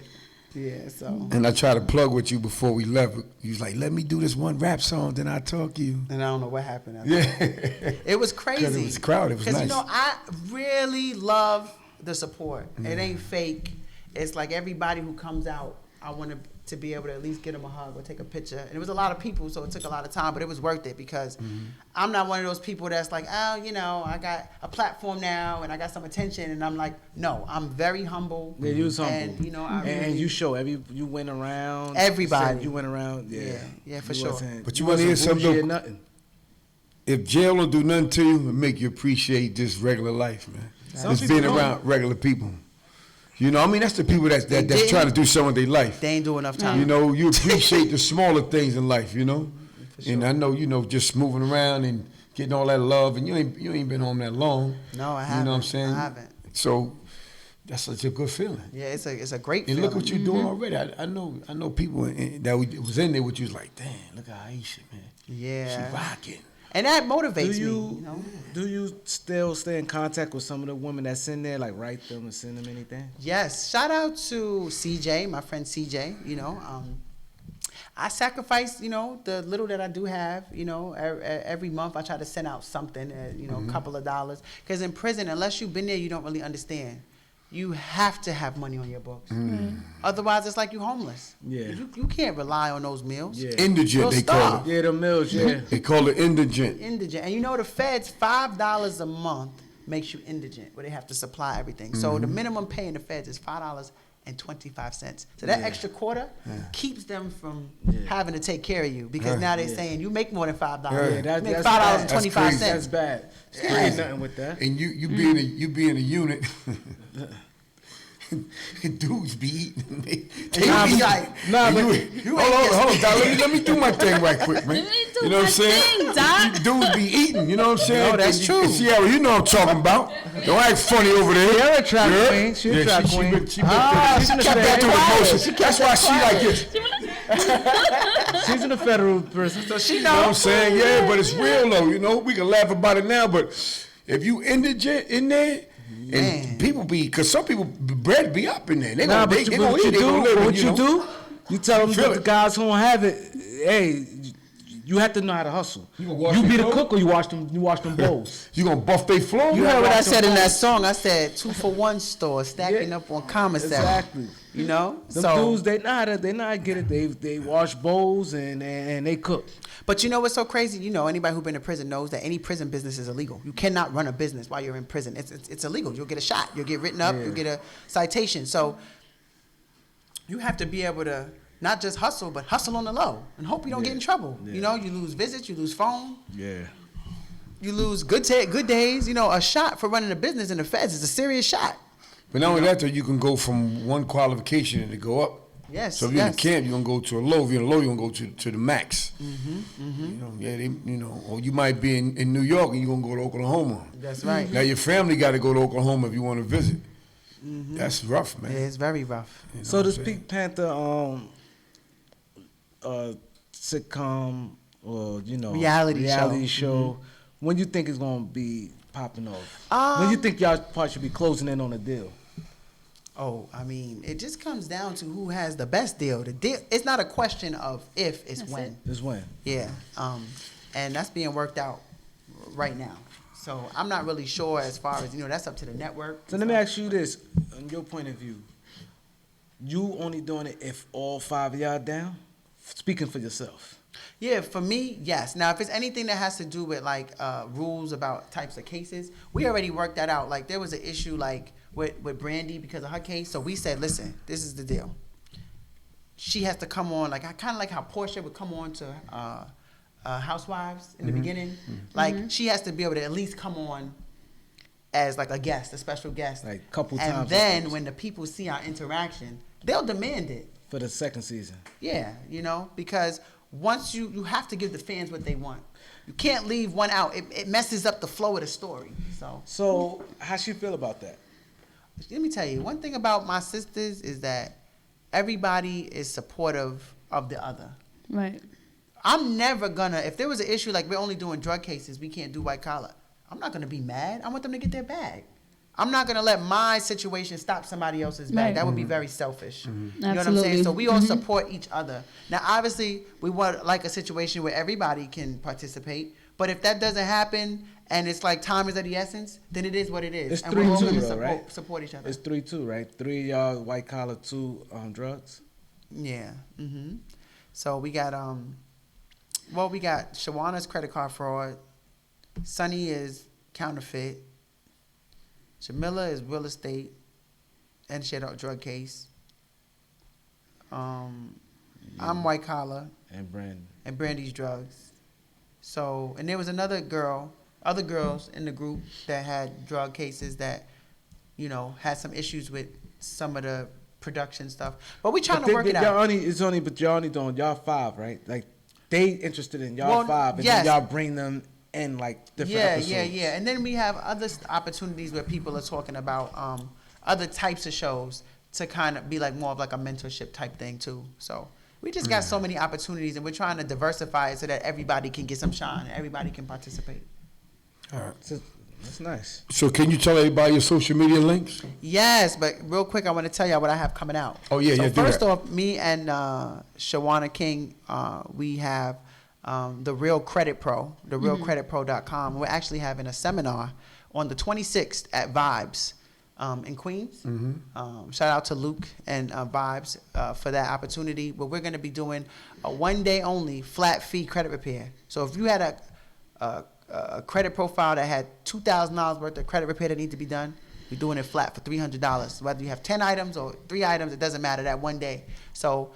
Yeah, so. And I tried to plug with you before we left. He was like, let me do this one rap song, then I'll talk to you. And I don't know what happened after Yeah. that. It was crazy. Because it was crowded. It was nice. Because, I really love the support. It ain't fake. It's like everybody who comes out, I want to be able to at least get them a hug or take a picture. And it was a lot of people, so it took a lot of time, but it was worth it because I'm not one of those people that's like, I got a platform now and I got some attention. And I'm like, no, I'm very humble. Yeah, you was humble. And, And you show you went around. Everybody. You went around, yeah. Yeah, for sure. But you want to hear something? Nothing. If jail don't do nothing to you, it make you appreciate just regular life, man. Just being around regular people. That's the people that's trying to do something with their life. They ain't do enough time. You appreciate the smaller things in life, Sure. And I know, just moving around and getting all that love, and you ain't been home that long. No, I haven't. You know what I'm saying? I haven't. So that's such a good feeling. Yeah, it's a great And feeling. look what you're doing already. I know people that was in there with you was like, damn, look at Aisha, man. Yeah. She rocking. And that motivates me. Do you still stay in contact with some of the women that's in there, like write them and send them anything? Yes. Shout out to CJ, my friend CJ. I sacrifice, the little that I do have. Every month I try to send out something, a couple of dollars. Because in prison, unless you've been there, you don't really understand. You have to have money on your books. Otherwise, it's like you're homeless. Yeah. You can't rely on those meals. Yeah. Indigent, they call it. Yeah, the meals, yeah. They call it indigent. Indigent. And the feds, $5 a month makes you indigent, where they have to supply everything. So the minimum pay in the feds is $5.25. So that extra quarter keeps them from having to take care of you, because now they're saying you make more than $5. Yeah, that's you make bad. $5.25. That's bad. Ain't nothing with that. And you being a unit. Dudes be eating. They be like, hold on, Doc. Let me do my thing right quick, man. You know what I'm saying? Dudes be eating. You know what I'm saying? No, that's true. Sierra, you know what I'm talking about. Don't act funny over there. Sierra a track queen. She a track queen. She kept that to emotion. That's why she like this. She's in a federal prison, so she knows. You know what I'm saying? Yeah, but it's real though. We can laugh about it now, but if you indigent in there, and people because some people bread be up in there. They gonna eat. They gonna live. What you do? You tell them that the guys who don't have it, hey, You have to know how to hustle. You gonna wash You their be the clothes? cook or you wash them bowls. You gonna buff they floor? You heard what I watch said them in that boys. song. I said 2-for-1 store stacking Yeah. up on commissary. Exactly. You know? Them dudes, they know how to get it. They wash bowls and they cook. But you know what's so crazy? You know, anybody who's been in prison knows that any prison business is illegal. You cannot run a business while you're in prison. It's illegal. You'll get a shot. You'll get written up. You'll get a citation. So you have to be able to not just hustle, but hustle on the low and hope you don't get in trouble. Yeah. You know, you lose visits, you lose phone, Yeah. you lose good days. You know, a shot for running a business in the feds is a serious shot. But not only that, though, you can go from one qualification and to go up. Yes. So if you're in the camp, you're gonna go to a low. If you're in a low, you're gonna go to the max. You know, or you might be in New York and you're gonna go to Oklahoma. That's right. Now your family got to go to Oklahoma if you want to visit. That's rough, man. Yeah, it's very rough. You know So what this I'm saying? Pink Panther sitcom or reality show, when you think it's gonna be popping off? When you think y'all probably should be closing in on a deal? Oh, I mean, it just comes down to who has the best deal. The deal. It's not a question of if, it's That's when. it. Just when? Yeah, and that's being worked out right now. So I'm not really sure as far as, that's up to the network. So let me ask you this, on your point of view, you only doing it if all 5 of y'all down? Speaking for yourself. Yeah, for me, yes. Now, if it's anything that has to do with like rules about types of cases, we already worked that out. Like there was an issue like with Brandy because of her case. So we said, listen, this is the deal. She has to come on, like I kind of like how Portia would come on to Housewives in the beginning. Like she has to be able to at least come on as like a guest, a special guest. Like a couple times. And then when the people see our interaction, they'll demand it. For the second season. Yeah, because once you have to give the fans what they want. You can't leave one out. It messes up the flow of the story. So how she feel about that? Let me tell you, one thing about my sisters is that everybody is supportive of the other. Right. I'm never gonna, if there was an issue like we're only doing drug cases, we can't do white collar, I'm not gonna be mad. I want them to get their bag. I'm not gonna let my situation stop somebody else's bag. Right. That would be very selfish. You know what I'm Absolutely. saying? So we all support each other. Now, obviously, we want like a situation where everybody can participate. But if that doesn't happen and it's like time is of the essence, then it is what it is. It's and we're all 3-2 gonna though, right? support each other. It's 3-2, right? 3 of y'all white collar, 2 drugs. Yeah. So we got we got Shawana's credit card fraud. Sunny is counterfeit. Jamila is real estate, and she had a drug case. I'm white collar, And Brandon. and Brandy's drugs. So, and there was other girls in the group that had drug cases that, had some issues with some of the production stuff. But we trying to work it out. But y'all only doing y'all 5, right? Like they interested in y'all 5, and yes. then y'all bring them in like different episodes. Yeah. And then we have other opportunities where people are talking about other types of shows to kind of be like more of like a mentorship type thing too. So we just got so many opportunities, and we're trying to diversify it so that everybody can get some shine and everybody can participate. All right. So, that's nice. So can you tell everybody your social media links? Yes, but real quick, I want to tell y'all what I have coming out. Oh, yeah, so do first that. off, me and Shawana King, we have the Real Credit Pro, therealcreditpro.com. We're actually having a seminar on the 26th at Vibes in Queens. Shout out to Luke and Vibes for that opportunity. But we're going to be doing a one-day only flat fee credit repair. So if you had a credit profile that had $2,000 worth of credit repair that need to be done, we're doing it flat for $300. Whether you have 10 items or 3 items, it doesn't matter, that one day. So,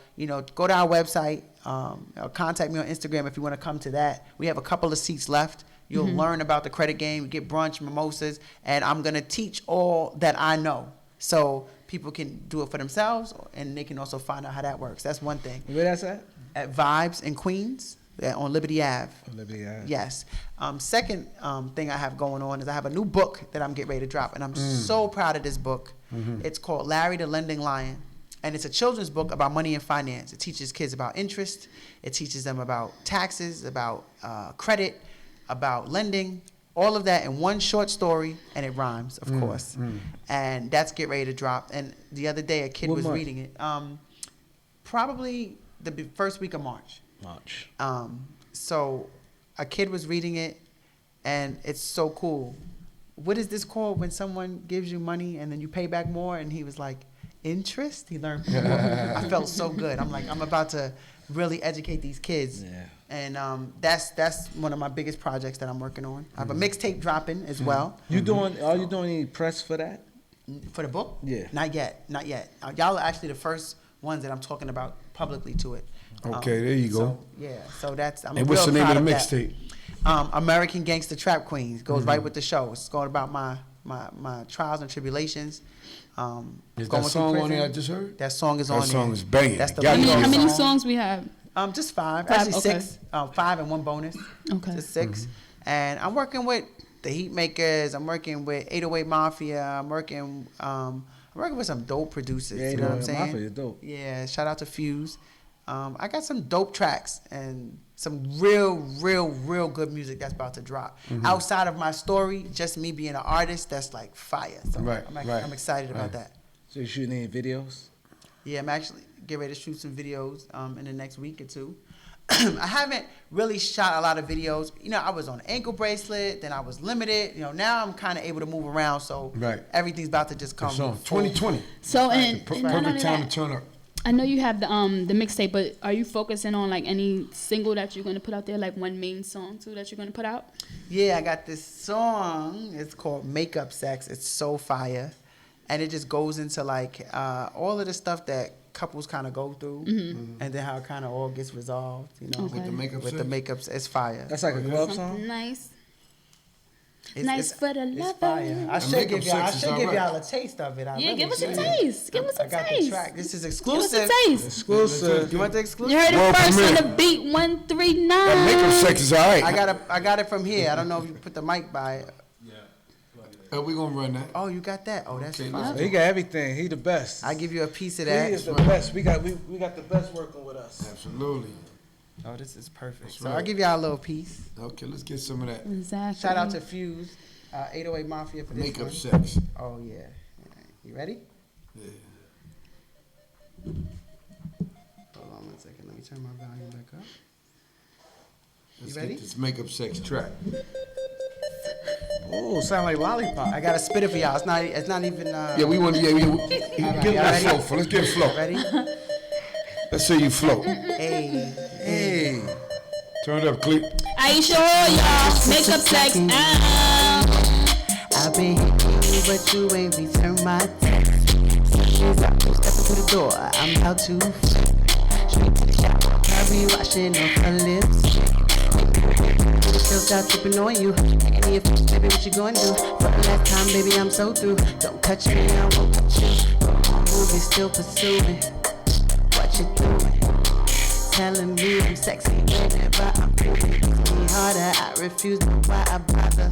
go to our website, or contact me on Instagram if you want to come to that. We have a couple of seats left. You'll learn about the credit game, get brunch, mimosas, and I'm going to teach all that I know. So people can do it for themselves, and they can also find out how that works. That's one thing. Where that's at? At Vibes in Queens. On Liberty Ave. Liberty Ave. Yes. Second thing I have going on is I have a new book that I'm getting ready to drop, and I'm so proud of this book. It's called Larry the Lending Lion, and it's a children's book about money and finance. It teaches kids about interest. It teaches them about taxes, about credit, about lending, all of that in one short story, and it rhymes, of course. And that's getting ready to drop. And the other day, a kid What was month? reading it. Probably the first week of March. so a kid was reading it, and it's so cool. What is this called when someone gives you money and then you pay back more? And he was like, interest? He learned more. I felt so good. I'm like, I'm about to really educate these kids. Yeah. And that's one of my biggest projects that I'm working on. I have a mixtape dropping as well. Are you doing any press for that? For the book? Yeah. Not yet. Y'all are actually the first ones that I'm talking about publicly to it. Okay, there you go. So that's, I'm And what's the real name of the proud that. mixtape? American Gangster Trap Queens. Goes right with the show. It's going about my trials and tribulations. Is going that through song on prison. there I just heard? That song is on there. That song is banging. That's the Got lead it. How many song. songs we have? Just five. Five, Actually okay. 6. 5 and 1 bonus. Okay. Just 6. And I'm working with the Heat Makers. I'm working with 808 Mafia. I'm working with some dope producers. Yeah, you know what I'm 808 saying? Mafia is dope. Yeah. Shout out to Fuse. I got some dope tracks and some real good music that's about to drop. Outside of my story, just me being an artist, that's like fire. So Right, I'm excited about that. So you shooting any videos? Yeah, I'm actually getting ready to shoot some videos in the next week or two. I haven't really shot a lot of videos. You know, I was on an ankle bracelet, then I was limited. You know, now I'm kind of able to move around, so everything's about to just come. It's on 2020. So Perfect time to turn up. I know you have the mixtape, but are you focusing on like any single that you're gonna put out there, like one main song too that you're gonna put out? Yeah, I got this song. It's called Makeup Sex. It's so fire, and it just goes into like all of the stuff that couples kind of go through, and then how it kind of all gets resolved. You know, Okay. with the makeups, it's fire. That's like a club song? Nice. It's, Nice for the it's lover. fire. I should give y'all a taste of it. I Yeah, really give us a should. taste. Give us a I got taste. the track. This is Give us exclusive. a taste. Exclusive. You want the exclusive? You heard it World first premiere. on the beat 139. That makeup sex is all right. I got it from here. I don't know if you put the mic by it. We gonna run that. Oh, you got that? Oh, that's fine. He got everything. He the best. I give you a piece of He that. is the best. We got the best working with us. Absolutely. Oh, this is perfect. That's So right. I'll give y'all a little piece. Okay, let's get some of that. Exactly. Shout out to Fuse, 808 Mafia for this Makeup one. sex. Oh, yeah. You ready? Yeah. Hold on 1 second. Let me turn my volume back up. Let's You ready? get this makeup sex track. Oh, sound like Lollipop. I got to spit it for y'all. It's not even. Yeah, we want. Yeah, give it that ready? flow. Let's get it flow. Ready? Let's see you flow. Hey. Hey, turn it up, Click. Aisha Hall, y'all. Makeup sex. I've been hitting you, but you ain't returned my text. Since I stepping through the door, I'm about to straight to the shower. Probably washing off her lips. Still start tripping on you. And if baby, what you gonna do? For the last time, baby, I'm so through. Don't touch me, I won't touch you. Movie still pursuing. What you doing? Telling me I'm sexy whenever I'm feeling. It's me harder. I refuse, know why I bother.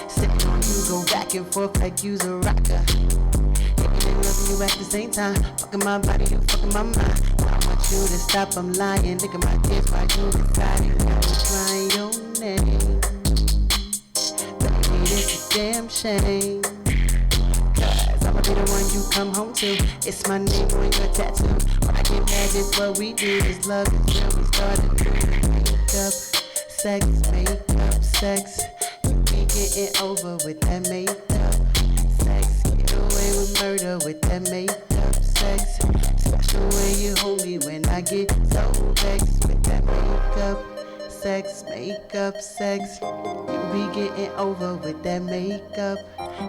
Sitting on you, go back and forth like you's a rocker. Hating and loving you at the same time. Fucking my body, you fucking my mind. I want you to stop, I'm lying. Look at my tears while you deciding. I was crying your name. Baby, it's a damn shame. Cause I'ma be the one you come home to. It's my name on your tattoo. When I get mad, it's what we do. This love is real, we started doing makeup, sex, makeup, sex. Getting over with that makeup sex. Get away with murder with that makeup sex. Special way you hold me when I get so vexed with that makeup sex, makeup sex. You be getting over with that makeup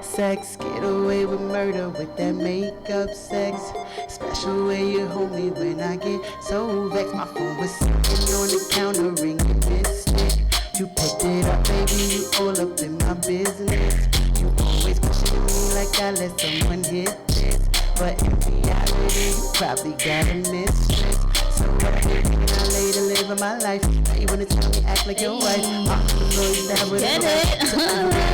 sex. Get away with murder with that makeup sex. Special way you hold me when I get so vexed. My phone was sitting on the counter ringing, missed it. You picked it up, baby, you all up in my business. You always questioning me like I let someone hit this. But in reality, you probably got a mistress. So what I been thinking I later living my life. Now you wanna tell me act like your wife. I'm gonna know you that with Get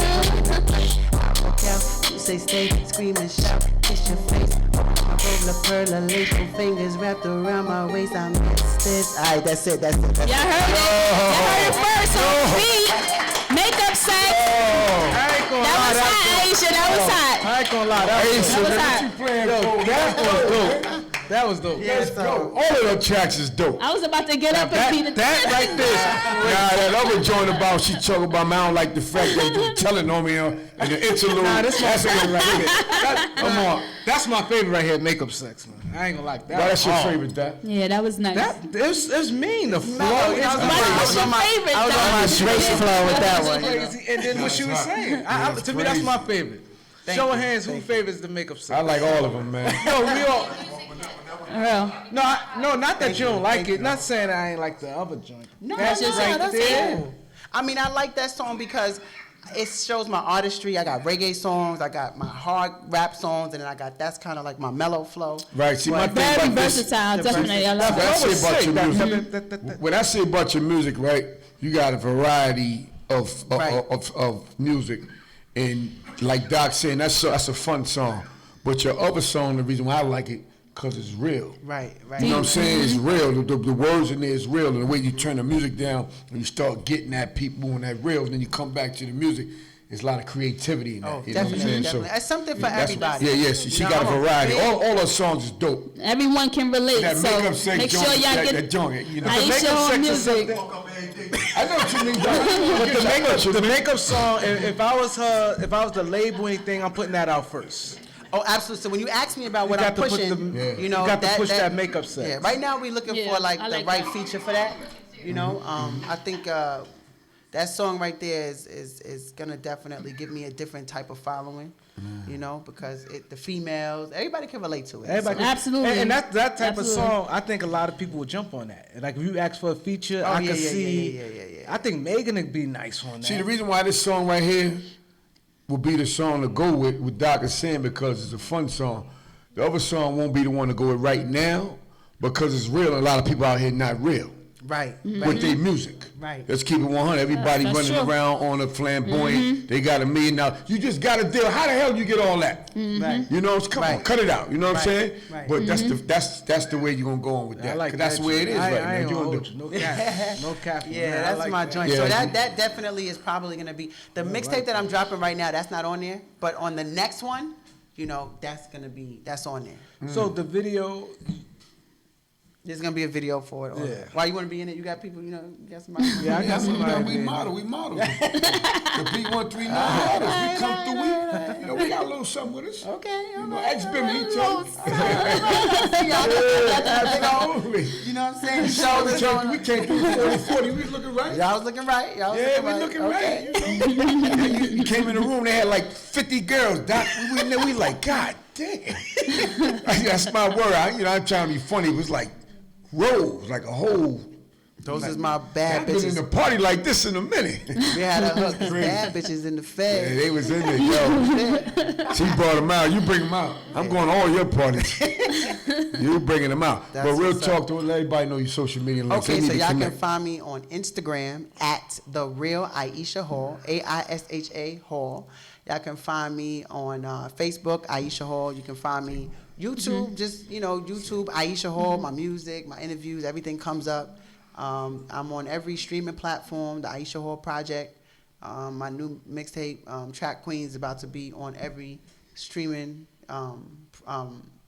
I walk out, you say stay, scream and shout, kiss your face. I roll a pearl of lace, four fingers wrapped around my waist. I miss this. Alright, that's it. Y'all heard it. Y'all heard it first on the beat. Makeup sex. That was hot, Aisha. That was hot. I ain't gonna lie. That was That hot. was dope. That was dope. Yeah, Let's go. All of the tracks is dope. I was about to get up and be the That right there. That other joint about she talking about, man, I don't like the fact that you telling on me and the interlude. Nah, this that's my favorite it. right here. Come on. That's my favorite right here, Makeup Sex, man. I ain't gonna like that. Well, that's your hard. favorite, that. Yeah, that was nice. It's mean. The flow No, is I was on What's your my- favorite? I was on my though? straight flow with that one. crazy. And then what she was saying. To me, that's my favorite. Show of hands, who favors the Makeup Sex? I like all of them, man. No, we all. Real. No, not that you don't like it. Not saying I ain't like the other joint. No, That's no, just right that's there. cool. I mean, I like that song because it shows my artistry. I got reggae songs, I got my hard rap songs, and then I got that's kind of like my mellow flow. Right, see, my But- thing Very about this, versatile, definitely. I love When I it. say about your That- music, that- when I say about your music, right, you got a variety of Right. of music, and like Doc saying, that's a fun song. But your other song, the reason why I like it, cause it's real. Right, right. You know what I'm saying? It's real. The words in there is real, and the way you turn the music down and you start getting at people and that real, and then you come back to the music. There's a lot of creativity in that. Oh, You know what I'm definitely, saying? definitely. It's something for that's what- everybody. Yeah, yeah. She You got a know, I'm a variety. big- All her songs is dope. Everyone can relate, That so makeup sex make joint, sure y'all that get joint, you know. Aisha makeup Hall sex is music. something- I know what you mean, But the makeup song, if I was the labeling thing, I'm putting that out first. Oh, absolutely. So when you ask me about what You I'm got to put pushing, the- you know, you got to push that makeup set. Yeah, right now we're looking Yeah, for like I the like right that. feature for that. You know, I think that song right there is gonna definitely give me a different type of following. You know, because the females, everybody can relate to it. Everybody, So- Absolutely. And that type Absolutely. of song, I think a lot of people would jump on that. Like if you ask for a feature, Oh, I yeah, could yeah, see. yeah. I think Megan would be nice on that. See, the reason why this song right here will be the song to go with Doc is saying because it's a fun song. The other song won't be the one to go with right now because it's real and a lot of people out here not real Right. with their music. Right. Let's keep it 100. Everybody That's running true. around on a flamboyant. They got $1 million. You just got a deal. How the hell you get all that? Right. You know, come on, Right. cut it out. You know what I'm Right. saying? Right. But that's the way you're gonna go on with that. I like 'Cause that's that the way it joint. is I right ain't now. You gonna gonna hold do- you. No cap. No cap. Yeah, man. I that's like my that. joint. Yeah, So you- that definitely is probably gonna be the mixtape that I'm dropping right now. That's not on there, but on the next one, you know, that's on there. So the video, There's gonna be a video for it. Yeah. Why you want to be in it? You got people, you know, you got somebody. yeah, I got somebody. We model. The B139 models. We come through. You know, we got a little something with us. Okay, You all know, right, ex-Bimmy, all he right, told Absolutely. me. You know what I'm saying? Shoulders on. We came through 40. We was looking right. Y'all was looking right. Y'all was Yeah, we looking looking right. right. You know? You came in the room, they had like 50 girls. Doc, we like, God damn. That's my word. I'm trying to be funny. It was like rows, like a whole. Those is my bad I've been in bitches. the party like this in a minute. We had a hook. Bad bitches in the Yeah, fed. they was in there, yo. She brought them out. You bring them out. I'm going to all your parties. You bringing them out. That's But real what's talk up. to let everybody know your social media links. Okay, They so need to y'all can connect. find me on Instagram at the real Aisha Hall, AISHA Hall. Y'all can find me on Facebook, Aisha Hall. You can find me YouTube, just YouTube, Aisha Hall. My music, my interviews, everything comes up. I'm on every streaming platform. The Aisha Hall Project, my new mixtape, Track Queen, is about to be on every streaming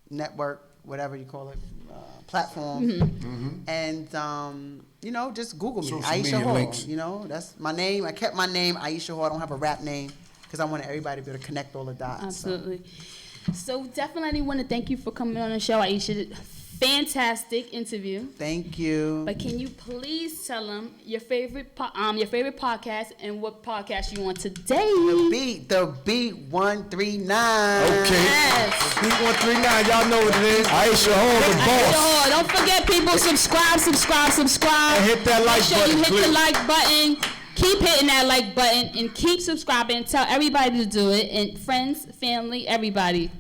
network, whatever you call it, platform. And just Google me, Social Aisha media Hall. links. That's my name. I kept my name, Aisha Hall. I don't have a rap name because I wanted everybody to be able to connect all the dots. Absolutely. So definitely want to thank you for coming on the show, Aisha. Fantastic interview. Thank you. But can you please tell them your favorite podcast and what podcast you want today? The B139. Okay. Yes. B139, y'all know what it is. Aisha Hall, the Aisha boss. Hall. Don't forget, people, subscribe. And hit that like Make sure button, you hit please. the like button. Keep hitting that like button and keep subscribing. Tell everybody to do it. And friends, family, everybody.